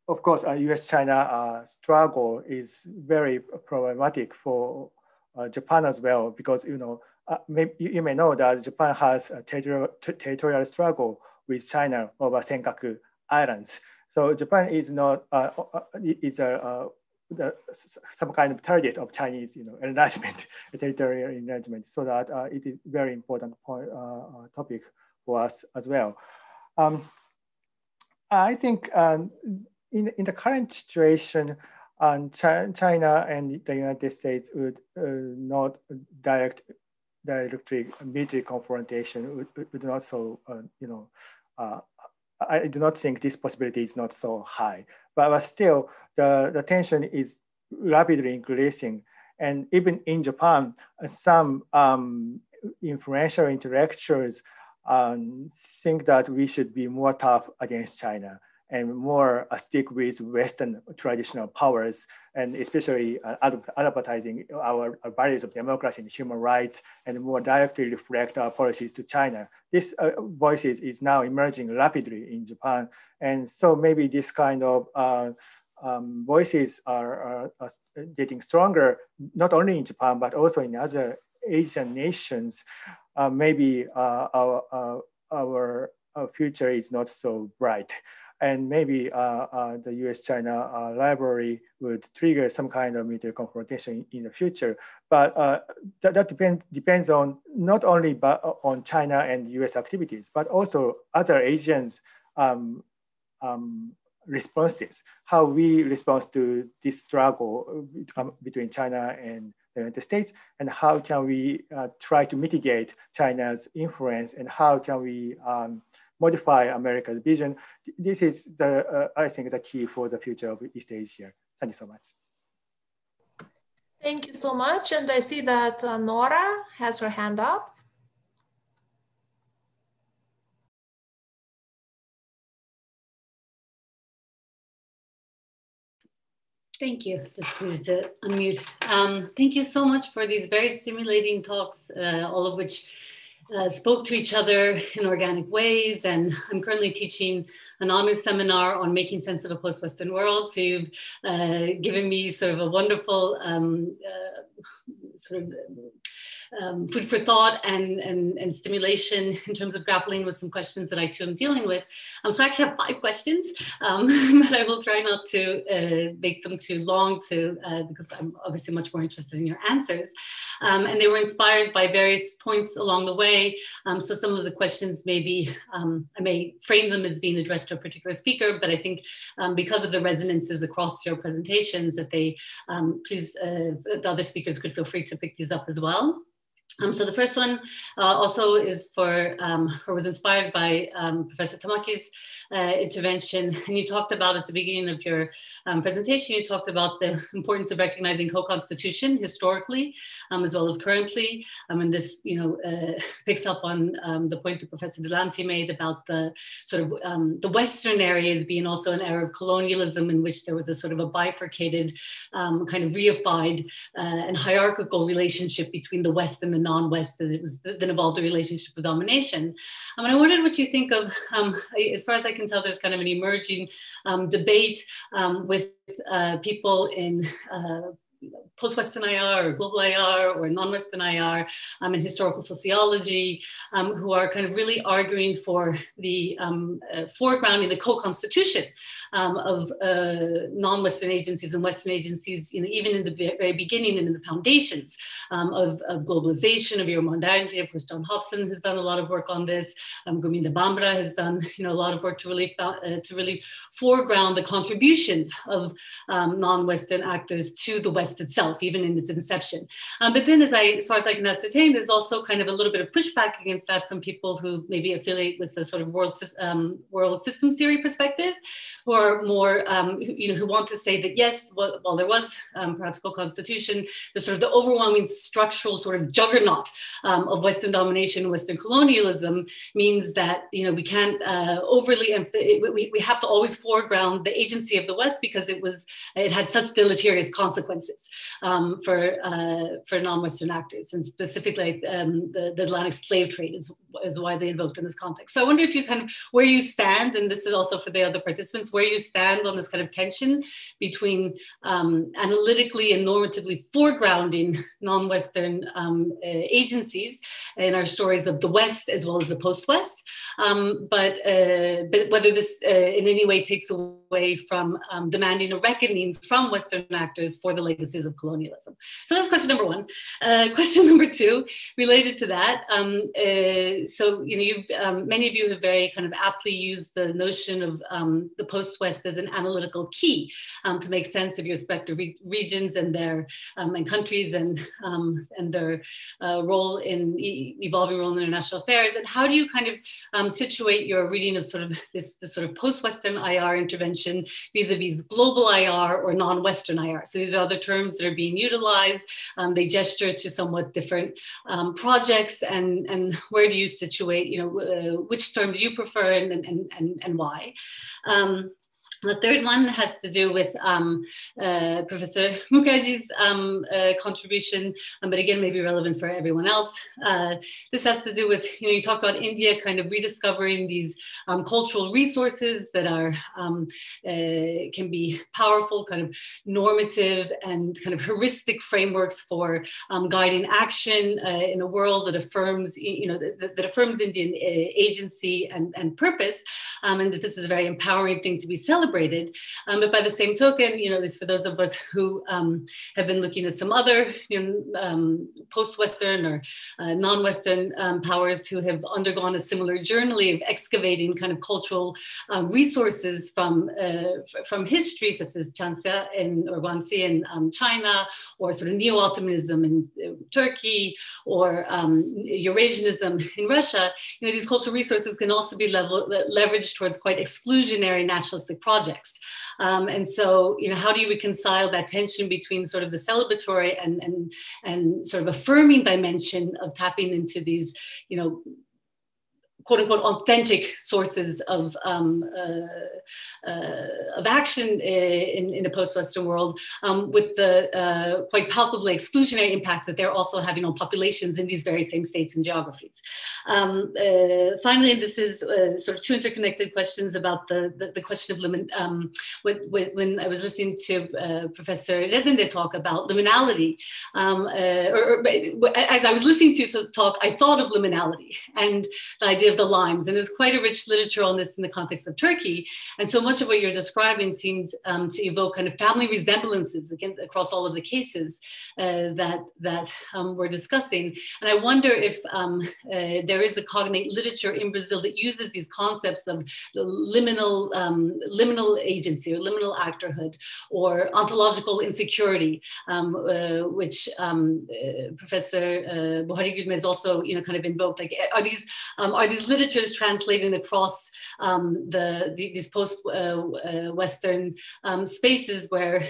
of course, US-China struggle is very problematic for Japan as well, because you may know that Japan has a territorial struggle with China over Senkaku Islands. So Japan is not some kind of target of Chinese enlargement, territorial enlargement. So that it is very important topic for us as well. I think in the current situation, China and the United States would not directly military confrontation would not so I do not think this possibility is not so high, but still the tension is rapidly increasing, and even in Japan, some influential intellectuals think that we should be more tough against China and more stick with Western traditional powers, and especially advertising our values of democracy and human rights, and more directly reflect our policies to China. This voices is now emerging rapidly in Japan. And so maybe this kind of voices are getting stronger, not only in Japan, but also in other Asian nations. Maybe our future is not so bright. And maybe the US-China rivalry would trigger some kind of military confrontation in the future. But that depends on not only on China and US activities, but also other Asians' responses, how we respond to this struggle between China and the United States, and how can we try to mitigate China's influence, and how can we modify America's vision. This is I think, the key for the future of East Asia. Thank you so much. Thank you so much. And I see that Nora has her hand up. Thank you. Just to unmute. Thank you so much for these very stimulating talks, all of which spoke to each other in organic ways. And I'm currently teaching an honors seminar on making sense of a post-Western world. So you've given me sort of a wonderful food for thought and stimulation in terms of grappling with some questions that I too am dealing with. So I actually have 5 questions, but I will try not to make them too long because I'm obviously much more interested in your answers. And they were inspired by various points along the way. So some of the questions maybe, I may frame them as being addressed to a particular speaker, but I think because of the resonances across your presentations that they, please, the other speakers could feel free to pick these up as well. So the first one also is for, or was inspired by Professor Tamaki's intervention. And you talked about at the beginning of your presentation, you talked about the importance of recognizing co-constitution historically, as well as currently. And this, picks up on the point that Professor Delanti made about the sort of the Western areas being also an era of colonialism in which there was a sort of a bifurcated, kind of reified and hierarchical relationship between the West and the non-West that involved a relationship of domination. And I wondered what you think of, as far as I can tell, there's kind of an emerging debate with people in post-Western IR or global IR or non-Western IR and historical sociology who are kind of really arguing for the foregrounding the co-constitution of non-Western agencies and Western agencies, even in the very beginning and in the foundations of globalization, of Euromodernity. Of course, John Hobson has done a lot of work on this. Gurminder Bhamra has done a lot of work to really foreground the contributions of non-Western actors to the West itself, even in its inception. But then as far as I can ascertain, there's also kind of a little bit of pushback against that from people who maybe affiliate with the sort of world systems theory perspective, who are more, who want to say that yes, while there was perhaps co-constitution, the sort of the overwhelming structural sort of juggernaut of Western domination and Western colonialism means that, we can't we have to always foreground the agency of the West because it had such deleterious consequences for non-Western actors, and specifically the Atlantic slave trade is widely invoked in this context. So I wonder if you kind of, where you stand, and this is also for the other participants, where you stand on this kind of tension between analytically and normatively foregrounding non-Western agencies in our stories of the West as well as the post-West, but whether this in any way takes away from demanding a reckoning from Western actors for the legacies of colonialism. So that's question number 1. Question number 2, related to that. So, many of you have very kind of aptly used the notion of the post-West as an analytical key to make sense of your respective regions and their and countries and their role in evolving role in international affairs. And how do you kind of situate your reading of sort of this sort of post-Western IR intervention vis-a-vis global IR or non-Western IR? So these are other terms that are being utilized. They gesture to somewhat different projects, and where do you situate, which term do you prefer and why? The third one has to do with Professor Mukherjee's contribution, but again, maybe relevant for everyone else. This has to do with, you talked about India kind of rediscovering these cultural resources that are can be powerful, kind of normative and kind of heuristic frameworks for guiding action in a world that affirms, that affirms Indian agency and purpose, and that this is a very empowering thing to be celebrated. But by the same token, this for those of us who have been looking at some other post-Western or non-Western powers who have undergone a similar journey of excavating kind of cultural resources from history, such as Chanxia or Guangxi in China, or sort of neo-Ottomanism in Turkey, or Eurasianism in Russia. These cultural resources can also be leveraged towards quite exclusionary nationalistic projects. And so, how do you reconcile that tension between sort of the celebratory and sort of affirming dimension of tapping into these, quote unquote authentic sources of action in a post-Western world, with the quite palpably exclusionary impacts that they're also having on populations in these very same states and geographies. Finally, and this is sort of two interconnected questions about the question of when I was listening to Professor Rezende talk about liminality, as I was listening to talk, I thought of liminality and the idea of the limes, and there's quite a rich literature on this in the context of Turkey, and so much of what you're describing seems to evoke kind of family resemblances across all of the cases that we're discussing. And I wonder if there is a cognate literature in Brazil that uses these concepts of the liminal agency or liminal actorhood or ontological insecurity, which Professor Buhari Gülmez also kind of invoked. Like, are these literatures translated across these post-Western spaces where,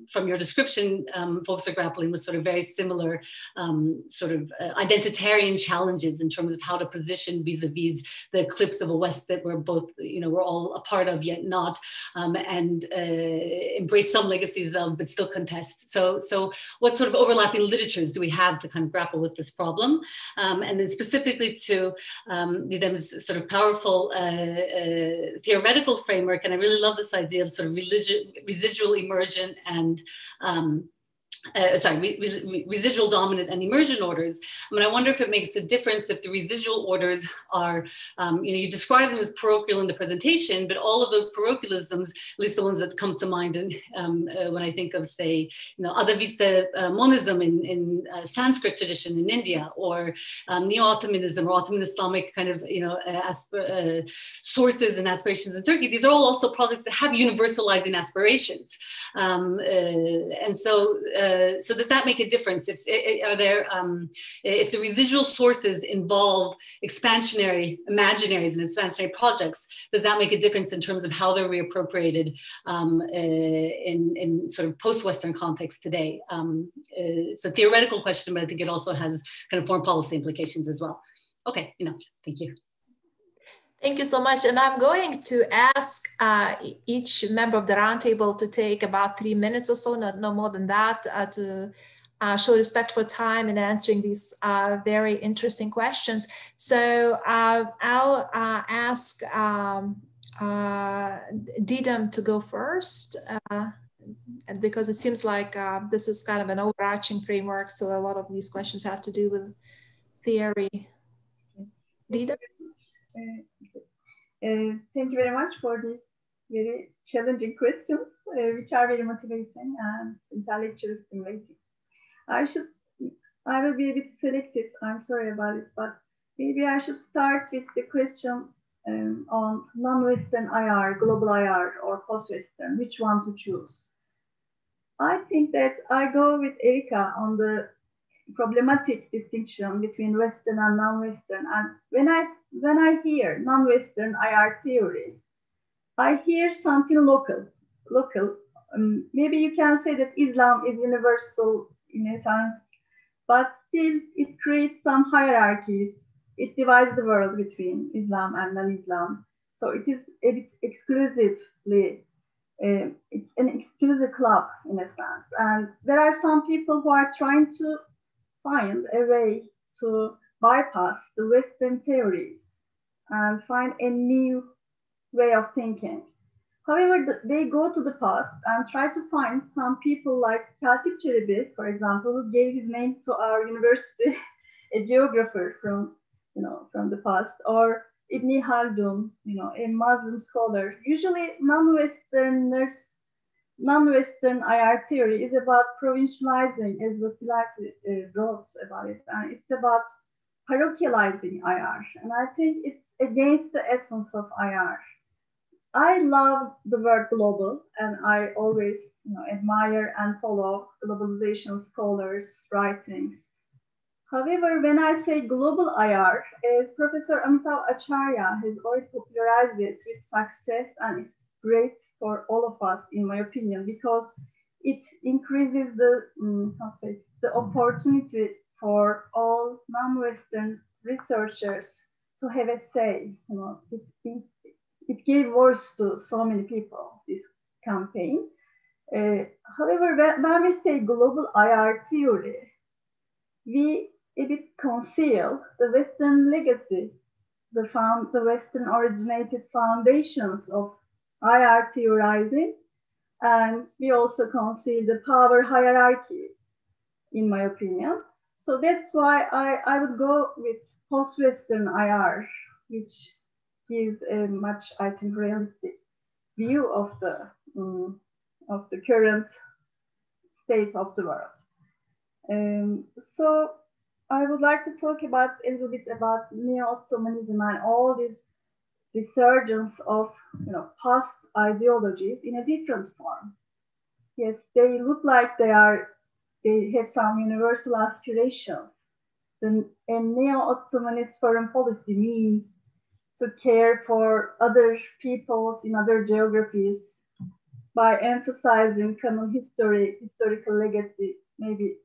from your description, folks are grappling with sort of very similar identitarian challenges in terms of how to position vis-a-vis the eclipse of a West that we're both, we're all a part of yet not, and embrace some legacies of, but still contest. So what sort of overlapping literatures do we have to kind of grapple with this problem? And then specifically to Didem's sort of powerful theoretical framework, and I really love this idea of sort of residual emergent and residual dominant and emergent orders. I mean, I wonder if it makes a difference if the residual orders are, you describe them as parochial in the presentation, but all of those parochialisms, at least the ones that come to mind when I think of, say, Advaita monism in Sanskrit tradition in India, or Neo-Ottomanism or Ottoman Islamic kind of, sources and aspirations in Turkey. These are all also projects that have universalizing aspirations. And so does that make a difference? If the residual sources involve expansionary imaginaries and expansionary projects, does that make a difference in terms of how they're reappropriated in sort of post-Western context today? It's a theoretical question, but I think it also has kind of foreign policy implications as well. Okay, enough. Thank you. Thank you so much. And I'm going to ask each member of the roundtable to take about 3 minutes or so, no more than that, to show respect for time in answering these very interesting questions. So I'll ask Didem to go first, and because it seems like this is kind of an overarching framework, so a lot of these questions have to do with theory. Didem? Thank you very much for this very challenging questions, which are very motivating and intellectually stimulating. I will be a bit selective, I'm sorry about it, but maybe I should start with the question on non-Western IR, global IR, or post-Western, which one to choose. I think that I go with Erika on the problematic distinction between Western and non-Western. And when I hear non-Western IR theory, I hear something local. Maybe you can say that Islam is universal in a sense, but still it creates some hierarchies. It divides the world between Islam and non-Islam. So it is a bit exclusively, it's an exclusive club in a sense. And there are some people who are trying to find a way to bypass the Western theories and find a new way of thinking. However, they go to the past and try to find some people like Katip Çelebi, for example, who gave his name to our university, a geographer from the past, or Ibn Khaldun, a Muslim scholar. Usually non-Western IR theory is about provincializing, as Vasily wrote about it, and it's about parochializing IR. And I think it's against the essence of IR. I love the word global, and I always admire and follow globalization scholars' writings. However, when I say global IR, as Professor Amitav Acharya has already popularized it with success, and it's great for all of us, in my opinion, because it increases the opportunity for all non-Western researchers to have a say. You know, it gave voice to so many people, this campaign. However, when we say global IR theory, we a bit conceal the Western legacy, the Western originated foundations of IR theorizing, and we also conceal the power hierarchy, in my opinion. So that's why I would go with post-Western IR, which gives a much, I think, realistic view of the current state of the world. So I would like to talk about a little bit about neo-Ottomanism and all this resurgence of past ideologies in a different form. Yes, they look like they have some universal aspirations. A neo-Ottomanist foreign policy means to care for other peoples in other geographies by emphasizing common history, historical legacy, maybe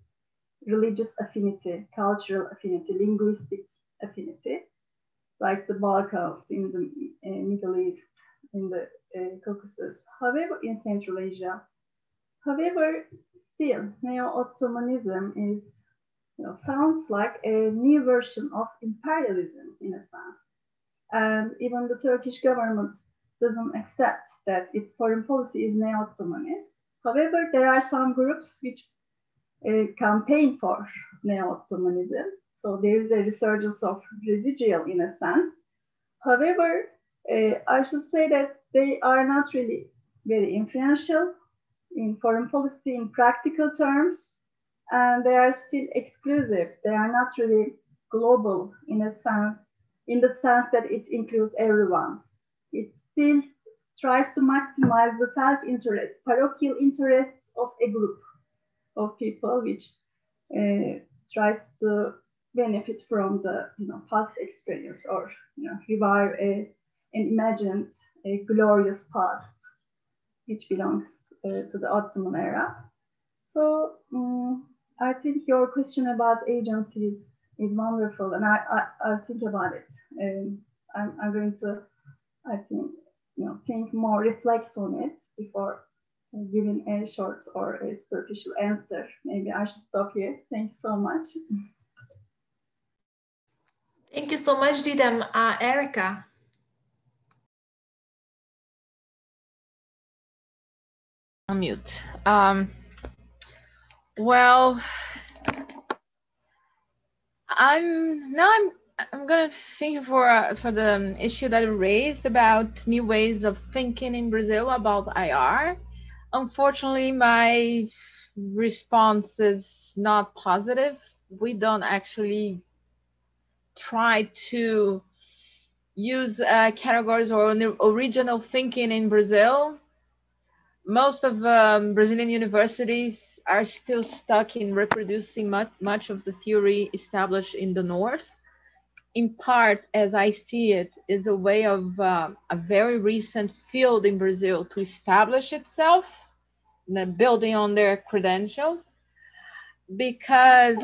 religious affinity, cultural affinity, linguistic affinity, like the Balkans, in the Middle East, in the Caucasus, however, in Central Asia. However, still, neo-Ottomanism is, sounds like a new version of imperialism in a sense. And even the Turkish government doesn't accept that its foreign policy is neo-Ottomanist. However, there are some groups which campaign for neo-Ottomanism. So there is a resurgence of residual in a sense. However, I should say that they are not really very influential in foreign policy in practical terms, and they are still exclusive. They are not really global in a sense, in the sense that it includes everyone. It still tries to maximize the self-interest, parochial interests of a group of people, which tries to benefit from the past experience, or revive an imagined glorious past which belongs to the Ottoman era. So I think your question about agencies is wonderful, and I'll think about it. I'm going to, I think, think more, reflect on it before giving a short or a superficial answer. Maybe I should stop here. Thanks so much. Thank you so much, Didem. Erica. Mute. Well, I'm gonna think for the issue that you raised about new ways of thinking in Brazil about IR. Unfortunately, my response is not positive. We don't actually try to use categories or original thinking in Brazil. Most of Brazilian universities are still stuck in reproducing much of the theory established in the North. In part, as I see it, is a way of a very recent field in Brazil to establish itself, building on their credentials. Because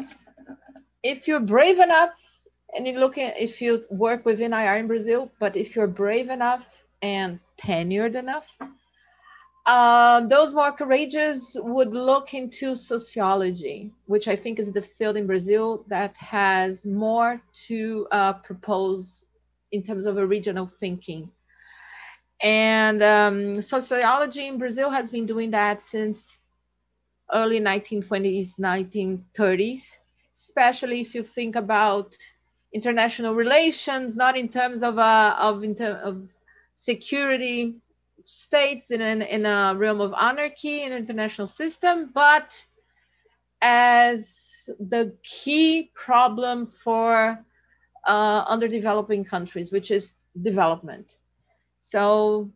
if you're brave enough, and if you work within IR in Brazil, but if you're brave enough and tenured enough, those more courageous would look into sociology, which I think is the field in Brazil that has more to propose in terms of original thinking. And sociology in Brazil has been doing that since early 1920s, 1930s, especially if you think about international relations, not in terms of security states in a realm of anarchy in an international system, but as the key problem for underdeveloping countries, which is development. So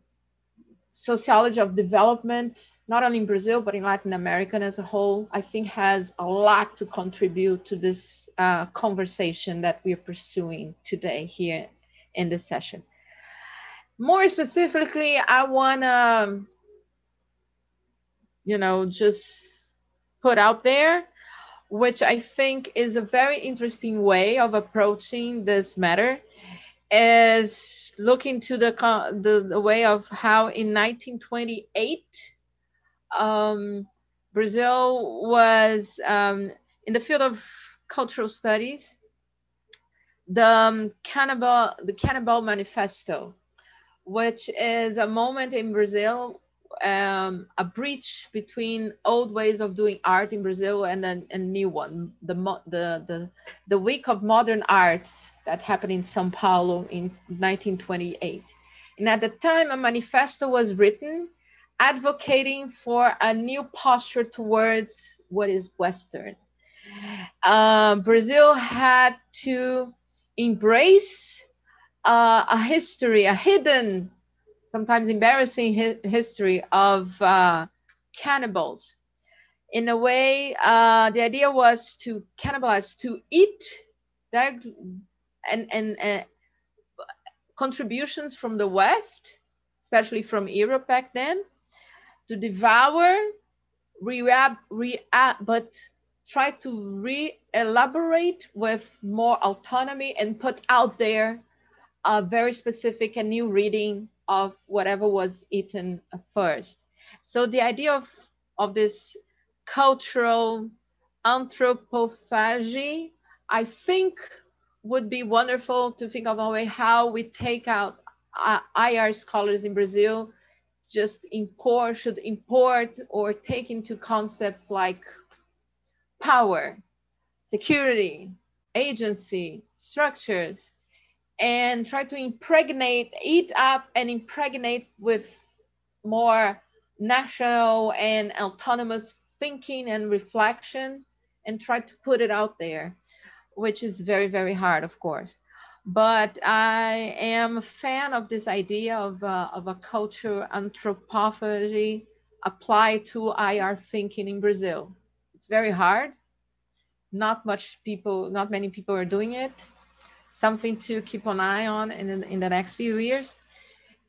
sociology of development, not only in Brazil, but in Latin America as a whole, I think has a lot to contribute to this conversation that we are pursuing today here in this session. More specifically, I want to, just put out there, which I think is a very interesting way of approaching this matter, is looking to the way of how in 1928 Brazil was in the field of cultural studies, the Cannibal Manifesto, which is a moment in Brazil, a breach between old ways of doing art in Brazil and a new one, the Week of Modern Arts that happened in São Paulo in 1928. And at the time, a manifesto was written advocating for a new posture towards what is Western. Brazil had to embrace a history, a hidden, sometimes embarrassing history of cannibals. In a way, the idea was to cannibalize, to eat, and contributions from the West, especially from Europe back then, to devour, but try to re-elaborate with more autonomy and put out there a very specific and new reading of whatever was eaten first. So the idea of this cultural anthropophagy, I think, would be wonderful to think of a way how we take out IR scholars in Brazil should import or take into concepts like power, security, agency, structures, and try to eat up and impregnate with more national and autonomous thinking and reflection, and try to put it out there, which is very, very hard, of course. But I am a fan of this idea of a cultural anthropophagy applied to IR thinking in Brazil. It's very hard. Not many people are doing it. Something to keep an eye on in the next few years.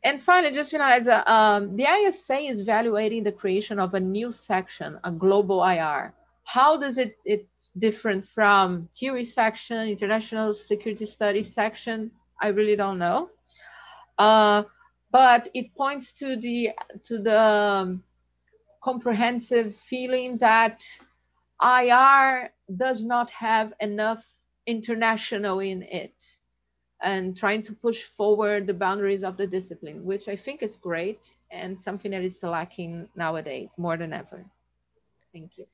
And finally, just realize the ISA is evaluating the creation of a new section, a global IR. How does it's different from theory section, international security studies section? I really don't know. But it points to the comprehensive feeling that IR does not have enough international in it, and trying to push forward the boundaries of the discipline, which I think is great and something that is lacking nowadays more than ever. Thank you.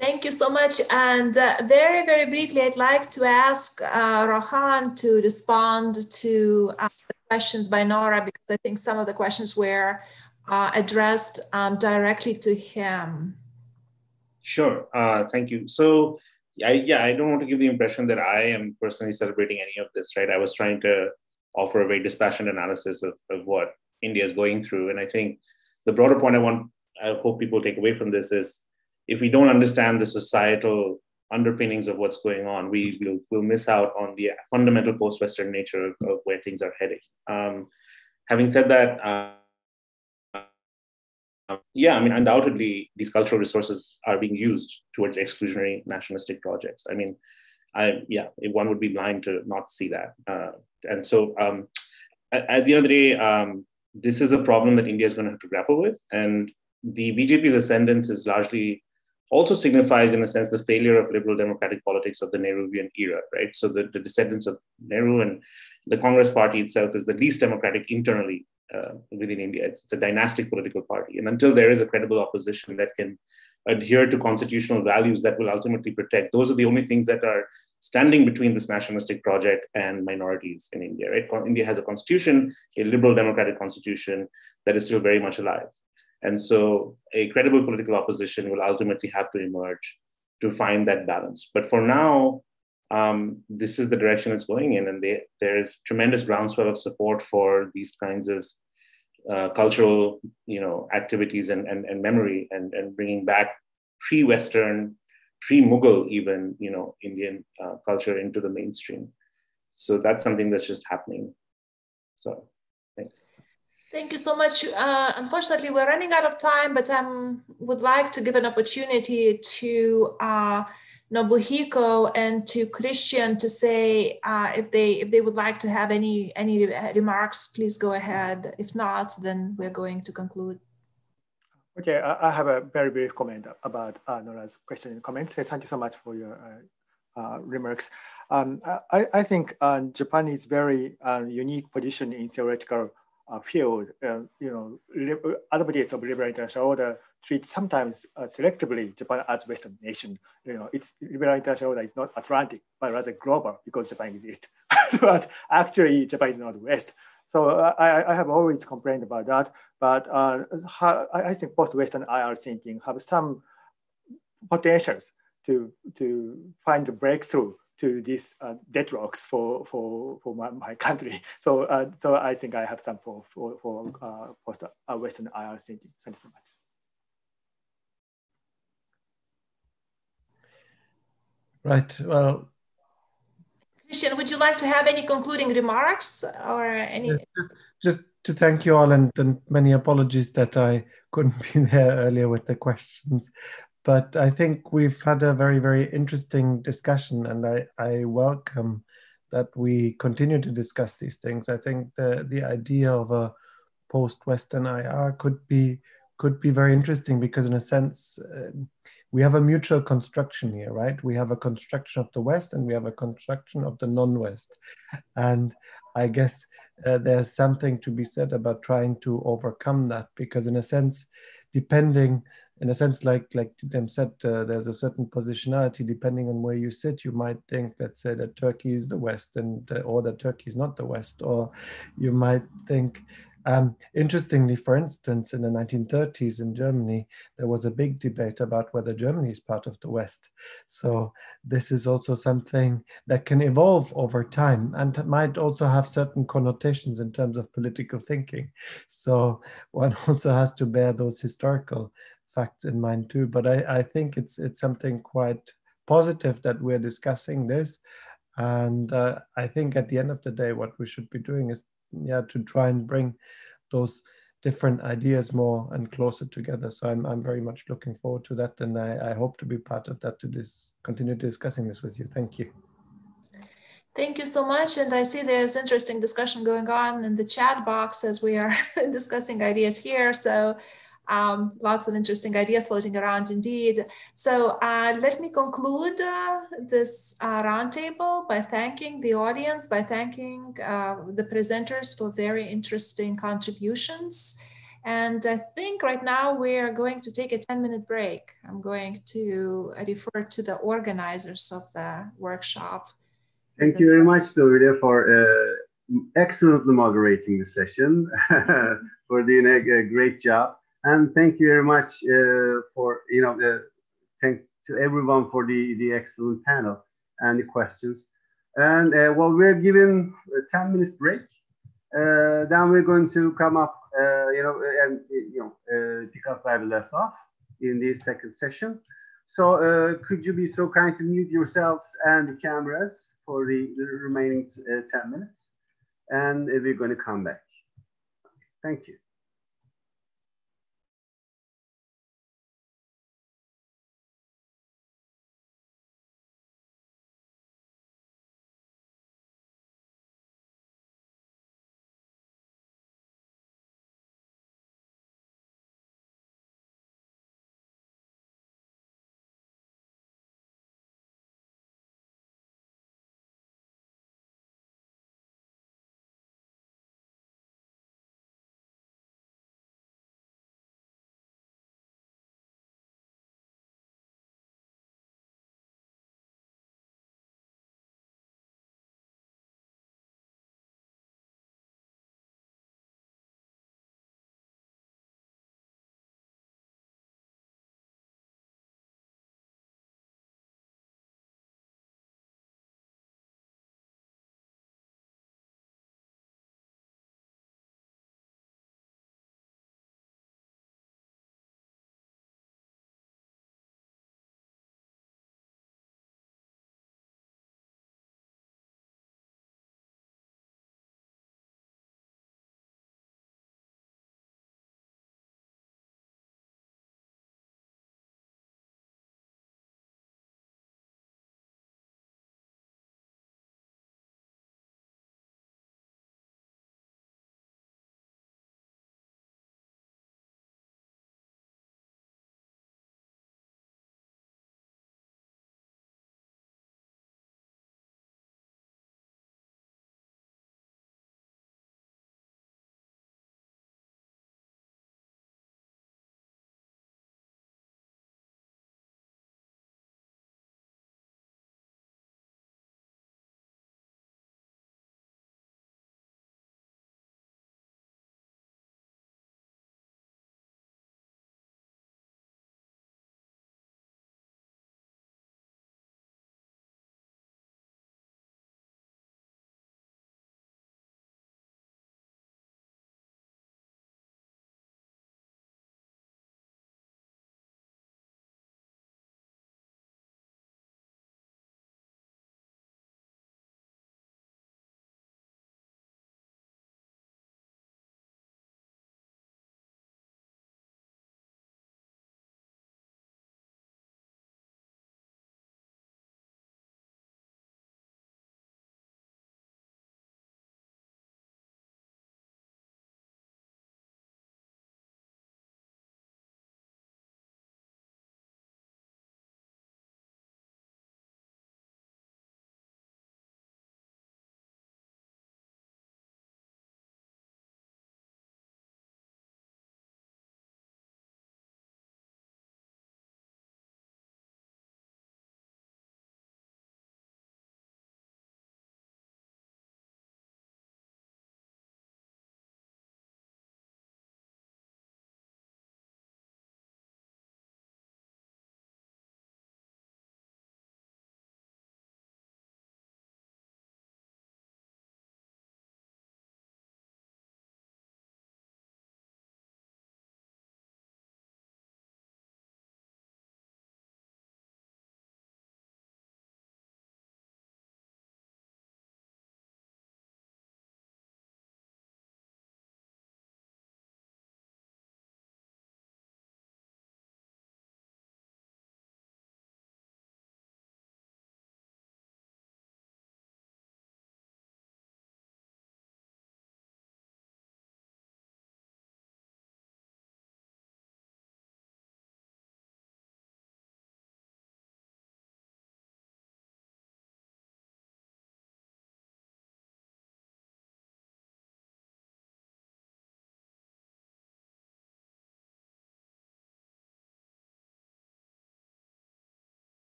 Thank you so much. And very, very briefly, I'd like to ask Rohan to respond to the questions by Nora, because I think some of the questions were addressed directly to him. Sure, thank you. So I don't want to give the impression that I am personally celebrating any of this, right? I was trying to offer a very dispassionate analysis of what India is going through. And I think the broader point I hope people take away from this is, if we don't understand the societal underpinnings of what's going on, we'll miss out on the fundamental post-Western nature of where things are heading. Having said that, yeah, I mean, undoubtedly, these cultural resources are being used towards exclusionary nationalistic projects. I mean, one would be blind to not see that. And so at the end of the day, this is a problem that India is going to have to grapple with. And the BJP's ascendance is largely also signifies, in a sense, the failure of liberal democratic politics of the Nehruvian era, right? So the descendants of Nehru and the Congress party itself is the least democratic internally within India. It's a dynastic political party. And until there is a credible opposition that can adhere to constitutional values that will ultimately protect, those are the only things that are standing between this nationalistic project and minorities in India, right? India has a constitution, a liberal democratic constitution that is still very much alive. And so a credible political opposition will ultimately have to emerge to find that balance. But for now, this is the direction it's going in, and there is tremendous groundswell of support for these kinds of cultural, activities and memory, and bringing back pre-Western, pre-Mughal even, Indian culture into the mainstream. So that's something that's just happening. So thanks. Thank you so much. Unfortunately, we're running out of time, but I would like to give an opportunity to Nobuhiko and to Christian to say if they would like to have any remarks, please go ahead. If not, then we're going to conclude. Okay, I have a very brief comment about Nora's question and comment. Thank you so much for your remarks. I think Japan is very unique position in theoretical field. Advocates of liberal international order treat sometimes selectively Japan as Western nation. It's liberal international order is not Atlantic, but rather global because Japan exists. But actually, Japan is not West. So I have always complained about that. But I think post-Western IR thinking have some potentials to find the breakthrough to these deadlocks for my country. So I think I have some for post-Western IR thinking. Thank you so much. Right. Well, Christian, would you like to have any concluding remarks or any? Just to thank you all, and many apologies that I couldn't be there earlier with the questions. But I think we've had a very, very interesting discussion, and I welcome that we continue to discuss these things. I think the idea of a post-Western IR could be very interesting because, in a sense, we have a mutual construction here, right? We have a construction of the West and we have a construction of the non-West. And I guess there's something to be said about trying to overcome that, because in a sense, like Didem said, there's a certain positionality depending on where you sit. You might think, let's say, that Turkey is the West or that Turkey is not the West, or you might think, interestingly, for instance, in the 1930s in Germany, there was a big debate about whether Germany is part of the West. So this is also something that can evolve over time and might also have certain connotations in terms of political thinking. So one also has to bear those historical facts in mind too. But I think it's something quite positive that we're discussing this. And I think at the end of the day, what we should be doing is to try and bring those different ideas more and closer together. So I'm very much looking forward to that, and I hope to be part of that, to continue discussing this with you. Thank you. Thank you so much. And I see there's interesting discussion going on in the chat box as we are discussing ideas here. So lots of interesting ideas floating around indeed. So let me conclude this roundtable by thanking the audience, by thanking the presenters for very interesting contributions. And I think right now we are going to take a 10-minute break. I'm going to refer to the organizers of the workshop. Thank you very much, Dorida, for excellently moderating the session, for doing a great job. And thank you very much for, thank to everyone for the excellent panel and the questions. And well, we're given a 10 minutes break. Then we're going to come up, pick up where we left off in the second session. So could you be so kind to mute yourselves and the cameras for the remaining 10 minutes? And we're going to come back. Thank you.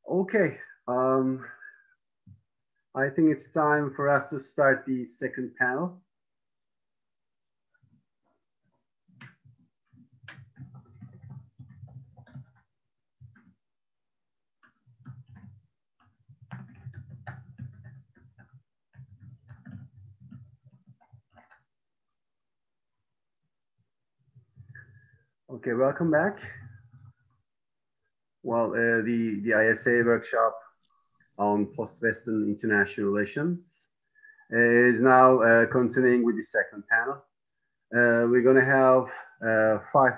Okay, I think it's time for us to start the second panel. Okay, welcome back. Well, the ISA workshop on post-Western international relations is now continuing with the second panel. We're going to have 5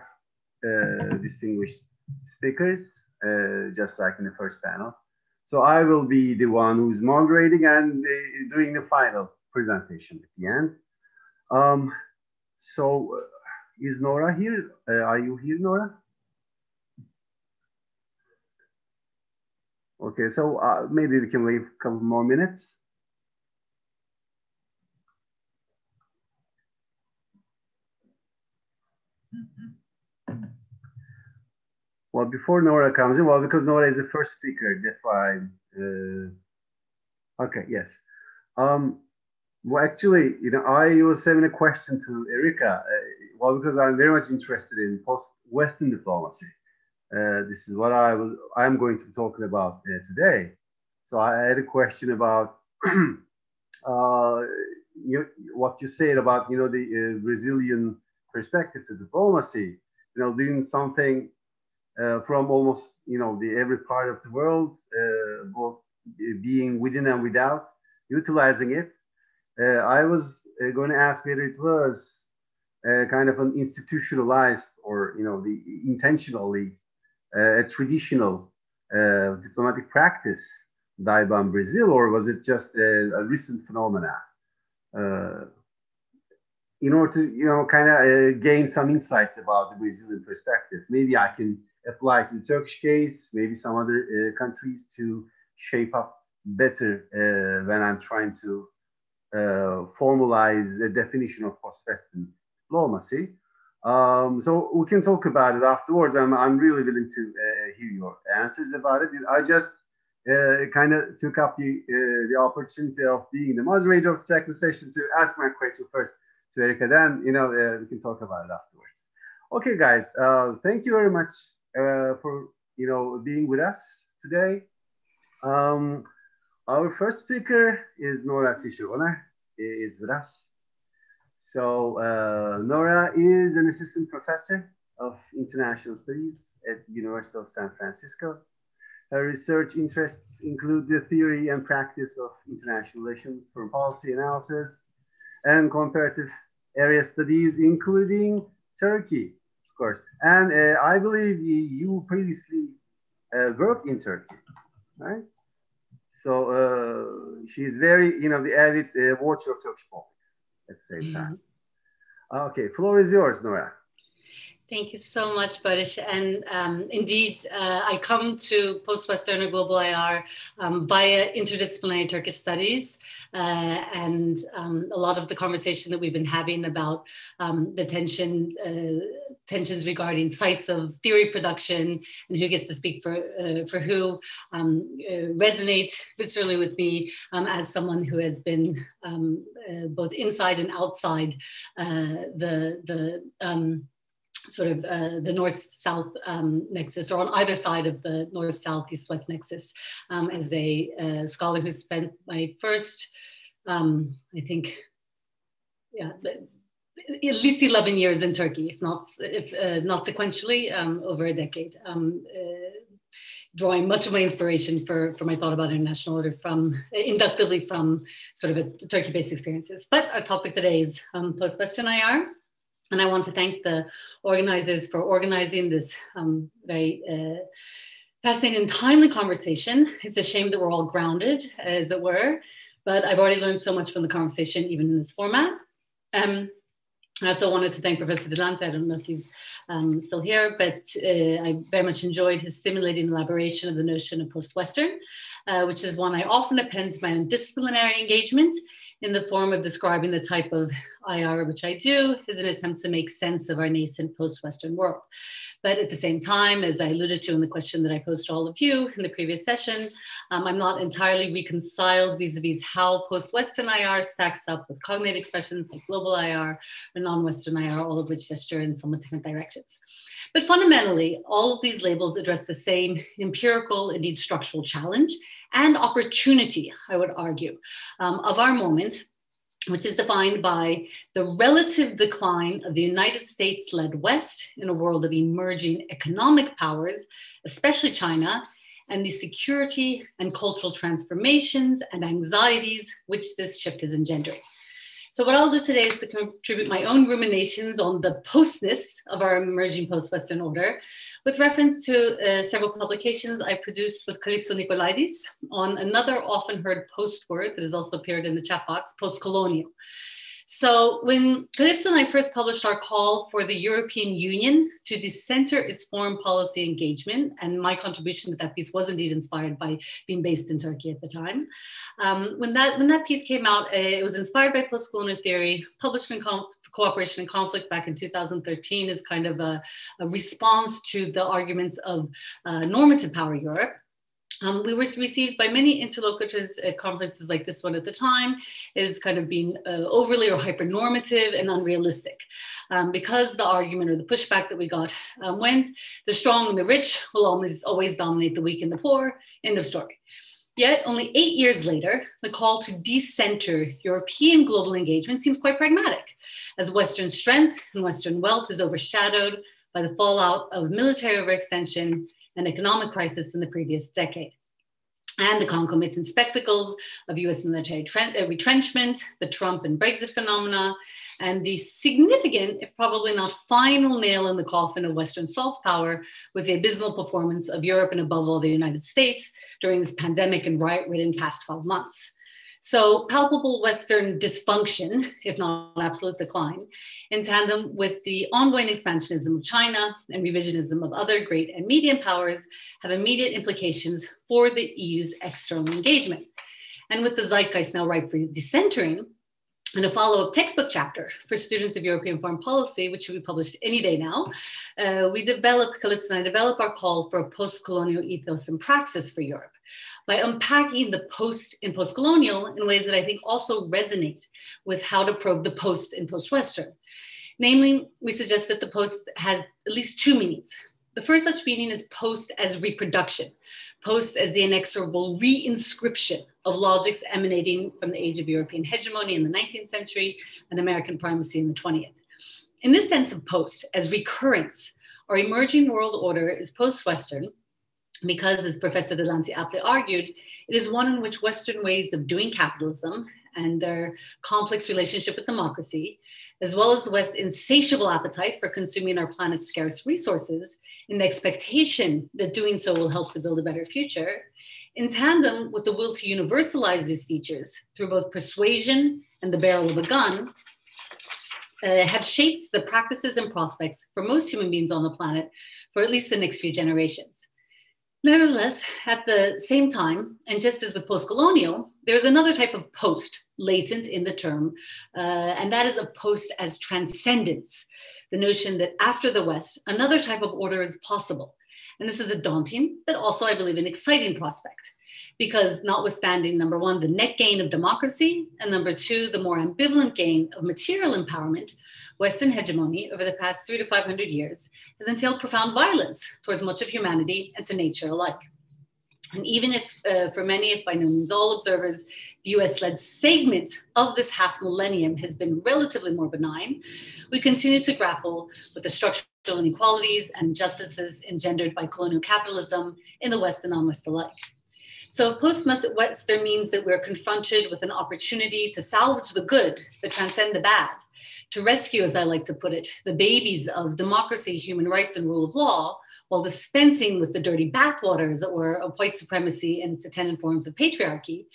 distinguished speakers, just like in the first panel. So I will be the one who's moderating and doing the final presentation at the end. Is Nora here? Are you here, Nora? Okay, so maybe we can wait a couple more minutes. Well, before Nora comes in, well, because Nora is the first speaker, that's why. Okay, yes. Well, actually, you know, I was having a question to Erika. Well, because I'm very much interested in post-Western diplomacy. This is what I'm going to be talking about today. So I had a question about what you said about, you know, the Brazilian perspective to diplomacy, you know, doing something from almost, you know, every part of the world, both being within and without, utilizing it. I was going to ask whether it was kind of an institutionalized or, you know, the intentionally a traditional diplomatic practice by Brazil, or was it just a recent phenomena? In order to, you know, kind of gain some insights about the Brazilian perspective, maybe I can apply to the Turkish case, maybe some other countries to shape up better when I'm trying to formalize a definition of post-Western diplomacy. So we can talk about it afterwards. I'm really willing to hear your answers about it. I just kind of took up the opportunity of being the moderator of the second session to ask my question first to Erika, then, you know, we can talk about it afterwards. Okay, guys, thank you very much for, you know, being with us today. Our first speaker is Nora Fischer-Oner, is with us. So Nora is an assistant professor of international studies at the University of San Francisco. Her research interests include the theory and practice of international relations, foreign policy analysis, and comparative area studies, including Turkey, of course. And I believe you previously worked in Turkey, right? So she's very, you know, the avid watcher of Turkish politics at the same time. Okay, floor is yours, Nora. Thank you so much, Baris. And indeed, I come to Post-Western or Global IR via interdisciplinary Turkish studies. And a lot of the conversation that we've been having about the tensions regarding sites of theory production and who gets to speak for who resonate viscerally with me as someone who has been both inside and outside the north-south nexus, or on either side of the north-south, east-west nexus, as a scholar who spent my first, I think, yeah, at least 11 years in Turkey, if not sequentially, over a decade, drawing much of my inspiration for my thought about international order inductively from sort of a Turkey-based experiences. But our topic today is post-Western IR. And I want to thank the organizers for organizing this very fascinating and timely conversation. It's a shame that we're all grounded, as it were, but I've already learned so much from the conversation, even in this format. I also wanted to thank Professor Delante. I don't know if he's still here, but I very much enjoyed his stimulating elaboration of the notion of post-Western, which is one I often append to my own disciplinary engagement in the form of describing the type of IR which I do is an attempt to make sense of our nascent post-Western world. But at the same time, as I alluded to in the question that I posed to all of you in the previous session, I'm not entirely reconciled vis-a-vis how post-Western IR stacks up with cognate expressions like global IR or non-Western IR, all of which gesture in somewhat different directions. But fundamentally, all of these labels address the same empirical, indeed structural challenge and opportunity, I would argue, of our moment, which is defined by the relative decline of the United States-led West in a world of emerging economic powers, especially China, and the security and cultural transformations and anxieties which this shift is engendering. So what I'll do today is to contribute my own ruminations on the postness of our emerging post-Western order, with reference to several publications I produced with Calypso Nikolaidis on another often heard post word that has also appeared in the chat box, post-colonial. So when Calypso and I first published our call for the European Union to decenter its foreign policy engagement, and my contribution to that piece was indeed inspired by being based in Turkey at the time. When that piece came out, it was inspired by post-colonial theory, published in Cooperation and Conflict back in 2013 as kind of a response to the arguments of normative power Europe. We were received by many interlocutors at conferences like this one at the time as kind of being overly or hyper-normative and unrealistic. Because the argument or the pushback that we got went, the strong and the rich will always dominate the weak and the poor, end of story. Yet only 8 years later, the call to decenter European global engagement seems quite pragmatic, as Western strength and Western wealth is overshadowed by the fallout of military overextension and economic crisis in the previous decade, and the concomitant spectacles of US military retrenchment, the Trump and Brexit phenomena, and the significant, if probably not final nail in the coffin of Western soft power with the abysmal performance of Europe and above all the United States during this pandemic and riot-ridden past 12 months. So palpable Western dysfunction, if not absolute decline, in tandem with the ongoing expansionism of China and revisionism of other great and medium powers have immediate implications for the EU's external engagement. And with the zeitgeist now ripe for decentering, in a follow-up textbook chapter for students of European foreign policy, which should be published any day now, Calypso and I develop our call for a post-colonial ethos and praxis for Europe, by unpacking the post in post-colonial in ways that I think also resonate with how to probe the post in post-Western. Namely, we suggest that the post has at least two meanings. The first such meaning is post as reproduction, post as the inexorable reinscription of logics emanating from the age of European hegemony in the 19th century and American primacy in the 20th. In this sense of post as recurrence, our emerging world order is post-Western, because, as Professor Delancey aptly argued, it is one in which Western ways of doing capitalism and their complex relationship with democracy, as well as the West's insatiable appetite for consuming our planet's scarce resources in the expectation that doing so will help to build a better future, in tandem with the will to universalize these features through both persuasion and the barrel of a gun, have shaped the practices and prospects for most human beings on the planet for at least the next few generations. Nevertheless, at the same time, and just as with post-colonial, there's another type of post latent in the term, and that is a post as transcendence, the notion that after the West, another type of order is possible. And this is a daunting, but also, I believe, an exciting prospect, because notwithstanding, number one, the net gain of democracy, and number two, the more ambivalent gain of material empowerment, Western hegemony over the past 300 to 500 years has entailed profound violence towards much of humanity and to nature alike. And even if, for many, if by no means all observers, the US-led segment of this half millennium has been relatively more benign, we continue to grapple with the structural inequalities and injustices engendered by colonial capitalism in the West and non-West alike. So post-Western means that we're confronted with an opportunity to salvage the good, to transcend the bad, to rescue, as I like to put it, the babies of democracy, human rights, and rule of law, while dispensing with the dirty bathwater, as it were, of white supremacy and its attendant forms of patriarchy,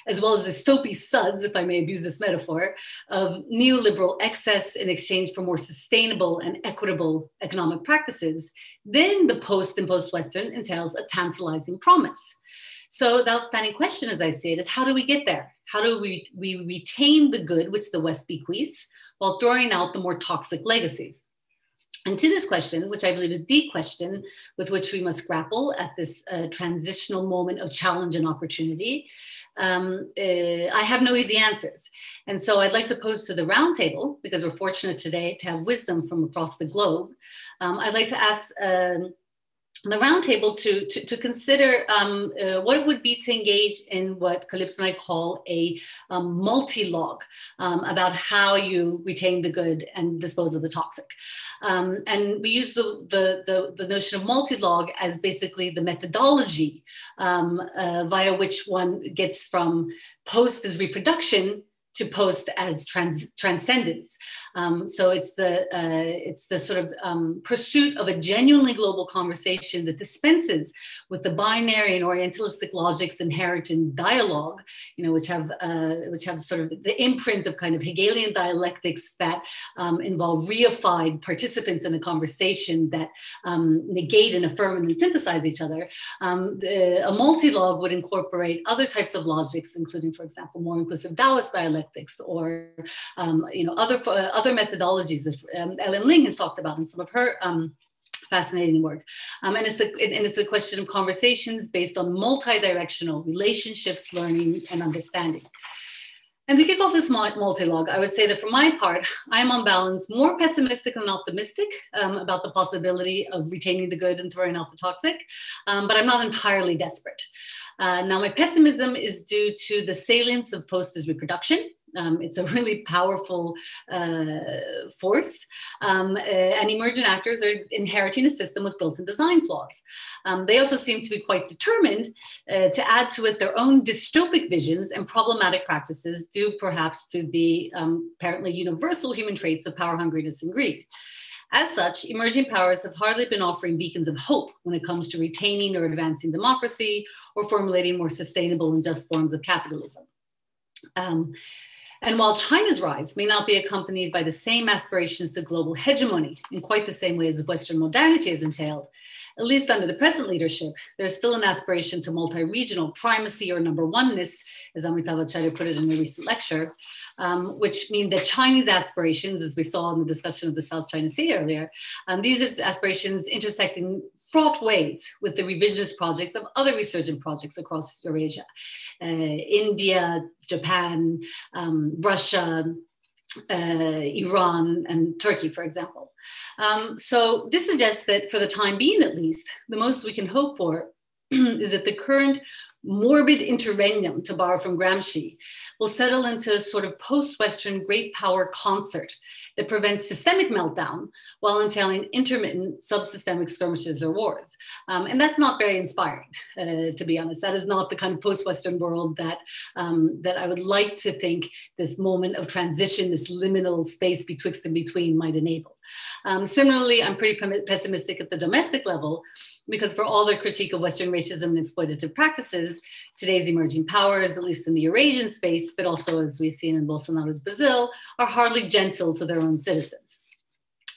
as well as the soapy suds, if I may abuse this metaphor, of neoliberal excess in exchange for more sustainable and equitable economic practices, then the post and post-Western entails a tantalizing promise. So the outstanding question, as I see it, is how do we get there? How do we retain the good which the West bequeaths while throwing out the more toxic legacies? And to this question, which I believe is the question with which we must grapple at this transitional moment of challenge and opportunity, I have no easy answers. And so I'd like to pose to the roundtable, because we're fortunate today to have wisdom from across the globe. I'd like to ask the roundtable to consider what it would be to engage in what Calypso and I call a multi-log about how you retain the good and dispose of the toxic. And we use the notion of multi-log as basically the methodology via which one gets from post as reproduction to post as transcendence. So it's the sort of pursuit of a genuinely global conversation that dispenses with the binary and orientalistic logics inherent in dialogue, which have sort of the imprint of kind of Hegelian dialectics that involve reified participants in a conversation that negate and affirm and then synthesize each other. A multi-log would incorporate other types of logics, including, for example, more inclusive Taoist dialectics, or other methodologies that Ellen Ling has talked about in some of her fascinating work. And it's a question of conversations based on multi-directional relationships, learning, and understanding. And to kick off this multi-log, I would say that for my part, I'm on balance more pessimistic than optimistic about the possibility of retaining the good and throwing out the toxic, but I'm not entirely desperate. Now, my pessimism is due to the salience of post as reproduction. It's a really powerful force, and emergent actors are inheriting a system with built-in design flaws. They also seem to be quite determined to add to it their own dystopic visions and problematic practices due perhaps to the apparently universal human traits of power hungriness and greed. As such, emerging powers have hardly been offering beacons of hope when it comes to retaining or advancing democracy or formulating more sustainable and just forms of capitalism. And while China's rise may not be accompanied by the same aspirations to global hegemony in quite the same way as Western modernity has entailed, at least under the present leadership, there's still an aspiration to multi-regional primacy or number oneness, as Amitabh Acharya put it in a recent lecture, which mean that Chinese aspirations, as we saw in the discussion of the South China Sea earlier, these aspirations intersect in fraught ways with the revisionist projects of other resurgent projects across Eurasia, India, Japan, Russia, Iran, and Turkey, for example. So this suggests that for the time being, at least, the most we can hope for is that the current morbid interregnum, to borrow from Gramsci, will settle into a sort of post-Western great power concert that prevents systemic meltdown while entailing intermittent subsystemic skirmishes or wars. And that's not very inspiring, to be honest. That is not the kind of post-Western world that I would like to think this moment of transition, this liminal space betwixt and between might enable. Similarly, I'm pretty pessimistic at the domestic level, because for all their critique of Western racism and exploitative practices, today's emerging powers, at least in the Eurasian space, but also as we've seen in Bolsonaro's Brazil, are hardly gentle to their own citizens.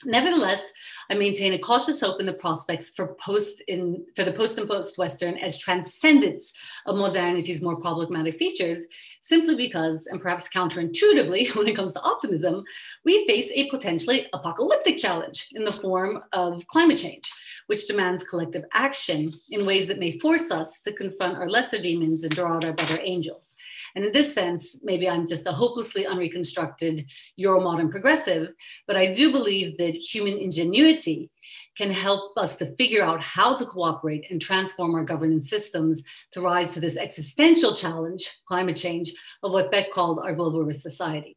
Nevertheless, I maintain a cautious hope in the prospects for the post and post-Western as transcendence of modernity's more problematic features, simply because, and perhaps counterintuitively when it comes to optimism, we face a potentially apocalyptic challenge in the form of climate change, which demands collective action in ways that may force us to confront our lesser demons and draw out our better angels. And in this sense, maybe I'm just a hopelessly unreconstructed Euro-modern progressive, but I do believe that human ingenuity can help us to figure out how to cooperate and transform our governance systems to rise to this existential challenge, climate change, of what Beck called our global risk society.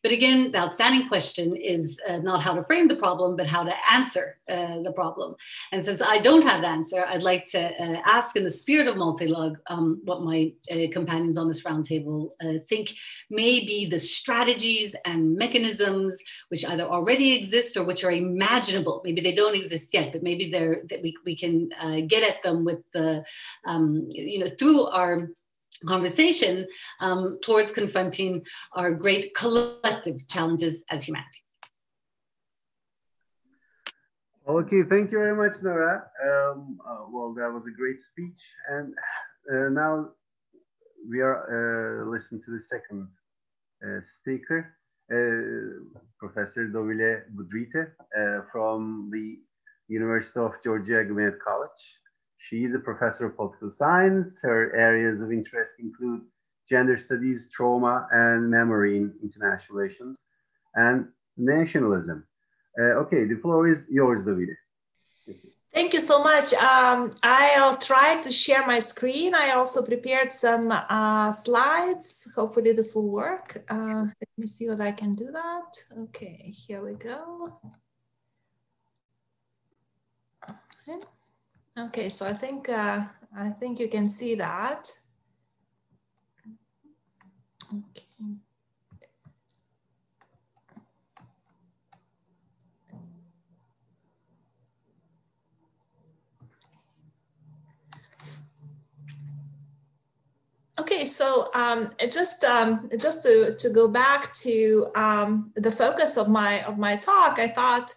But again, the outstanding question is not how to frame the problem, but how to answer the problem. And since I don't have the answer, I'd like to ask in the spirit of multi-log what my companions on this roundtable think may be the strategies and mechanisms which either already exist or which are imaginable. Maybe they don't exist yet, but maybe that we can get at them with the, through our conversation towards confronting our great collective challenges as humanity. Okay, thank you very much, Nora. Well, that was a great speech. And now we are listening to the second speaker, Professor Dovile Budrite from the University of Georgia Gwinnett College. She is a professor of political science. Her areas of interest include gender studies, trauma, and memory in international relations, and nationalism. Okay, the floor is yours, Dovile. Thank you so much. I'll try to share my screen. I also prepared some slides. Hopefully this will work. Let me see whether I can do that. Okay, here we go. Okay, so I think you can see that. Okay. Okay, so just to go back to the focus of my talk, I thought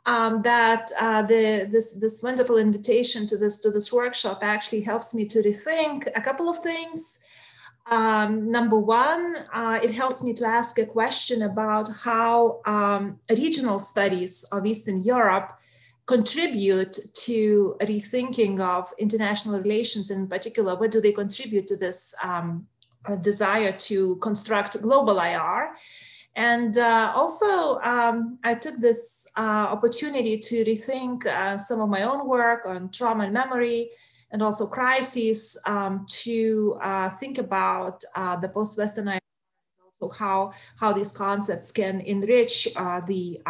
that this wonderful invitation to this workshop actually helps me to rethink a couple of things. Number one, it helps me to ask a question about how regional studies of Eastern Europe contribute to rethinking of international relations. In particular, what do they contribute to this desire to construct global IR? And also, I took this opportunity to rethink some of my own work on trauma and memory, and also crises, to think about the post-Western IR, also how these concepts can enrich the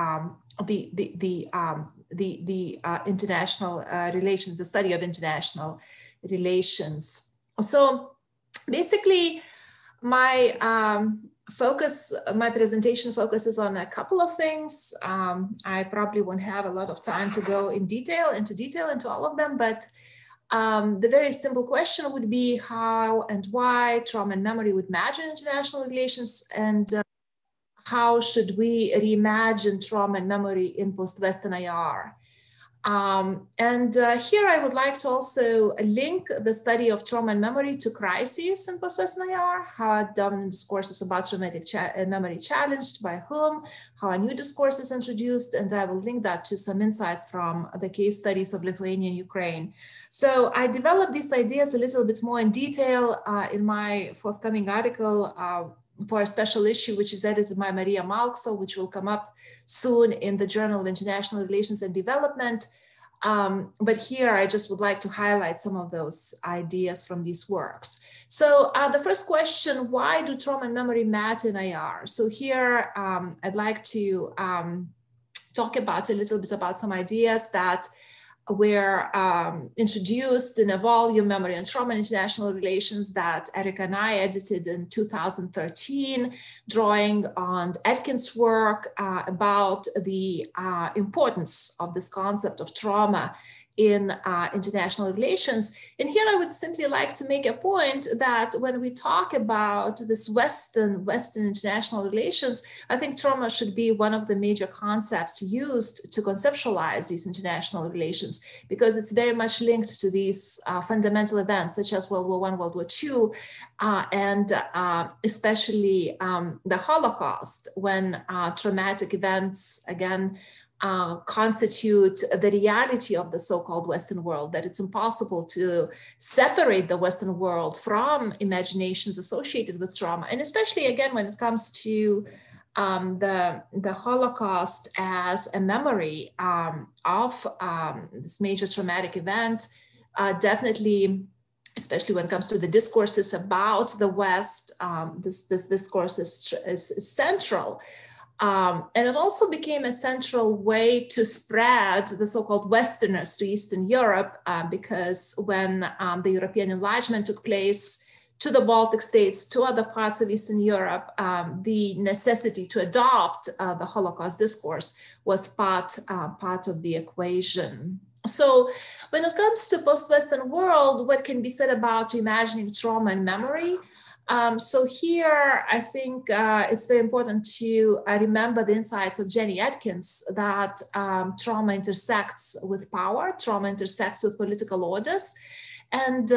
international relations, the study of international relations. So basically, my presentation focuses on a couple of things. I probably won't have a lot of time to go into detail into all of them, but the very simple question would be how and why trauma and memory would matter in international relations, and how should we reimagine trauma and memory in post-Western IR. Here I would like to also link the study of trauma and memory to crises in post-Western IR, how are dominant discourses about traumatic memory challenged, by whom, how are new discourses introduced, and I will link that to some insights from the case studies of Lithuania and Ukraine. So I developed these ideas a little bit more in detail in my forthcoming article for a special issue, which is edited by Maria Malkso, which will come up soon in the Journal of International Relations and Development. But here I just would like to highlight some of those ideas from these works. So the first question, why do trauma and memory matter in IR? So here I'd like to talk about a little bit about some ideas that were introduced in a volume, Memory and Trauma in International Relations, that Erica and I edited in 2013, drawing on Atkins' work about the importance of this concept of trauma in international relations. And here I would simply like to make a point that when we talk about this Western international relations, I think trauma should be one of the major concepts used to conceptualize these international relations, because it's very much linked to these fundamental events such as World War I, World War II, and especially the Holocaust, when traumatic events, again, constitute the reality of the so-called Western world, that it's impossible to separate the Western world from imaginations associated with trauma. And especially, again, when it comes to the Holocaust as a memory of this major traumatic event, definitely, especially when it comes to the discourses about the West, this discourse is central. And it also became a central way to spread the so-called Westerners to Eastern Europe, because when the European enlargement took place to the Baltic states, to other parts of Eastern Europe, the necessity to adopt the Holocaust discourse was part of the equation. So when it comes to post-Western world, what can be said about imagining trauma and memory? So here, I think it's very important to remember the insights of Jenny Atkins, that trauma intersects with power, trauma intersects with political orders. And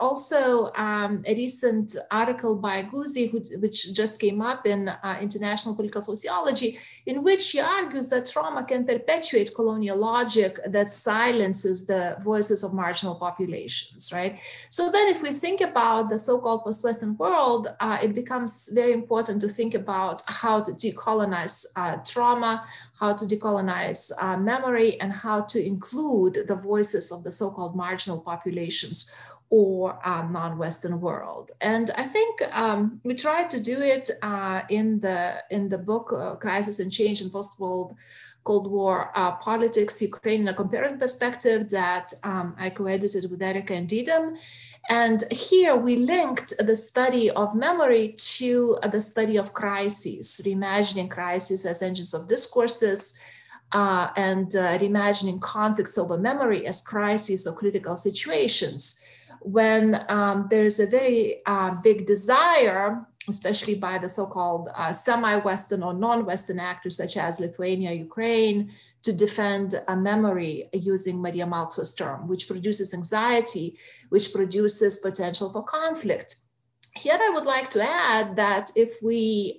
also a recent article by Guzzi, which just came up in International Political Sociology, in which he argues that trauma can perpetuate colonial logic that silences the voices of marginal populations, right? So then if we think about the so-called post-Western world, it becomes very important to think about how to decolonize trauma, how to decolonize memory, and how to include the voices of the so-called marginal populations or non-Western world. And I think we tried to do it in the book Crisis and Change in Post-Cold War Politics, Ukraine in a Comparative Perspective, that I co-edited with Erica and Didem. And here we linked the study of memory to the study of crises, reimagining crises as engines of discourses, and reimagining conflicts over memory as crises or critical situations. When there is a very big desire, especially by the so-called semi-Western or non-Western actors such as Lithuania, Ukraine, to defend a memory using Maria Malkso's term, which produces anxiety, which produces potential for conflict. Here I would like to add that if we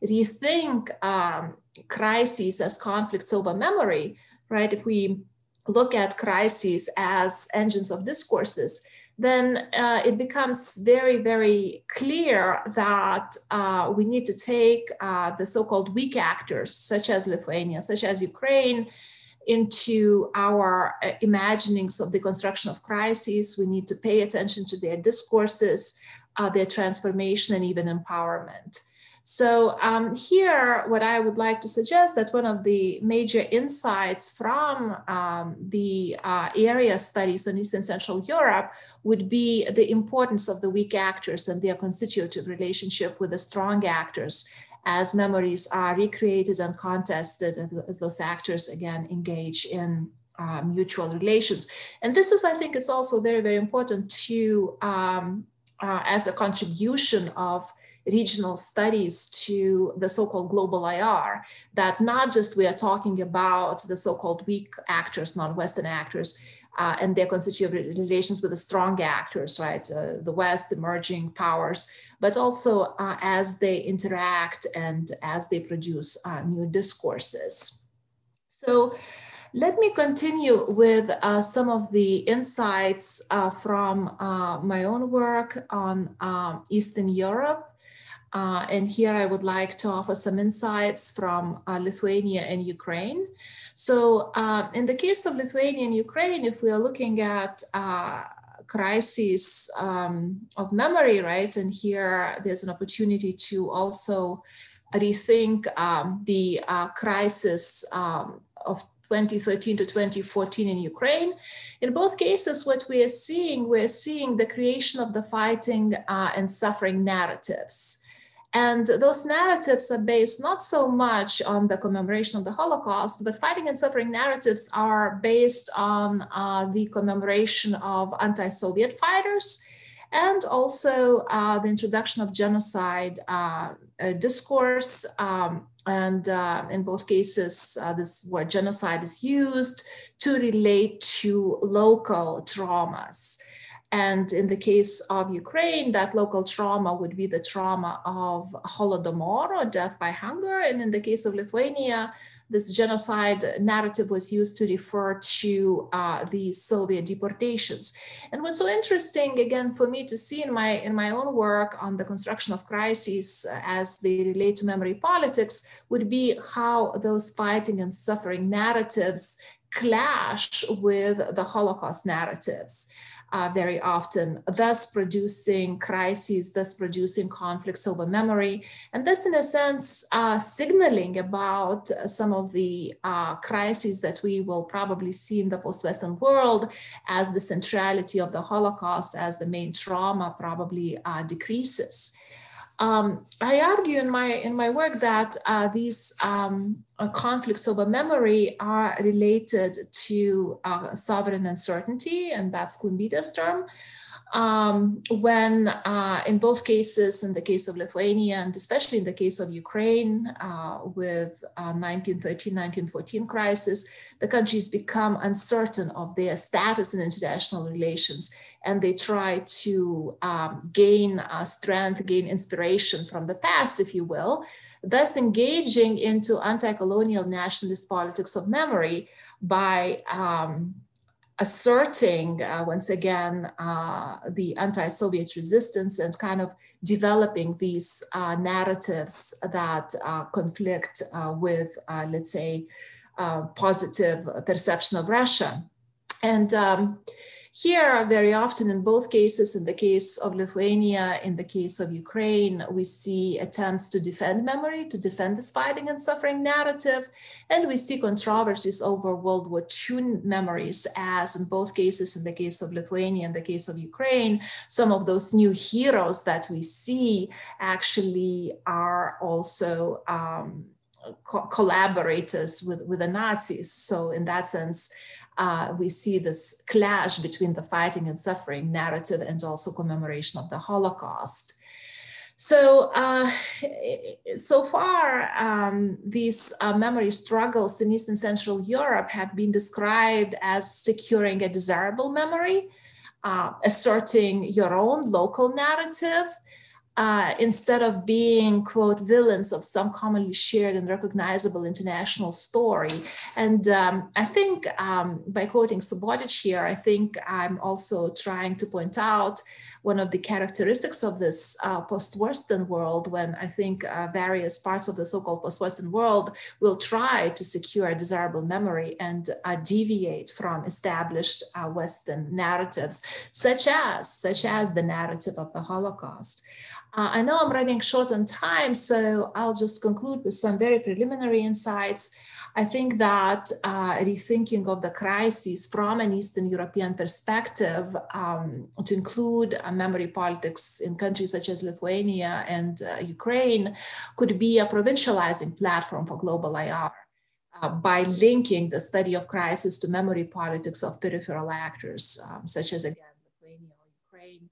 rethink crises as conflicts over memory, right, if we look at crises as engines of discourses, then it becomes very, very clear that we need to take the so-called weak actors, such as Lithuania, such as Ukraine, into our imaginings of the construction of crises. We need to pay attention to their discourses, their transformation, and even empowerment. So here, what I would like to suggest that one of the major insights from the area studies on East and Central Europe would be the importance of the weak actors and their constitutive relationship with the strong actors as memories are recreated and contested, as those actors, again, engage in mutual relations. And this is, I think, it's also very, very important to, as a contribution of regional studies to the so-called global IR, that not just we are talking about the so-called weak actors, non-Western actors, and their constitutive relations with the strong actors, right? The West, emerging powers, but also as they interact and as they produce new discourses. So let me continue with some of the insights from my own work on Eastern Europe. And here I would like to offer some insights from Lithuania and Ukraine. So in the case of Lithuania and Ukraine, if we are looking at crises of memory, right? And here there's an opportunity to also rethink the crisis of 2013 to 2014 in Ukraine. In both cases, what we're seeing the creation of the fighting and suffering narratives. And those narratives are based not so much on the commemoration of the Holocaust, but fighting and suffering narratives are based on the commemoration of anti-Soviet fighters, and also the introduction of genocide discourse. And in both cases, this word genocide is used to relate to local traumas. And in the case of Ukraine, that local trauma would be the trauma of Holodomor, or death by hunger. And in the case of Lithuania, this genocide narrative was used to refer to the Soviet deportations. And what's so interesting, again, for me to see in my own work on the construction of crises as they relate to memory politics would be how those fighting and suffering narratives clash with the Holocaust narratives. Very often, thus producing crises, thus producing conflicts over memory, and thus in a sense signaling about some of the crises that we will probably see in the post-Western world as the centrality of the Holocaust, as the main trauma probably decreases. I argue in my work that these conflicts over memory are related to sovereign uncertainty, and that's Klumbita's term, when in both cases, in the case of Lithuania and especially in the case of Ukraine with 1913, 1914 crisis, the countries become uncertain of their status in international relations, and they try to gain strength, gain inspiration from the past, if you will, thus engaging into anti-colonial nationalist politics of memory by asserting, once again, the anti-Soviet resistance and kind of developing these narratives that conflict with, let's say, positive perception of Russia. And here, very often in both cases, in the case of Lithuania, in the case of Ukraine, we see attempts to defend memory, to defend this fighting and suffering narrative. And we see controversies over World War II memories, as in both cases, in the case of Lithuania and the case of Ukraine, some of those new heroes that we see actually are also collaborators with the Nazis. So in that sense, we see this clash between the fighting and suffering narrative and also commemoration of the Holocaust. So, so far, these memory struggles in East and Central Europe have been described as securing a desirable memory, asserting your own local narrative, instead of being, quote, villains of some commonly shared and recognizable international story. And I think by quoting S.Baris here, I think I'm also trying to point out one of the characteristics of this post-Western world, when I think various parts of the so-called post-Western world will try to secure a desirable memory and deviate from established Western narratives, such as the narrative of the Holocaust. I know I'm running short on time, so I'll just conclude with some very preliminary insights. I think that rethinking of the crises from an Eastern European perspective to include memory politics in countries such as Lithuania and Ukraine could be a provincializing platform for global IR by linking the study of crisis to memory politics of peripheral actors, such as, again, Lithuania or Ukraine.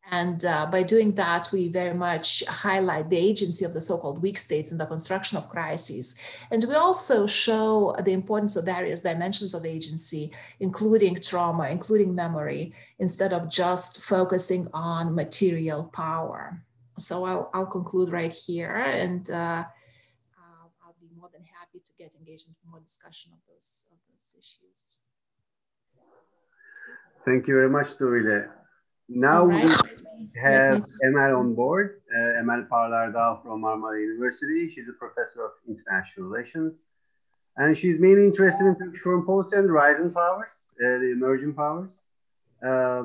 And by doing that, we very much highlight the agency of the so-called weak states in the construction of crises. And we also show the importance of various dimensions of agency, including trauma, including memory, instead of just focusing on material power. So I'll conclude right here, and I'll be more than happy to get engaged in more discussion of those issues. Thank you very much, Dorile. Now we have Emel on board, Emel Parlardağ from Marmara University. She's a professor of international relations, and she's mainly interested in Turkish foreign policy and rising powers, the emerging powers.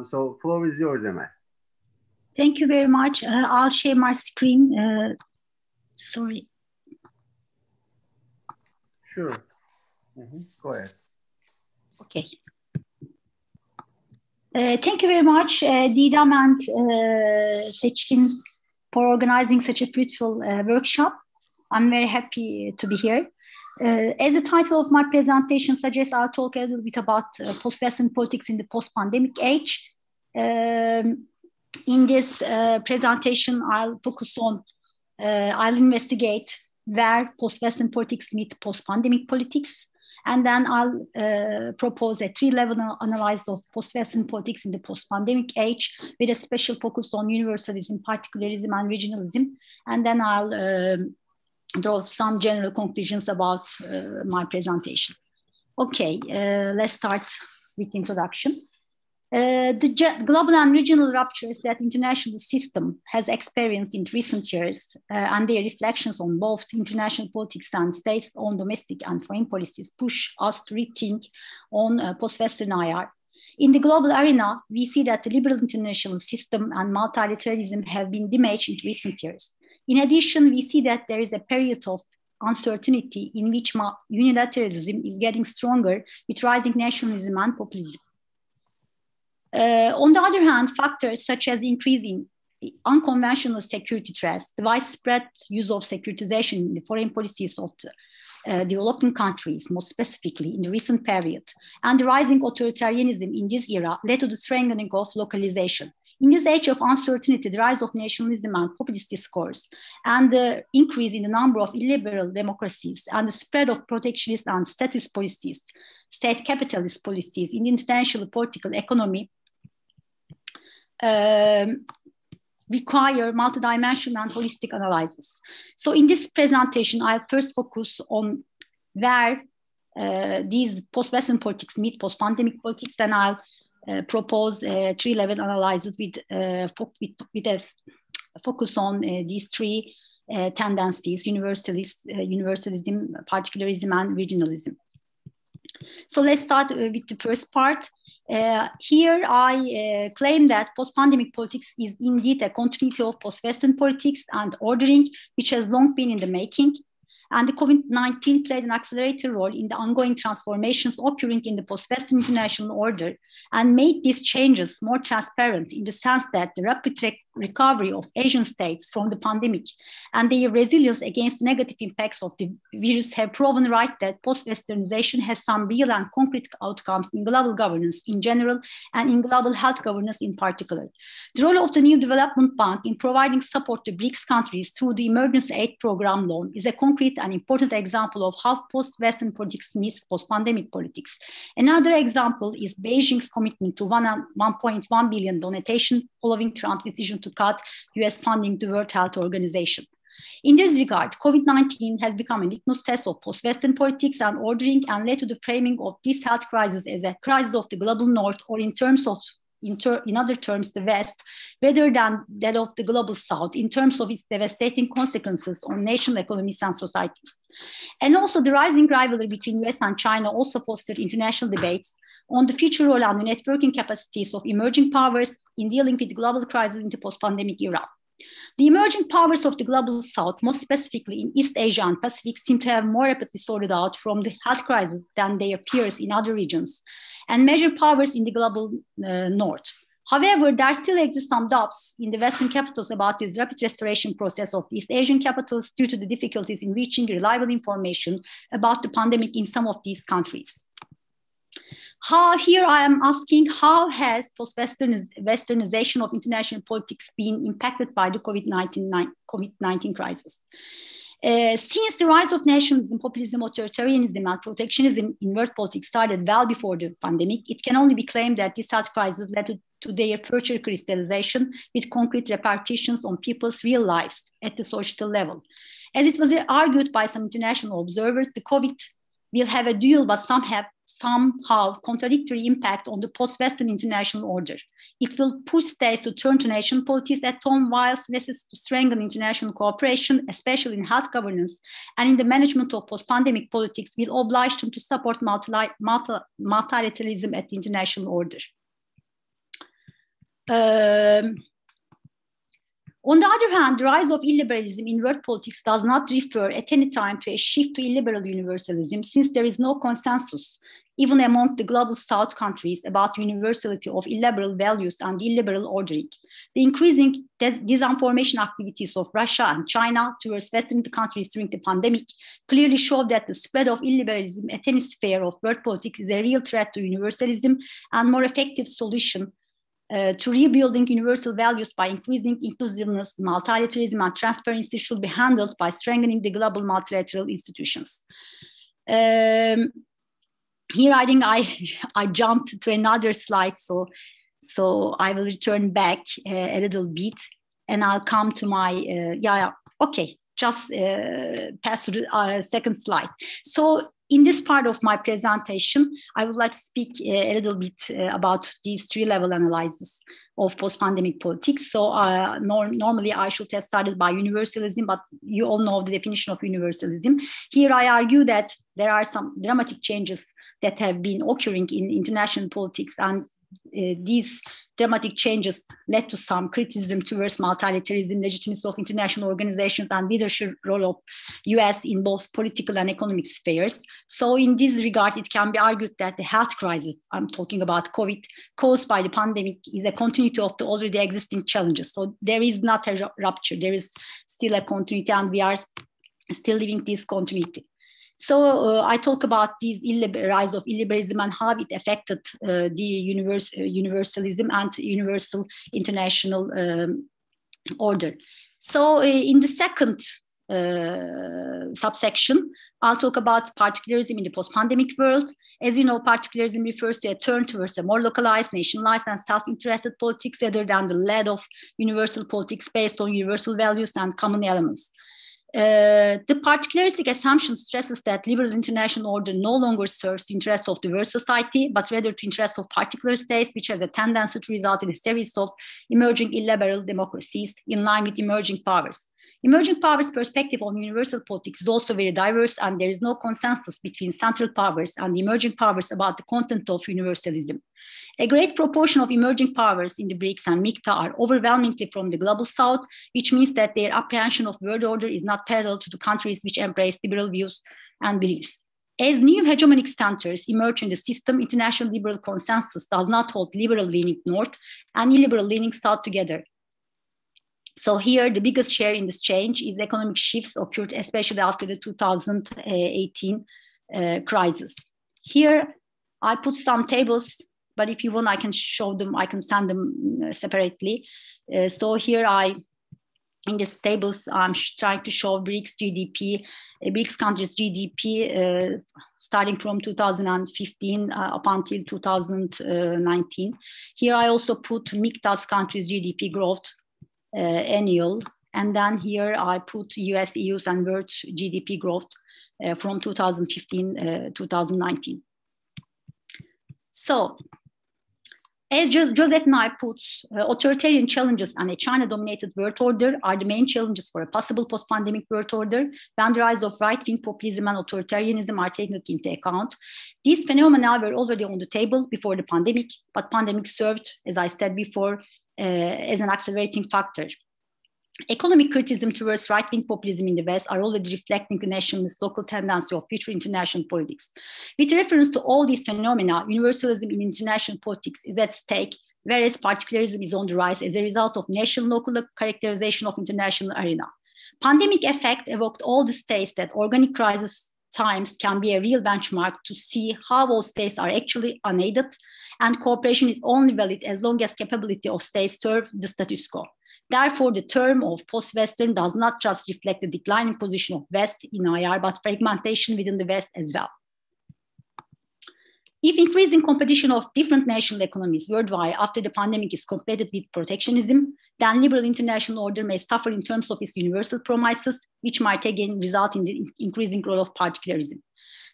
So floor is yours, Emel. Thank you very much. I'll share my screen. Sorry. Sure. Go ahead. Okay. Thank you very much, Didem and Seçkin, for organizing such a fruitful workshop. I'm very happy to be here. As the title of my presentation suggests, I'll talk a little bit about post-Western politics in the post-pandemic age. In this presentation, I'll focus on, I'll investigate where post-Western politics meet post-pandemic politics. And then I'll propose a three-level analysis of post-Western politics in the post-pandemic age with a special focus on universalism, particularism, and regionalism. And then I'll draw some general conclusions about my presentation. Okay, let's start with the introduction. The global and regional ruptures that international system has experienced in recent years and their reflections on both international politics and states-owned domestic and foreign policies push us to rethink on post-Western IR. In the global arena, we see that the liberal international system and multilateralism have been damaged in recent years. In addition, we see that there is a period of uncertainty in which unilateralism is getting stronger with rising nationalism and populism. On the other hand, factors such as increasing unconventional security threats, the widespread use of securitization in the foreign policies of the developing countries, most specifically in the recent period, and the rising authoritarianism in this era led to the strengthening of localization. In this age of uncertainty, the rise of nationalism and populist discourse, and the increase in the number of illiberal democracies, and the spread of protectionist and statist policies, state capitalist policies in the international political economy, require multidimensional and holistic analysis. So in this presentation, I'll first focus on where these post-Western politics meet post-pandemic politics, then I'll propose a three-level analysis with a focus on these three tendencies: universalism, particularism, and regionalism. So let's start with the first part. Here I claim that post-pandemic politics is indeed a continuity of post-Western politics and ordering, which has long been in the making. And the COVID-19 played an accelerator role in the ongoing transformations occurring in the post-Western international order and made these changes more transparent in the sense that the rapid recovery of Asian states from the pandemic and their resilience against the negative impacts of the virus have proven right that post-Westernization has some real and concrete outcomes in global governance in general and in global health governance in particular. The role of the new development bank in providing support to BRICS countries through the emergency aid program loan is a concrete and important example of how post-Western politics meets post-pandemic politics. Another example is Beijing's commitment to 1.1 billion donation following Trump's decision to cut US funding to the World Health Organization. In this regard, COVID-19 has become a litmus test of post-Western politics and ordering and led to the framing of this health crisis as a crisis of the global north, or in other terms, the West, rather than that of the global south, in terms of its devastating consequences on national economies and societies. And also the rising rivalry between US and China also fostered international debates on the future role and the networking capacities of emerging powers in dealing with the global crisis in the post-pandemic era. The emerging powers of the global south, most specifically in East Asia and Pacific, seem to have more rapidly sorted out from the health crisis than their peers in other regions, and major powers in the global north. However, there still exist some doubts in the Western capitals about this rapid restoration process of East Asian capitals due to the difficulties in reaching reliable information about the pandemic in some of these countries. Here I am asking, how has post-Westernization of international politics been impacted by the COVID-19 crisis? Since the rise of nationalism, populism, authoritarianism, and protectionism in world politics started well before the pandemic, it can only be claimed that this health crisis led to their further crystallization with concrete repercussions on people's real lives at the societal level. As it was argued by some international observers, the COVID will have a dual but somehow contradictory impact on the post-Western international order. It will push states to turn to national politics at home, whilst necessary to strengthen international cooperation, especially in health governance and in the management of post-pandemic politics, will oblige them to support multilateralism at the international order. On the other hand, the rise of illiberalism in world politics does not refer at any time to a shift to illiberal universalism, since there is no consensus, even among the global South countries, about the universality of illiberal values and illiberal ordering. The increasing disinformation activities of Russia and China towards Western countries during the pandemic clearly show that the spread of illiberalism at any sphere of world politics is a real threat to universalism, and more effective solution to rebuilding universal values by increasing inclusiveness, multilateralism, and transparency should be handled by strengthening the global multilateral institutions. Here, I think I jumped to another slide, so I will return back a little bit, and I'll come to my, okay, just pass to the second slide. So in this part of my presentation, I would like to speak a little bit about these three-level analysis of post-pandemic politics. So normally I should have started by universalism, but you all know the definition of universalism. Here I argue that there are some dramatic changes that have been occurring in international politics, and these dramatic changes led to some criticism towards multilateralism, legitimacy of international organizations, and leadership role of US in both political and economic spheres. So in this regard, it can be argued that the health crisis, I'm talking about COVID, caused by the pandemic, is a continuity of the already existing challenges. So there is not a rupture, there is still a continuity, and we are still living this continuity. So I talk about this rise of illiberalism and how it affected the universalism and universal international order. So in the second subsection, I'll talk about particularism in the post-pandemic world. As you know, particularism refers to a turn towards a more localized, nationalized, and self-interested politics rather than the lead of universal politics based on universal values and common elements. The particularistic assumption stresses that liberal international order no longer serves the interests of the world society, but rather the interests of particular states, which has a tendency to result in a series of emerging illiberal democracies in line with emerging powers. Emerging powers' perspective on universal politics is also very diverse, and there is no consensus between central powers and the emerging powers about the content of universalism. A great proportion of emerging powers in the BRICS and MICTA are overwhelmingly from the global south, which means that their apprehension of world order is not parallel to the countries which embrace liberal views and beliefs. As new hegemonic centers emerge in the system, international liberal consensus does not hold liberal-leaning north and illiberal-leaning south together. So here, the biggest share in this change is economic shifts occurred, especially after the 2018 crisis. Here, I put some tables, but if you want, I can show them, I can send them separately. So here in these tables, I'm trying to show BRICS GDP, BRICS countries GDP starting from 2015 up until 2019. Here I also put MICTA's countries GDP growth annual, and then here I put US, EU's and world GDP growth from 2015 2019. So, as Joseph Nye puts, authoritarian challenges and a China-dominated world order are the main challenges for a possible post-pandemic world order when the rise of right-wing populism and authoritarianism are taken into account. These phenomena were already on the table before the pandemic, but pandemic served, as I said before, as an accelerating factor. Economic criticism towards right-wing populism in the West are already reflecting the nationalist local tendency of future international politics. With reference to all these phenomena, universalism in international politics is at stake, whereas particularism is on the rise as a result of national local characterization of international arena. Pandemic effect evoked all the states that organic crisis times can be a real benchmark to see how all states are actually unaided, and cooperation is only valid as long as capability of states serve the status quo. Therefore, the term of post-Western does not just reflect the declining position of West in IR, but fragmentation within the West as well. If increasing competition of different national economies worldwide after the pandemic is completed with protectionism, then liberal international order may suffer in terms of its universal promises, which might again result in the increasing role of particularism.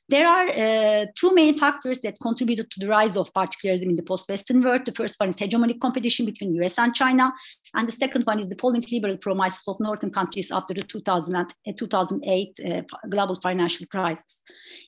There are two main factors that contributed to the rise of particularism in the post-Western world. The first one is hegemonic competition between US and China, and the second one is the falling liberal promises of northern countries after the 2008 global financial crisis.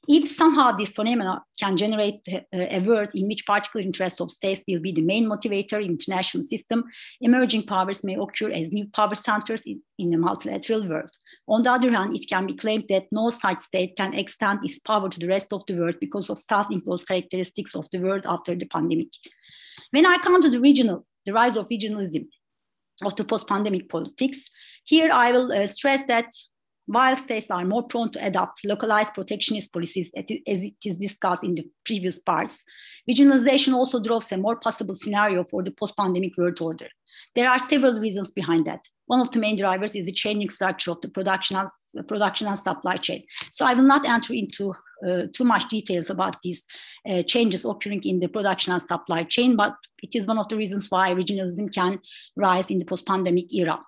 If somehow this phenomena can generate a world in which particular interests of states will be the main motivator in the international system, emerging powers may occur as new power centers in a multilateral world. On the other hand, it can be claimed that no such state can extend its power to the rest of the world because of self-imposed characteristics of the world after the pandemic. When I come to the rise of regionalism of the post-pandemic politics, here I will stress that while states are more prone to adopt localized protectionist policies, as it is discussed in the previous parts, regionalization also draws a more possible scenario for the post-pandemic world order. There are several reasons behind that. One of the main drivers is the changing structure of the production and supply chain. So I will not enter into too much details about these changes occurring in the production and supply chain, but it is one of the reasons why regionalism can rise in the post-pandemic era.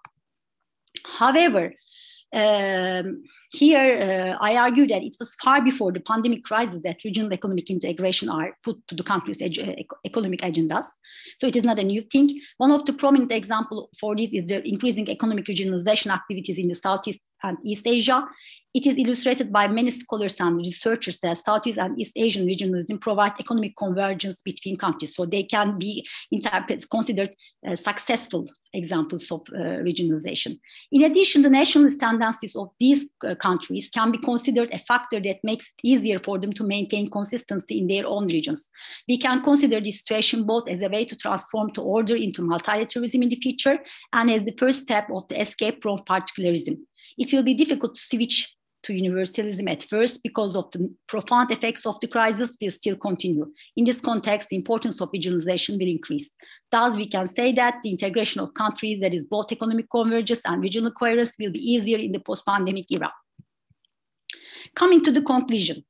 However, here, I argue that it was far before the pandemic crisis that regional economic integration are put to the country's economic agendas. So it is not a new thing. One of the prominent examples for this is the increasing economic regionalization activities in the Southeast and East Asia. It is illustrated by many scholars and researchers that Southeast and East Asian regionalism provide economic convergence between countries. So they can be considered successful examples of regionalization. In addition, the nationalist tendencies of these countries can be considered a factor that makes it easier for them to maintain consistency in their own regions. We can consider this situation both as a way to transform the order into multilateralism in the future and as the first step of the escape from particularism. It will be difficult to switch to universalism at first because of the profound effects of the crisis will still continue. In this context, the importance of regionalization will increase. Thus, we can say that the integration of countries that is both economic convergence and regional coherence will be easier in the post-pandemic era. Coming to the conclusion.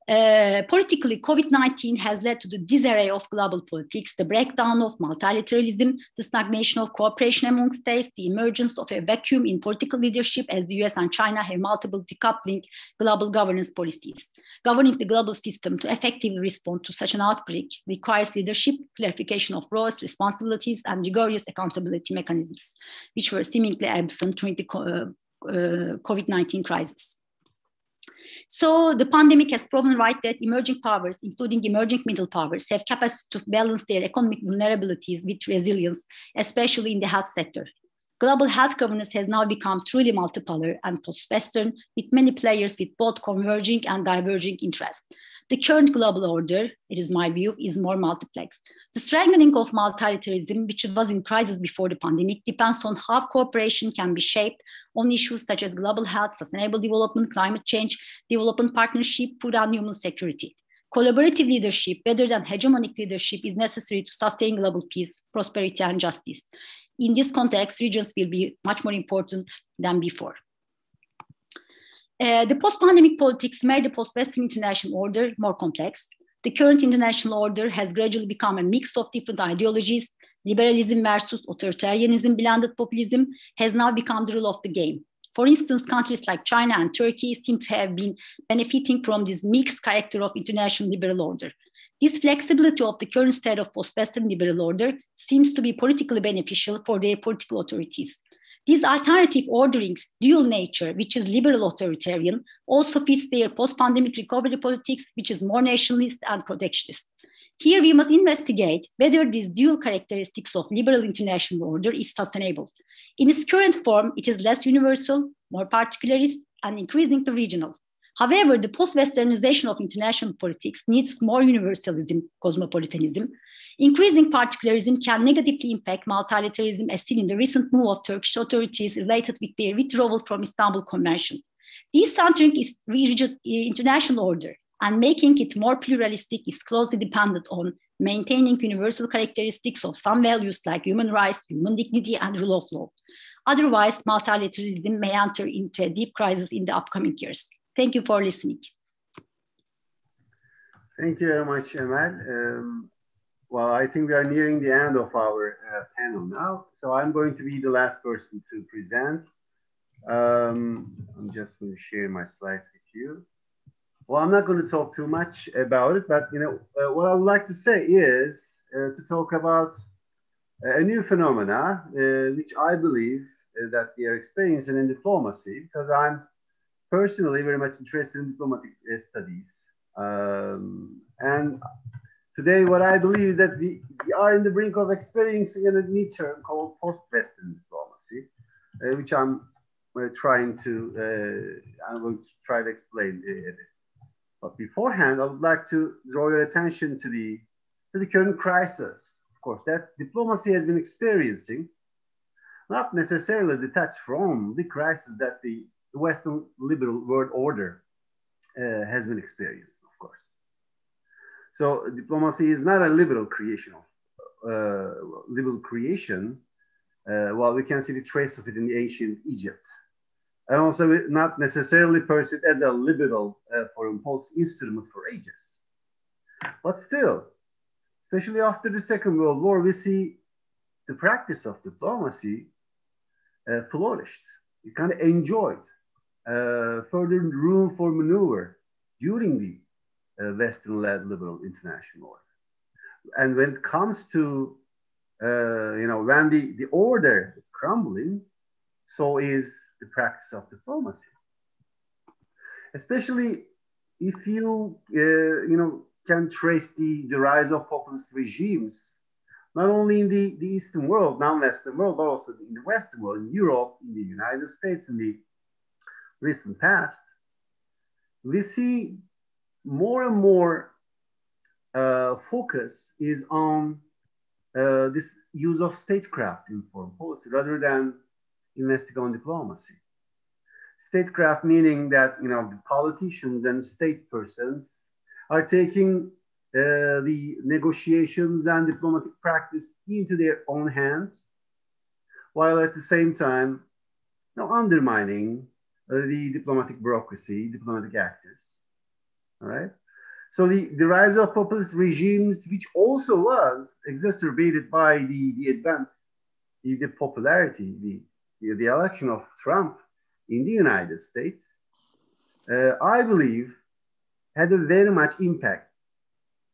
Politically, COVID-19 has led to the disarray of global politics, the breakdown of multilateralism, the stagnation of cooperation among states, the emergence of a vacuum in political leadership as the US and China have multiple decoupling global governance policies. Governing the global system to effectively respond to such an outbreak requires leadership, clarification of roles, responsibilities, and rigorous accountability mechanisms, which were seemingly absent during the COVID-19 crisis. So the pandemic has proven right that emerging powers, including emerging middle powers, have capacity to balance their economic vulnerabilities with resilience, especially in the health sector. Global health governance has now become truly multipolar and post-Western, with many players with both converging and diverging interests. The current global order, it is my view, is more multiplex. The strengthening of multilateralism, which was in crisis before the pandemic, depends on how cooperation can be shaped on issues such as global health, sustainable development, climate change, development partnership, food and human security. Collaborative leadership rather than hegemonic leadership is necessary to sustain global peace, prosperity, and justice. In this context, regions will be much more important than before. The post-pandemic politics made the post-Western international order more complex. The current international order has gradually become a mix of different ideologies. Liberalism versus authoritarianism, blended populism has now become the rule of the game. For instance, countries like China and Turkey seem to have been benefiting from this mixed character of international liberal order. This flexibility of the current state of post-Western liberal order seems to be politically beneficial for their political authorities. These alternative orderings' dual nature, which is liberal authoritarian, also fits their post-pandemic recovery politics, which is more nationalist and protectionist. Here we must investigate whether these dual characteristics of liberal international order is sustainable. In its current form, it is less universal, more particularist, and increasingly regional. However, the post-Westernization of international politics needs more universalism, cosmopolitanism. Increasing particularism can negatively impact multilateralism, as seen in the recent move of Turkish authorities related with their withdrawal from Istanbul Convention. Decentering is rigid international order, and making it more pluralistic is closely dependent on maintaining universal characteristics of some values like human rights, human dignity, and rule of law. Otherwise, multilateralism may enter into a deep crisis in the upcoming years. Thank you for listening. Thank you very much, Emel. Well, I think we are nearing the end of our panel now. So I'm going to be the last person to present. I'm just going to share my slides with you. Well, I'm not going to talk too much about it, but what I would like to say is to talk about a new phenomena, which I believe that we are experiencing in diplomacy, because I'm personally very much interested in diplomatic studies. And today, what I believe is that we are in the brink of experiencing a new term called post-Western diplomacy, which I'm going to try to explain a bit. But beforehand, I would like to draw your attention to the current crisis, of course, that diplomacy has been experiencing, not necessarily detached from the crisis that the Western liberal world order has been experiencing, of course. So diplomacy is not a liberal creation. Well, we can see the trace of it in ancient Egypt. And also not necessarily perceived as a liberal foreign policy instrument for ages. But still, especially after the Second World War, we see the practice of diplomacy flourished. We kind of enjoyed further room for maneuver during the Western-led liberal international order. And when it comes to, when the order is crumbling, so is the practice of diplomacy. Especially if you, can trace the rise of populist regimes, not only in the Eastern world, non-Western world, but also in the Western world, in Europe, in the United States, in the recent past, we see more and more focus is on this use of statecraft in foreign policy rather than investing on diplomacy. statecraft meaning that, you know, the politicians and statespersons are taking the negotiations and diplomatic practice into their own hands, while at the same time, you know, undermining the diplomatic bureaucracy, diplomatic actors. All right. So the rise of populist regimes, which also was exacerbated by the advent, the popularity, the election of Trump in the United States, I believe, had a very much impact,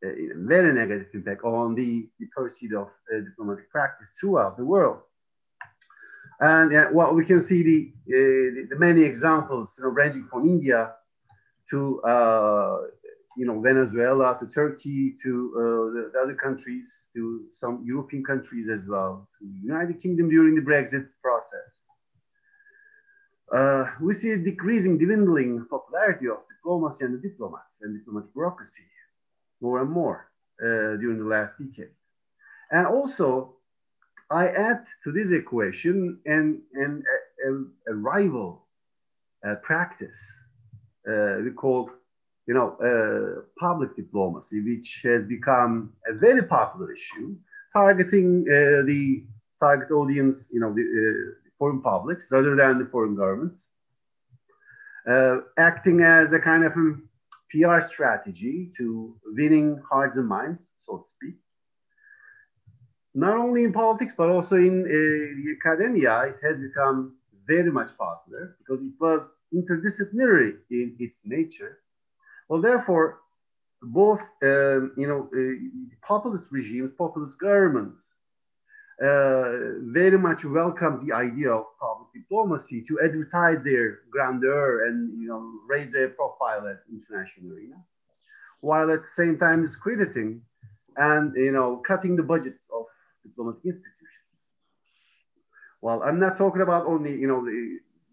very negative impact on the pursuit of diplomatic practice throughout the world. And well, we can see the many examples, you know, ranging from India to you know, Venezuela, to Turkey, to the other countries, to some European countries as well, to the United Kingdom during the Brexit process. We see a decreasing, dwindling popularity of diplomacy and the diplomats and diplomatic bureaucracy more and more during the last decade. And also, I add to this equation a rival practice we call, you know, public diplomacy, which has become a very popular issue, targeting the target audience, you know, the foreign publics rather than the foreign governments, acting as a kind of a PR strategy to winning hearts and minds, so to speak. Not only in politics, but also in the academia, it has become very much popular because it was interdisciplinary in its nature. Well, therefore, both you know, populist regimes, populist governments, very much welcome the idea of public diplomacy to advertise their grandeur and, you know, raise their profile at international arena, while at the same time discrediting and, you know, cutting the budgets of diplomatic institutions. Well, I'm not talking about only, you know,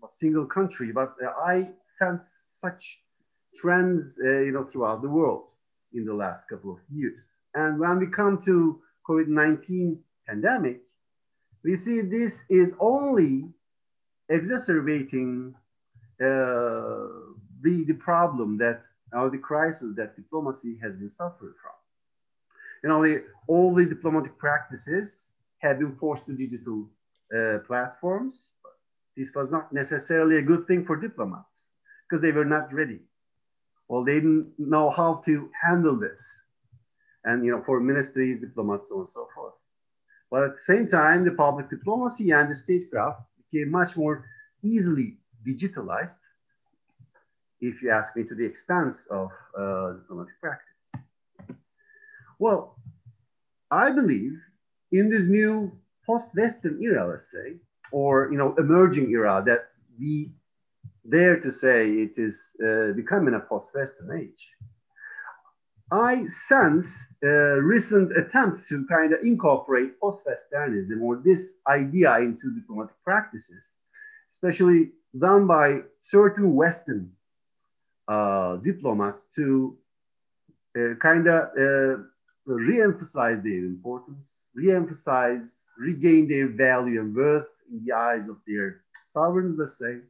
a single country, but I sense such trends, you know, throughout the world in the last couple of years. And when we come to COVID-19 pandemic, we see this is only exacerbating the problem that, or the crisis that diplomacy has been suffering from. You know, all the diplomatic practices have been forced to digital platforms. This was not necessarily a good thing for diplomats because they were not ready. Well, they didn't know how to handle this. And, you know, for ministries, diplomats, so on and so forth. But at the same time, the public diplomacy and the statecraft became much more easily digitalized, if you ask me, to the expense of diplomatic practice. Well, I believe in this new post-Western era, let's say, or, you know, emerging era that we dare to say it is becoming a post-Western age, I sense a recent attempt to kind of incorporate post-Westernism or this idea into diplomatic practices, especially done by certain Western diplomats to kind of re-emphasize their importance, re-emphasize, regain their value and worth in the eyes of their sovereigns, let's say,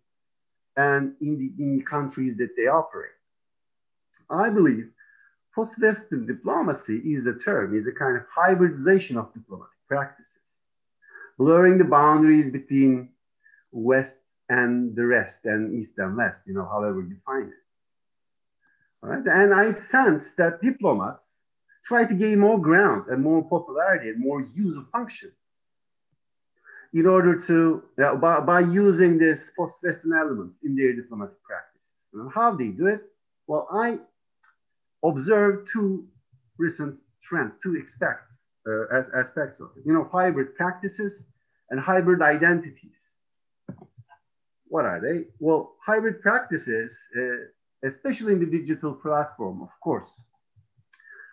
and in the countries that they operate. I believe post-Western diplomacy is a term, is a kind of hybridization of diplomatic practices, blurring the boundaries between West and the rest and East and West, you know, however you define it. All right? And I sense that diplomats try to gain more ground and more popularity and more use of function in order to, by using this post-Western elements in their diplomatic practices. And how they do it? Well, I observe two recent trends, two aspects of it. You know, hybrid practices and hybrid identities. What are they? Well, hybrid practices, especially in the digital platform, of course.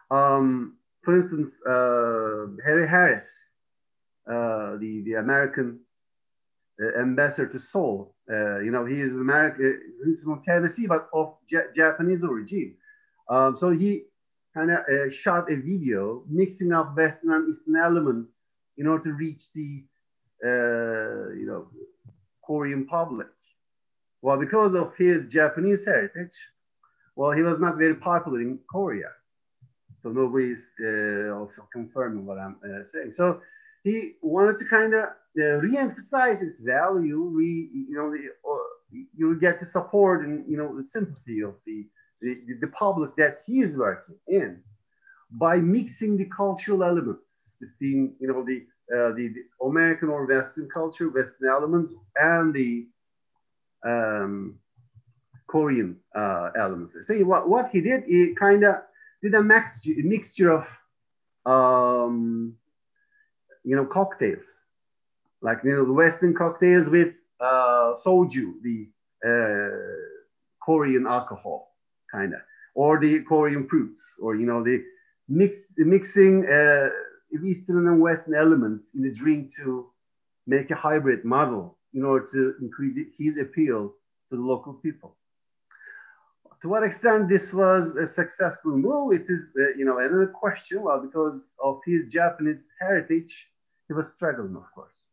For instance, Harry Harris, the American ambassador to Seoul, you know, he is American, he's from Tennessee, but of Japanese origin. So he kind of shot a video mixing up Western and Eastern elements in order to reach the, you know, Korean public. Well, because of his Japanese heritage, well, he was not very popular in Korea. So nobody is also confirming what I'm saying. So he wanted to kind of re-emphasize his value. You get the support and the sympathy of the public that he is working in by mixing the cultural elements between the American or Western culture, Western elements, and the Korean elements. So what he did, he kind of did a mixture of cocktails, like the Western cocktails with soju, the Korean alcohol, kind of, or the Korean fruits, or the mixing Eastern and Western elements in the drink to make a hybrid model in order to increase his appeal to the local people. To what extent this was a successful move, it is another question. Well, because of his Japanese heritage, he was struggling, of course.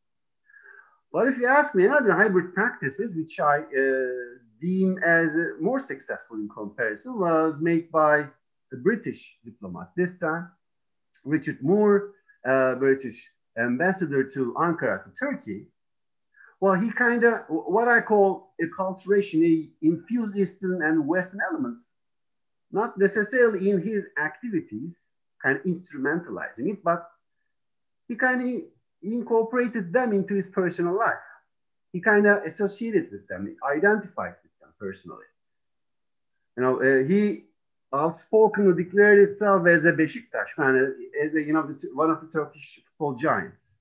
But if you ask me, another hybrid practices which I deem as more successful in comparison was made by a British diplomat this time, Richard Moore, British ambassador to Ankara, to Turkey. Well, he kind of, what I call acculturation, he infused Eastern and Western elements, not necessarily in his activities, kind of instrumentalizing it, but he kind of incorporated them into his personal life. He kind of associated with them, identified with them personally. He outspokenly declared itself as a Beşiktaş fan, as one of the Turkish football giants.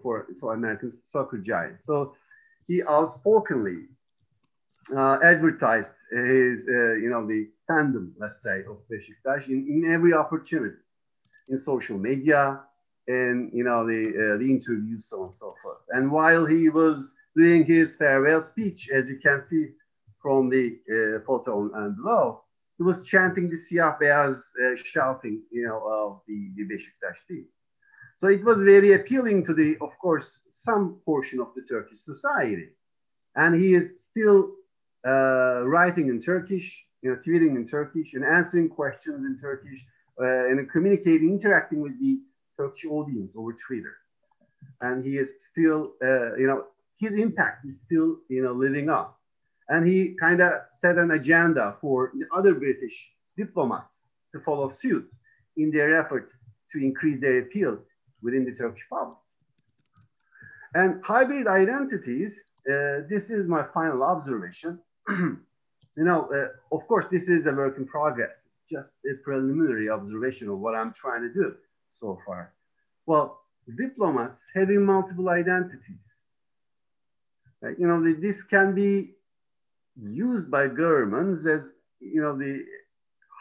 For American soccer giant. So he outspokenly advertised his, the fandom, let's say, of Beşiktaş in every opportunity, in social media, and the interviews, so on and so forth. And while he was doing his farewell speech, as you can see from the photo and below, he was chanting the Siyah Beyaz, shouting, of the Beşiktaş team. So it was very appealing to of course, some portion of the Turkish society. And he is still writing in Turkish, tweeting in Turkish and answering questions in Turkish and communicating, interacting with the Turkish audience over Twitter. And he is still, his impact is still, living on. And he kind of set an agenda for the other British diplomats to follow suit in their effort to increase their appeal within the Turkish public. And hybrid identities, this is my final observation. Of course, this is a work in progress, just a preliminary observation of what I'm trying to do so far. Well, diplomats having multiple identities, right? This can be used by governments as, the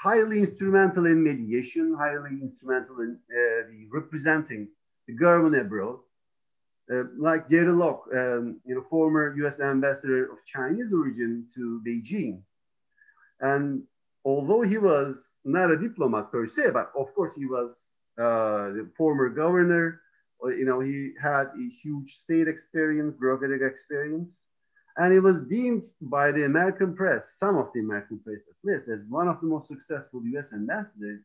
highly instrumental in mediation, highly instrumental in representing the government abroad, like Gary Locke, former US ambassador of Chinese origin to Beijing. And although he was not a diplomat per se, but of course he was the former governor, he had a huge state experience, bureaucratic experience. And he was deemed by the American press, some of the American press at least, as one of the most successful US ambassadors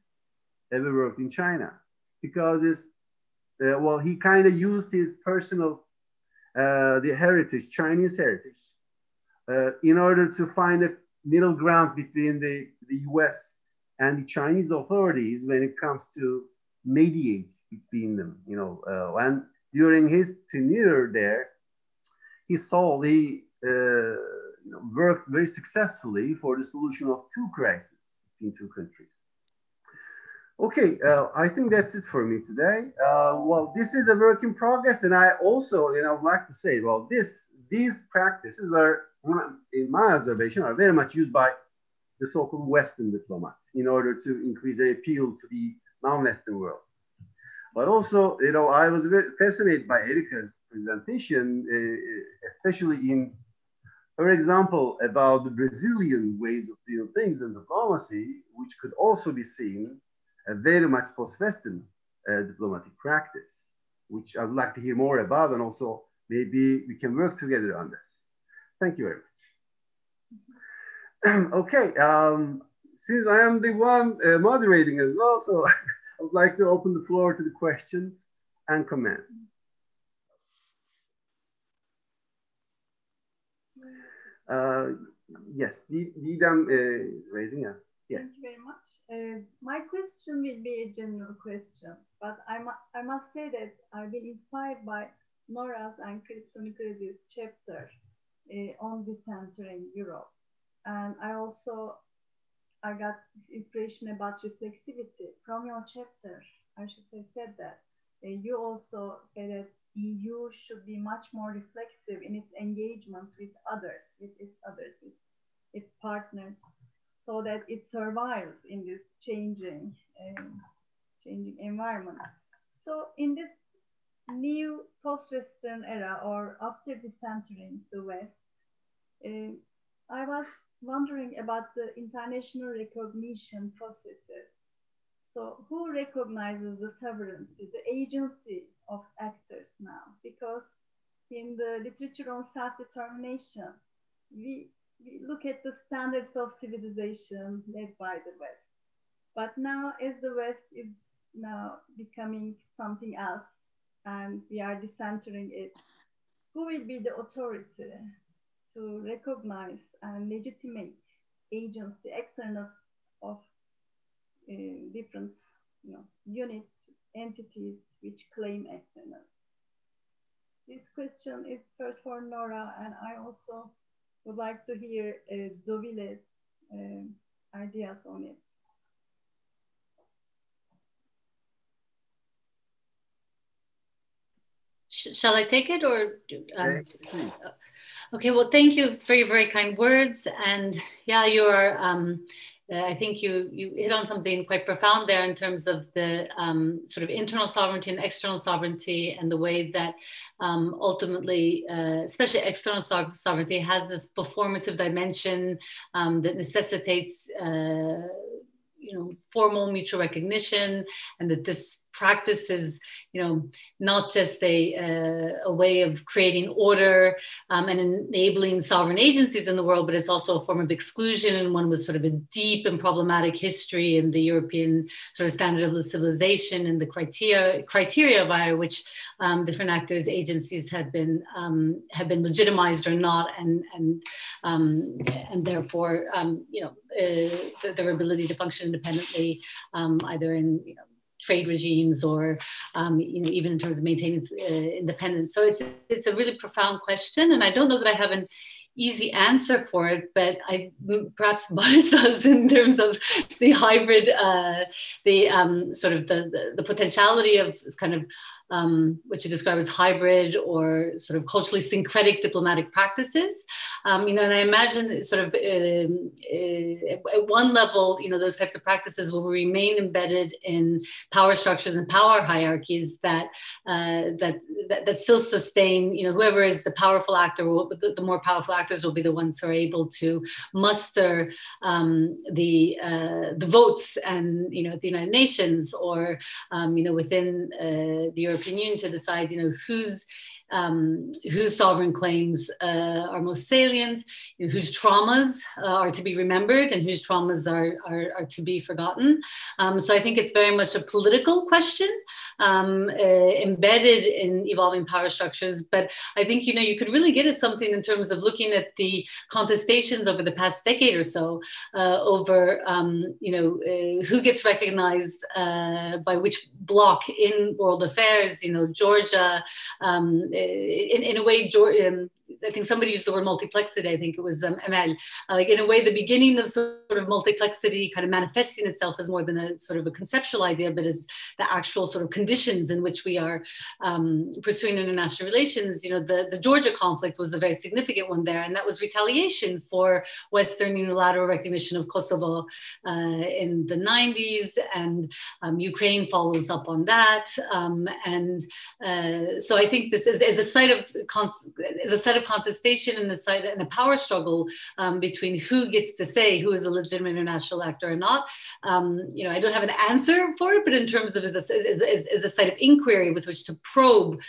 ever worked in China. Because he kind of used his personal, the heritage, Chinese heritage, in order to find a middle ground between the US and the Chinese authorities when it comes to mediate between them, and during his tenure there, he solely worked very successfully for the solution of two crises between two countries. Okay, I think that's it for me today. Well, this is a work in progress, and I also, would like to say, well, these practices are, in my observation, are very much used by the so-called Western diplomats in order to increase their appeal to the non-Western world. But also, I was very fascinated by Erika's presentation, especially in her example about the Brazilian ways of doing things in diplomacy, which could also be seen as very much post-Western diplomatic practice, which I'd like to hear more about, and also maybe we can work together on this. Thank you very much. Okay, since I am the one moderating as well, so I would like to open the floor to the questions and comments. Yes, Didem is raising a. Yeah. Thank you very much. My question will be a general question, but I must say that I've been inspired by Nora's and Sonicredit's chapter on decentering Europe. And I got this inspiration about reflexivity from your chapter. I should have said that. You also say that EU should be much more reflexive in its engagements with others, with its partners, so that it survives in this changing environment. So in this new post-Western era, or after decentering the West, I was wondering about the international recognition processes. So who recognizes the sovereignty, the agency of actors now? Because in the literature on self-determination, we look at the standards of civilization led by the West. But now, as the West is now becoming something else and we are decentering it, who will be the authority to recognize and legitimate agency, external of different units, entities which claim external? This question is first for Nora, and I also would like to hear Dovile's ideas on it. Shall I take it, or? Okay, well, thank you for your very kind words. And yeah, you are, I think you hit on something quite profound there in terms of the sort of internal sovereignty and external sovereignty, and the way that ultimately, especially external sovereignty, has this performative dimension that necessitates formal mutual recognition, and that this practice is, not just a way of creating order and enabling sovereign agencies in the world, but it's also a form of exclusion, and one with sort of a deep and problematic history in the European sort of standard of civilization and the criteria via which different actors, agencies have been legitimized or not, and therefore, their ability to function independently, either in trade regimes or even in terms of maintaining independence. So it's a really profound question, and I don't know that I have an easy answer for it, but perhaps Baris does, in terms of the hybrid, sort of the potentiality of kind of what you describe as hybrid or sort of culturally syncretic diplomatic practices. And I imagine sort of at one level, those types of practices will remain embedded in power structures and power hierarchies that still sustain, whoever is the powerful actor, the more powerful actors will be the ones who are able to muster the votes, and at the United Nations, or within the European Union, to decide whose sovereign claims are most salient, whose traumas are to be remembered, and whose traumas are to be forgotten. So I think it's very much a political question embedded in evolving power structures. But I think, you could really get at something in terms of looking at the contestations over the past decade or so over, who gets recognized by which bloc in world affairs, Georgia, in a way, I think somebody used the word multiplexity. I think it was Emel. Like, in a way, the beginning of sort of multiplexity kind of manifesting itself as more than a sort of a conceptual idea, but as the actual sort of conditions in which we are pursuing international relations. The Georgia conflict was a very significant one there, and that was retaliation for Western unilateral recognition of Kosovo in the 90s, and Ukraine follows up on that. So I think this is a site of contestation and a power struggle between who gets to say who is a legitimate international actor or not. I don't have an answer for it, but in terms of as a site of inquiry with which to probe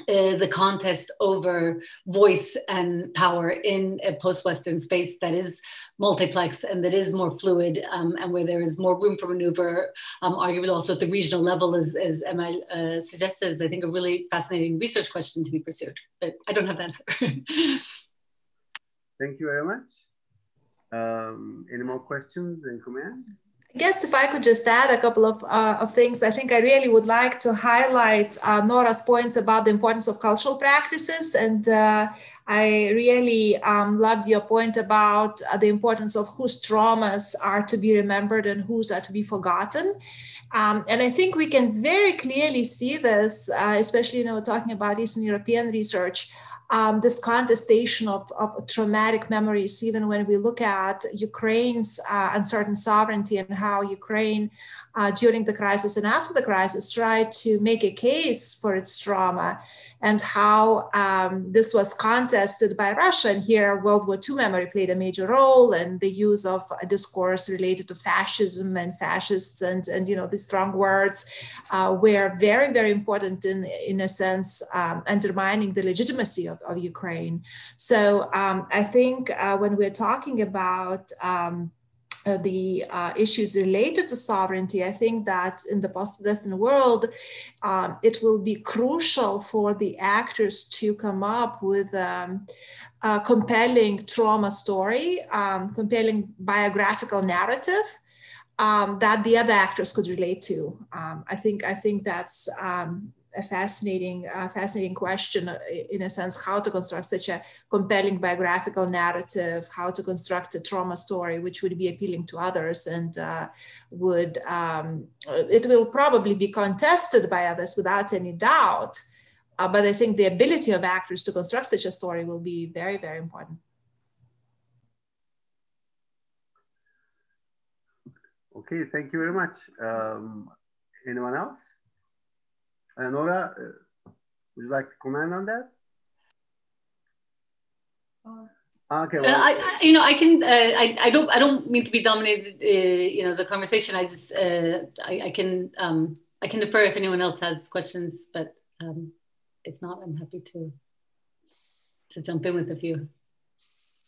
the contest over voice and power in a post-Western space that is multiplex and that is more fluid, and where there is more room for maneuver, arguably also at the regional level, as Emma suggested, is I think a really fascinating research question to be pursued. But I don't have the answer. Thank you very much. Any more questions and comments? I guess if I could just add a couple of things, I think I really would like to highlight Nora's points about the importance of cultural practices. And I really loved your point about the importance of whose traumas are to be remembered and whose are to be forgotten. And I think we can very clearly see this, especially, talking about Eastern European research, this contestation of traumatic memories, even when we look at Ukraine's uncertain sovereignty and how Ukraine, during the crisis and after the crisis, tried to make a case for its trauma, and how this was contested by Russia. And here, World War II memory played a major role, and the use of a discourse related to fascism and fascists and the strong words were very, very important in a sense, undermining the legitimacy of Ukraine. So I think when we're talking about the issues related to sovereignty, I think that in the post-Western world, it will be crucial for the actors to come up with a compelling trauma story, compelling biographical narrative that the other actors could relate to. I think that's a fascinating question, in a sense, how to construct such a compelling biographical narrative, how to construct a trauma story which would be appealing to others, and it will probably be contested by others without any doubt. But I think the ability of actors to construct such a story will be very, very important. Okay, thank you very much. Anyone else? Nora, would you like to comment on that? Okay. Well, I can. I don't mean to be dominated. The conversation. I just. I can defer if anyone else has questions, but if not, I'm happy to jump in with a few.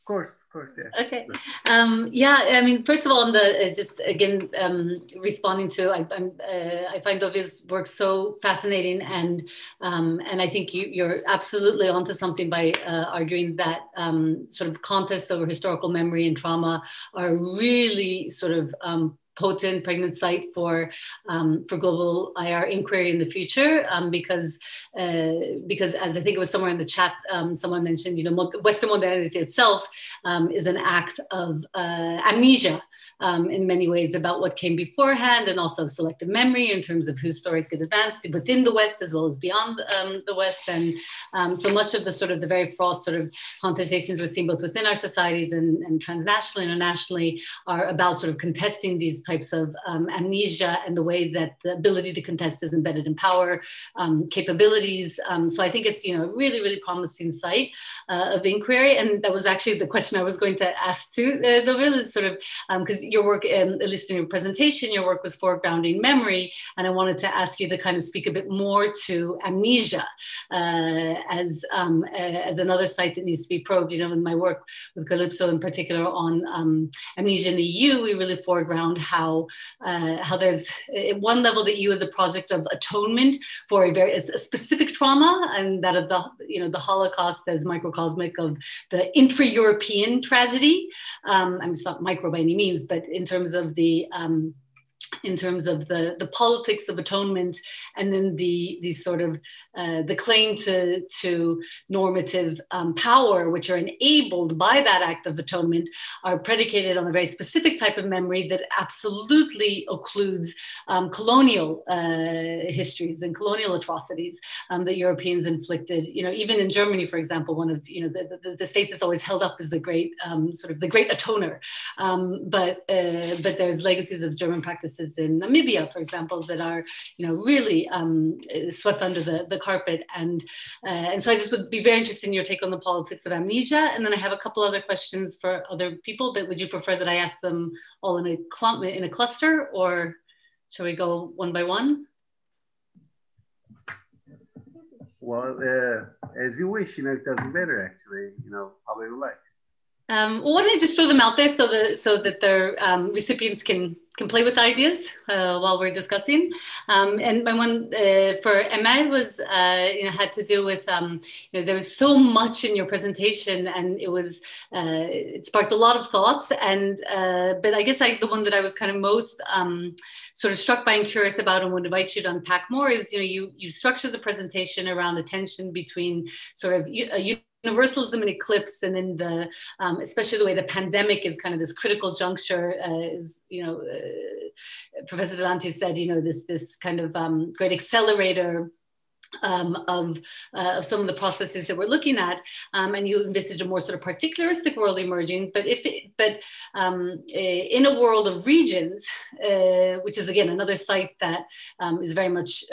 Of course, yeah. Okay. Yeah, I mean, first of all, on the just again responding to, I find Dovia's work so fascinating, and I think you're absolutely onto something by arguing that sort of contest over historical memory and trauma are really sort of potent, pregnant site for global IR inquiry in the future, because as I think it was somewhere in the chat, someone mentioned, Western modernity itself is an act of amnesia. In many ways about what came beforehand, and also selective memory in terms of whose stories get advanced within the West as well as beyond the West. And so much of the sort of the very fraught sort of contestations we're seeing both within our societies and transnationally, internationally, are about sort of contesting these types of amnesia and the way that the ability to contest is embedded in power capabilities. So I think it's, really, really promising site of inquiry. And that was actually the question I was going to ask to Dovil, is sort of, because your work, at least in your presentation, your work was foregrounding memory, and I wanted to ask you to kind of speak a bit more to amnesia as another site that needs to be probed. In my work with Calypso in particular on amnesia in the EU, we really foreground how there's at one level the EU is a project of atonement for a specific trauma, and that of the Holocaust as microcosmic of the intra-European tragedy. It's not micro by any means, but in terms of the politics of atonement, and then the sort of the claim to normative power, which are enabled by that act of atonement, are predicated on a very specific type of memory that absolutely occludes colonial histories and colonial atrocities that Europeans inflicted. Even in Germany, for example, one of the state that's always held up as the great the great atoner, but there's legacies of German practices in Namibia, for example, that are really swept under the carpet, and so I just would be very interested in your take on the politics of amnesia. And then I have a couple other questions for other people, but would you prefer that I ask them all in a cluster, or shall we go one by one? Well, as you wish, it doesn't matter actually, however you like. Well, why don't I just throw them out there so that the recipients can play with ideas while we're discussing. And my one for Emma was had to do with there was so much in your presentation, and it sparked a lot of thoughts. And but I guess the one that I was kind of most sort of struck by and curious about, and would invite you to unpack more is you structured the presentation around a tension between sort of universalism and eclipse, and then especially the way the pandemic is kind of this critical juncture, Professor Delanti said, this kind of great accelerator of some of the processes that we're looking at, and you envisage a more sort of particularistic world emerging. But in a world of regions, which is again another site that is very much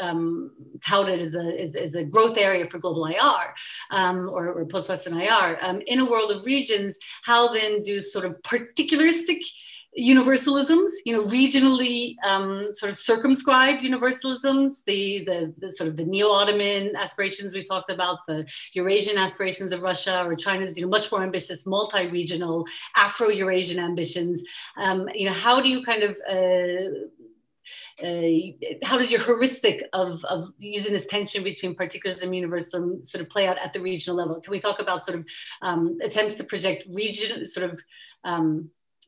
touted as a growth area for global IR or post-Western IR, in a world of regions, how then do sort of particularistic universalisms, regionally sort of circumscribed universalisms, the sort of the neo-Ottoman aspirations we talked about, the Eurasian aspirations of Russia or China's much more ambitious multi-regional Afro-Eurasian ambitions. How do you kind of how does your heuristic of using this tension between particularism and universalism sort of play out at the regional level? Can we talk about sort of attempts to project region sort of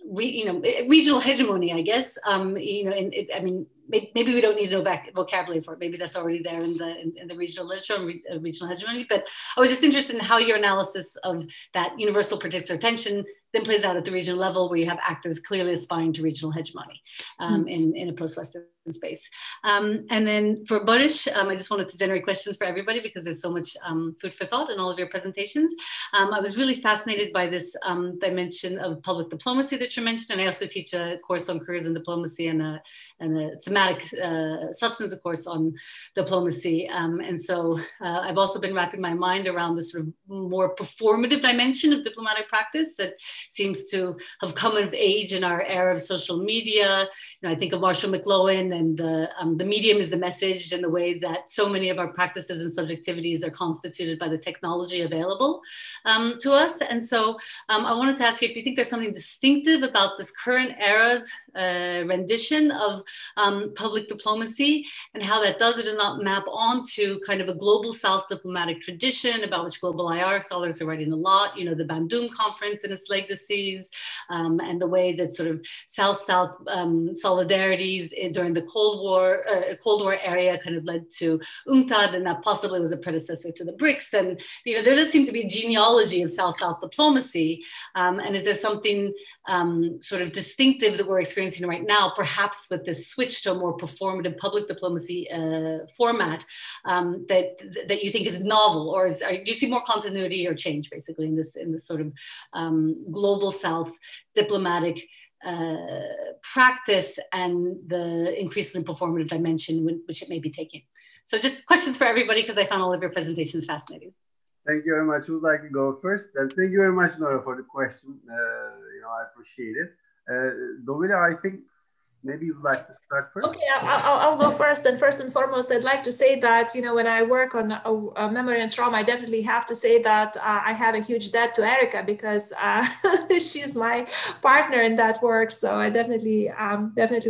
regional hegemony, I guess. Maybe we don't need to know vocabulary for it. Maybe that's already there in the regional literature and regional hegemony. But I was just interested in how your analysis of that universal particular tension then plays out at the regional level, where you have actors clearly aspiring to regional hegemony in a post-Western space. And then for Baris, I just wanted to generate questions for everybody because there's so much food for thought in all of your presentations. I was really fascinated by this dimension of public diplomacy that you mentioned, and I also teach a course on careers in diplomacy and a thematic substantive course on diplomacy. And so I've also been wrapping my mind around the sort of more performative dimension of diplomatic practice that seems to have come of age in our era of social media. I think of Marshall McLuhan and the medium is the message, and the way that so many of our practices and subjectivities are constituted by the technology available to us. And so I wanted to ask you if you think there's something distinctive about this current era's rendition of public diplomacy, and how that does or does not map onto kind of a global South diplomatic tradition about which global IR scholars are writing a lot, the Bandung Conference and its legacies, and the way that sort of South-South solidarities during the Cold War area kind of led to UNCTAD, and that possibly was a predecessor to the BRICS. And there does seem to be a genealogy of South-South diplomacy. And is there something sort of distinctive that we're experiencing right now, perhaps with this switch to a more performative public diplomacy format that you think is novel, or do you see more continuity or change basically in this sort of global South diplomatic practice and the increasingly performative dimension which it may be taking? So just questions for everybody, because I found all of your presentations fascinating. Thank you very much. Who would like to go first? And thank you very much, Nora, for the question. I appreciate it. Dovile, I think maybe you'd like to start first. Okay, I'll go first. And first and foremost, I'd like to say that, when I work on memory and trauma, I definitely have to say that I have a huge debt to Erica, because she's my partner in that work. So I definitely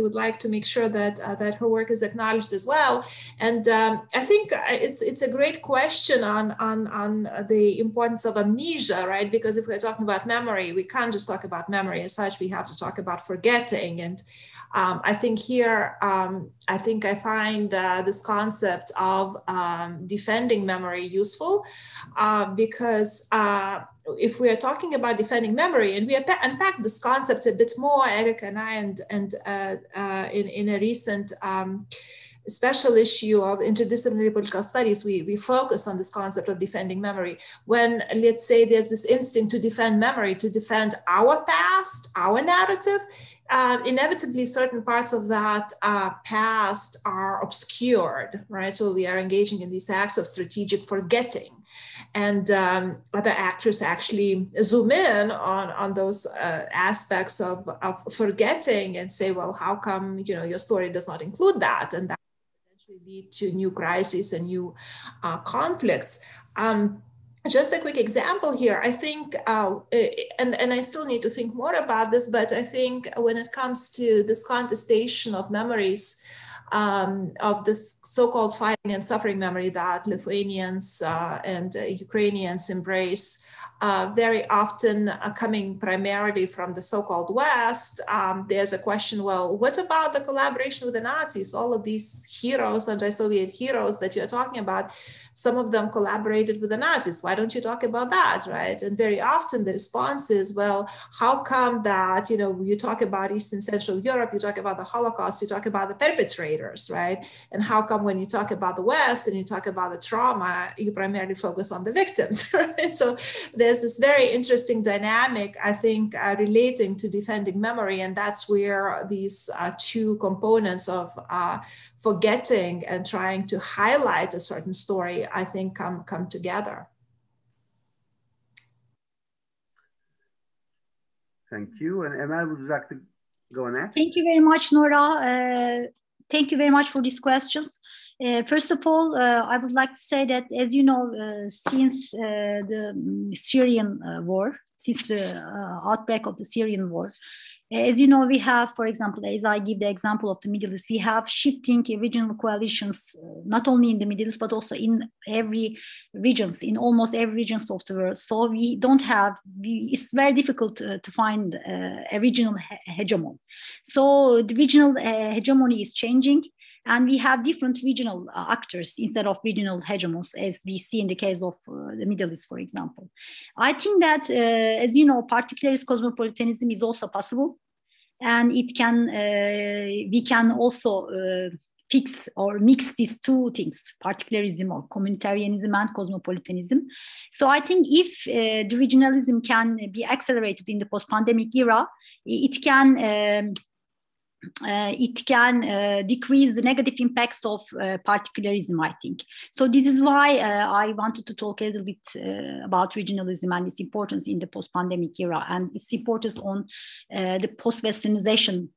would like to make sure that her work is acknowledged as well. And I think it's a great question on the importance of amnesia, right? Because if we're talking about memory, we can't just talk about memory as such. We have to talk about forgetting. And I think here, I find this concept of defending memory useful, because if we are talking about defending memory, and we unpack this concept a bit more, Erica and I, and in a recent special issue of Interdisciplinary Political Studies, we focus on this concept of defending memory. When, let's say, there's this instinct to defend memory, to defend our past, our narrative, inevitably certain parts of that past are obscured, right? So we are engaging in these acts of strategic forgetting. And other actors actually zoom in on those aspects of forgetting and say, well, how come your story does not include that? And that potentially lead to new crises and new conflicts. Just a quick example here. I think, and I still need to think more about this, but I think when it comes to this contestation of memories, of this so-called fighting and suffering memory that Lithuanians and Ukrainians embrace, very often coming primarily from the so-called West, there's a question, well, what about the collaboration with the Nazis? All of these heroes, anti-Soviet heroes that you're talking about, some of them collaborated with the Nazis. Why don't you talk about that, right? And very often the response is, well, how come that, you know, you talk about East and Central Europe, you talk about the Holocaust, you talk about the perpetrators, right? And how come when you talk about the West and you talk about the trauma, you primarily focus on the victims, right? So there's this very interesting dynamic, I think, relating to defending memory. And that's where these two components of forgetting and trying to highlight a certain story, I think, come together. Thank you. And Emel, would you like to go next? Thank you very much, Nora. Thank you very much for these questions. First of all, I would like to say that, as you know, since the Syrian war, since the outbreak of the Syrian war, as you know, we have, for example, as I give the example of the Middle East, we have shifting regional coalitions, not only in the Middle East, but also in every regions, in almost every regions of the world. So we don't have, it's very difficult to find a regional hegemon. So the regional hegemony is changing. And we have different regional actors instead of regional hegemons, as we see in the case of the Middle East, for example. I think that, as you know, particularis cosmopolitanism is also possible. And it can, we can also fix or mix these two things, particularism or communitarianism and cosmopolitanism. So I think if the regionalism can be accelerated in the post-pandemic era, it can decrease the negative impacts of particularism, I think. So this is why I wanted to talk a little bit about regionalism and its importance in the post-pandemic era and its importance on the post-Westernization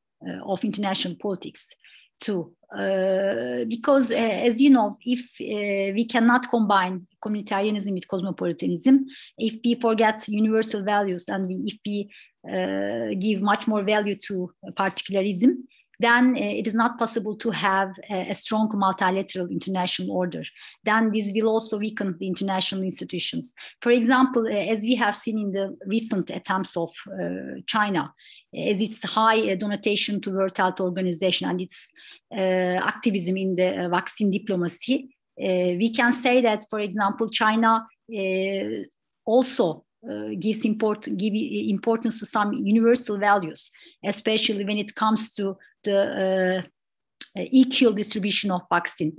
of international politics too. Because as you know, if we cannot combine communitarianism with cosmopolitanism, if we forget universal values and if we give much more value to particularism, then it is not possible to have a strong multilateral international order. Then this will also weaken the international institutions. For example, as we have seen in the recent attempts of China, as its high donation to World Health Organization and its activism in the vaccine diplomacy, we can say that, for example, China also gives importance to some universal values, especially when it comes to the equal distribution of vaccine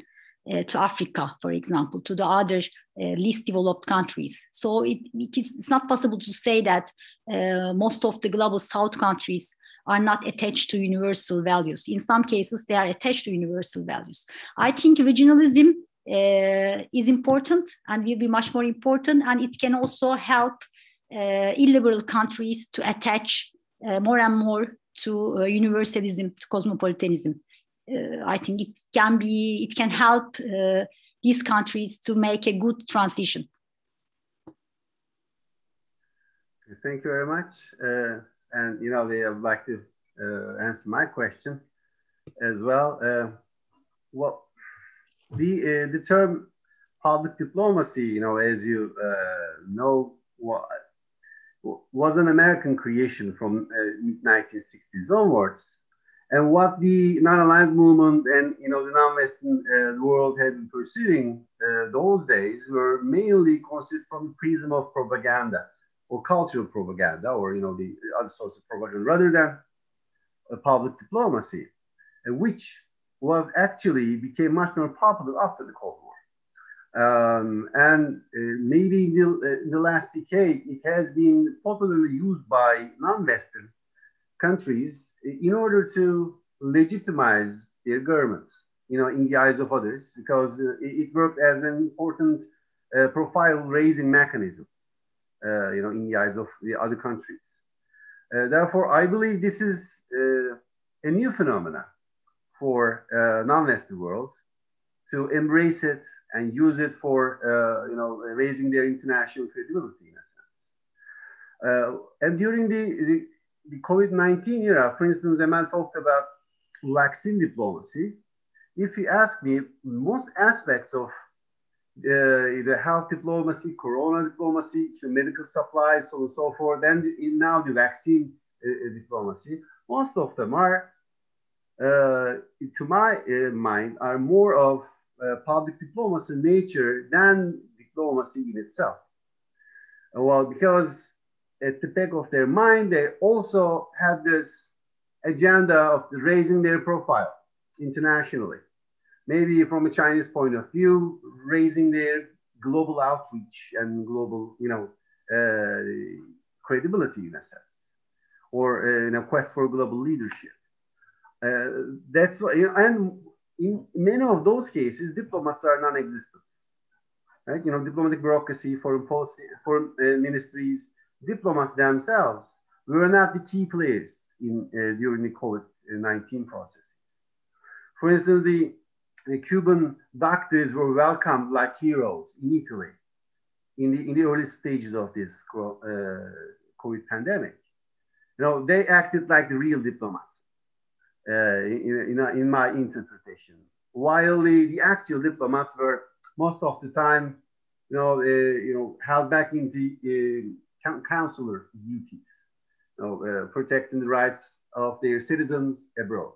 to Africa, for example, to the other least developed countries. So it's not possible to say that most of the global South countries are not attached to universal values. In some cases, they are attached to universal values. I think regionalism is important and will be much more important, and it can also help illiberal countries to attach more and more to universalism, to cosmopolitanism. I think it can help these countries to make a good transition. Thank you very much. And you know, I would like to answer my question as well. Well, the term public diplomacy, you know, as you know, was an American creation from mid-1960s onwards. And what the non-aligned movement and, you know, the non-Western world had been pursuing those days were mainly considered from the prism of propaganda or cultural propaganda, or, you know, the other source of propaganda, rather than a public diplomacy, which was actually became much more popular after the Cold War. And maybe in the last decade, it has been popularly used by non-Western countries in order to legitimize their governments, you know, in the eyes of others, because it worked as an important profile-raising mechanism, you know, in the eyes of the other countries. Therefore, I believe this is a new phenomenon for non-Western world, to embrace it and use it for raising their international credibility in a sense. And during the COVID-19 era, for instance, Emel talked about vaccine diplomacy. If you ask me, most aspects of the health diplomacy, corona diplomacy, medical supplies, so on and so forth, and now the vaccine diplomacy, most of them are, to my mind, are more of public diplomacy nature than diplomacy in itself. Well, because at the back of their mind, they also had this agenda of raising their profile internationally. Maybe from a Chinese point of view, raising their global outreach and global, credibility in a sense, or in a quest for global leadership. That's what, and in many of those cases, diplomats are non-existent, right? Diplomatic bureaucracy, foreign policy, foreign ministries, diplomats themselves were not the key players during the COVID-19 processes. For instance, the Cuban doctors were welcomed like heroes in Italy in the early stages of this COVID pandemic. They acted like the real diplomats in my interpretation, while the actual diplomats were most of the time, held back into consular duties, protecting the rights of their citizens abroad,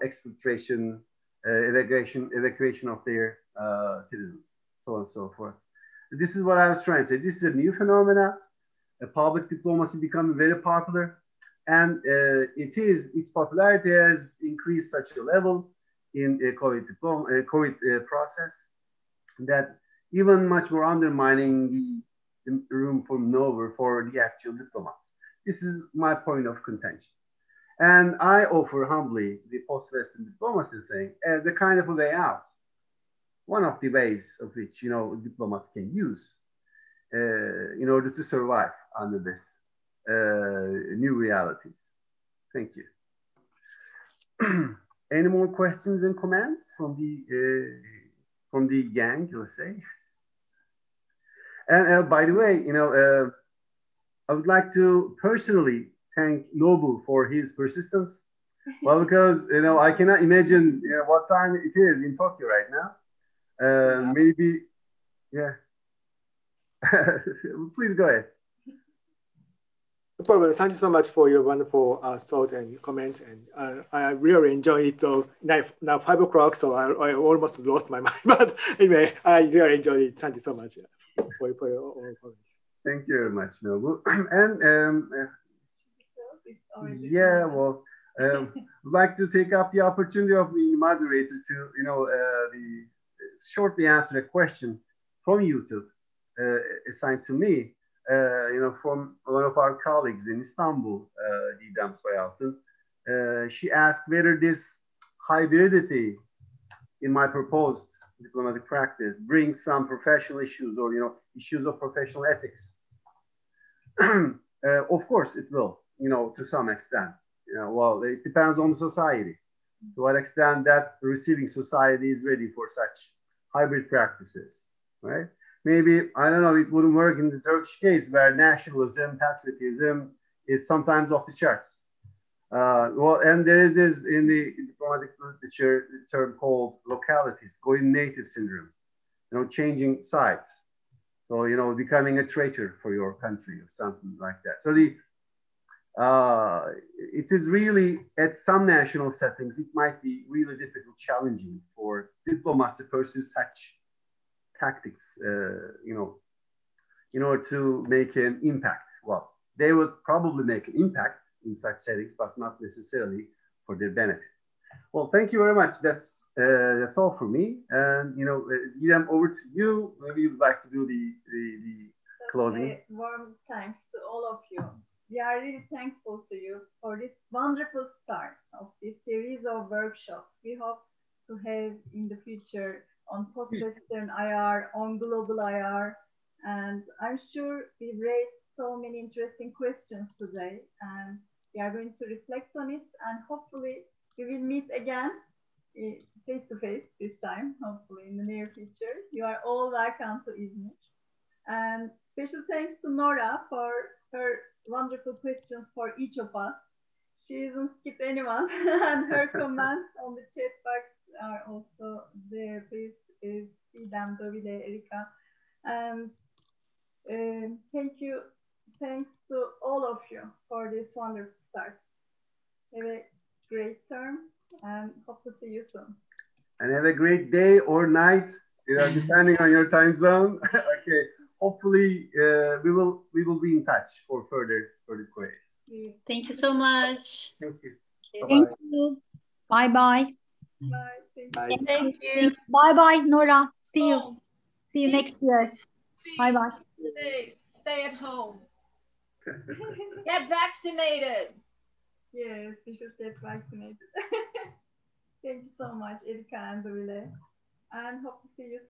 expatriation, evacuation of their citizens, so on and so forth. This is what I was trying to say. This is a new phenomena. Public diplomacy becoming very popular, and its popularity has increased such a level in a COVID process that even much more undermining the room for maneuver for the actual diplomats. This is my point of contention. And I offer humbly the post-Western diplomacy thing as a kind of a way out. One of the ways of which, diplomats can use in order to survive under this new realities. Thank you. Any more questions and comments from the gang, let's say? And by the way, I would like to personally thank Nobu for his persistence. Well, because I cannot imagine what time it is in Tokyo right now. Maybe, yeah. Please go ahead. No problem. Thank you so much for your wonderful thoughts and comments. And I really enjoyed it. So now 5 o'clock, so I almost lost my mind. But anyway, I really enjoyed it. Thank you so much for your comments. Thank you very much, Nobu. And yeah, well, I'd like to take up the opportunity of being moderator to, shortly answer a question from YouTube assigned to me, from one of our colleagues in Istanbul, Didem Soyaltın. She asked whether this hybridity in my proposed diplomatic practice brings some professional issues or, issues of professional ethics. Of course it will, to some extent. Well, it depends on the society. To what extent that receiving society is ready for such hybrid practices, right? Maybe, I don't know, it wouldn't work in the Turkish case where nationalism, patriotism is sometimes off the charts. Well, and there is this in the diplomatic literature term called localities, going native syndrome, changing sides. So, becoming a traitor for your country or something like that. So it is really, at some national settings, it might be really difficult, challenging for diplomats to pursue such tactics, in order to make an impact. Well, they would probably make an impact in such settings, but not necessarily for their benefit. Well, thank you very much. That's all for me. And Didem, over to you. Maybe you'd like to do the closing. Warm thanks to all of you. We are really thankful to you for this wonderful start of this series of workshops. We hope to have in the future on post-Western IR, on global IR, and I'm sure we've raised so many interesting questions today, and we are going to reflect on it, and hopefully we will meet again face to face this time, hopefully in the near future. You are all welcome to Izmir. And special thanks to Nora for her wonderful questions for each of us. She doesn't skip anyone, and her comments on the chat box are also there. Please see them, Dovile, Erika. And thanks to all of you for this wonderful start. Have a great term and hope to see you soon. And have a great day or night, depending on your time zone. Okay. Hopefully, we will be in touch for further queries. Thank you so much. Thank you. Thank you. Bye bye. Bye. Thank you. Bye bye, Nora. See you. See you next year. Bye bye. Stay at home. Get vaccinated. Yes, we should get vaccinated. Thank you so much, Erika and Dovile. And hope to see you soon.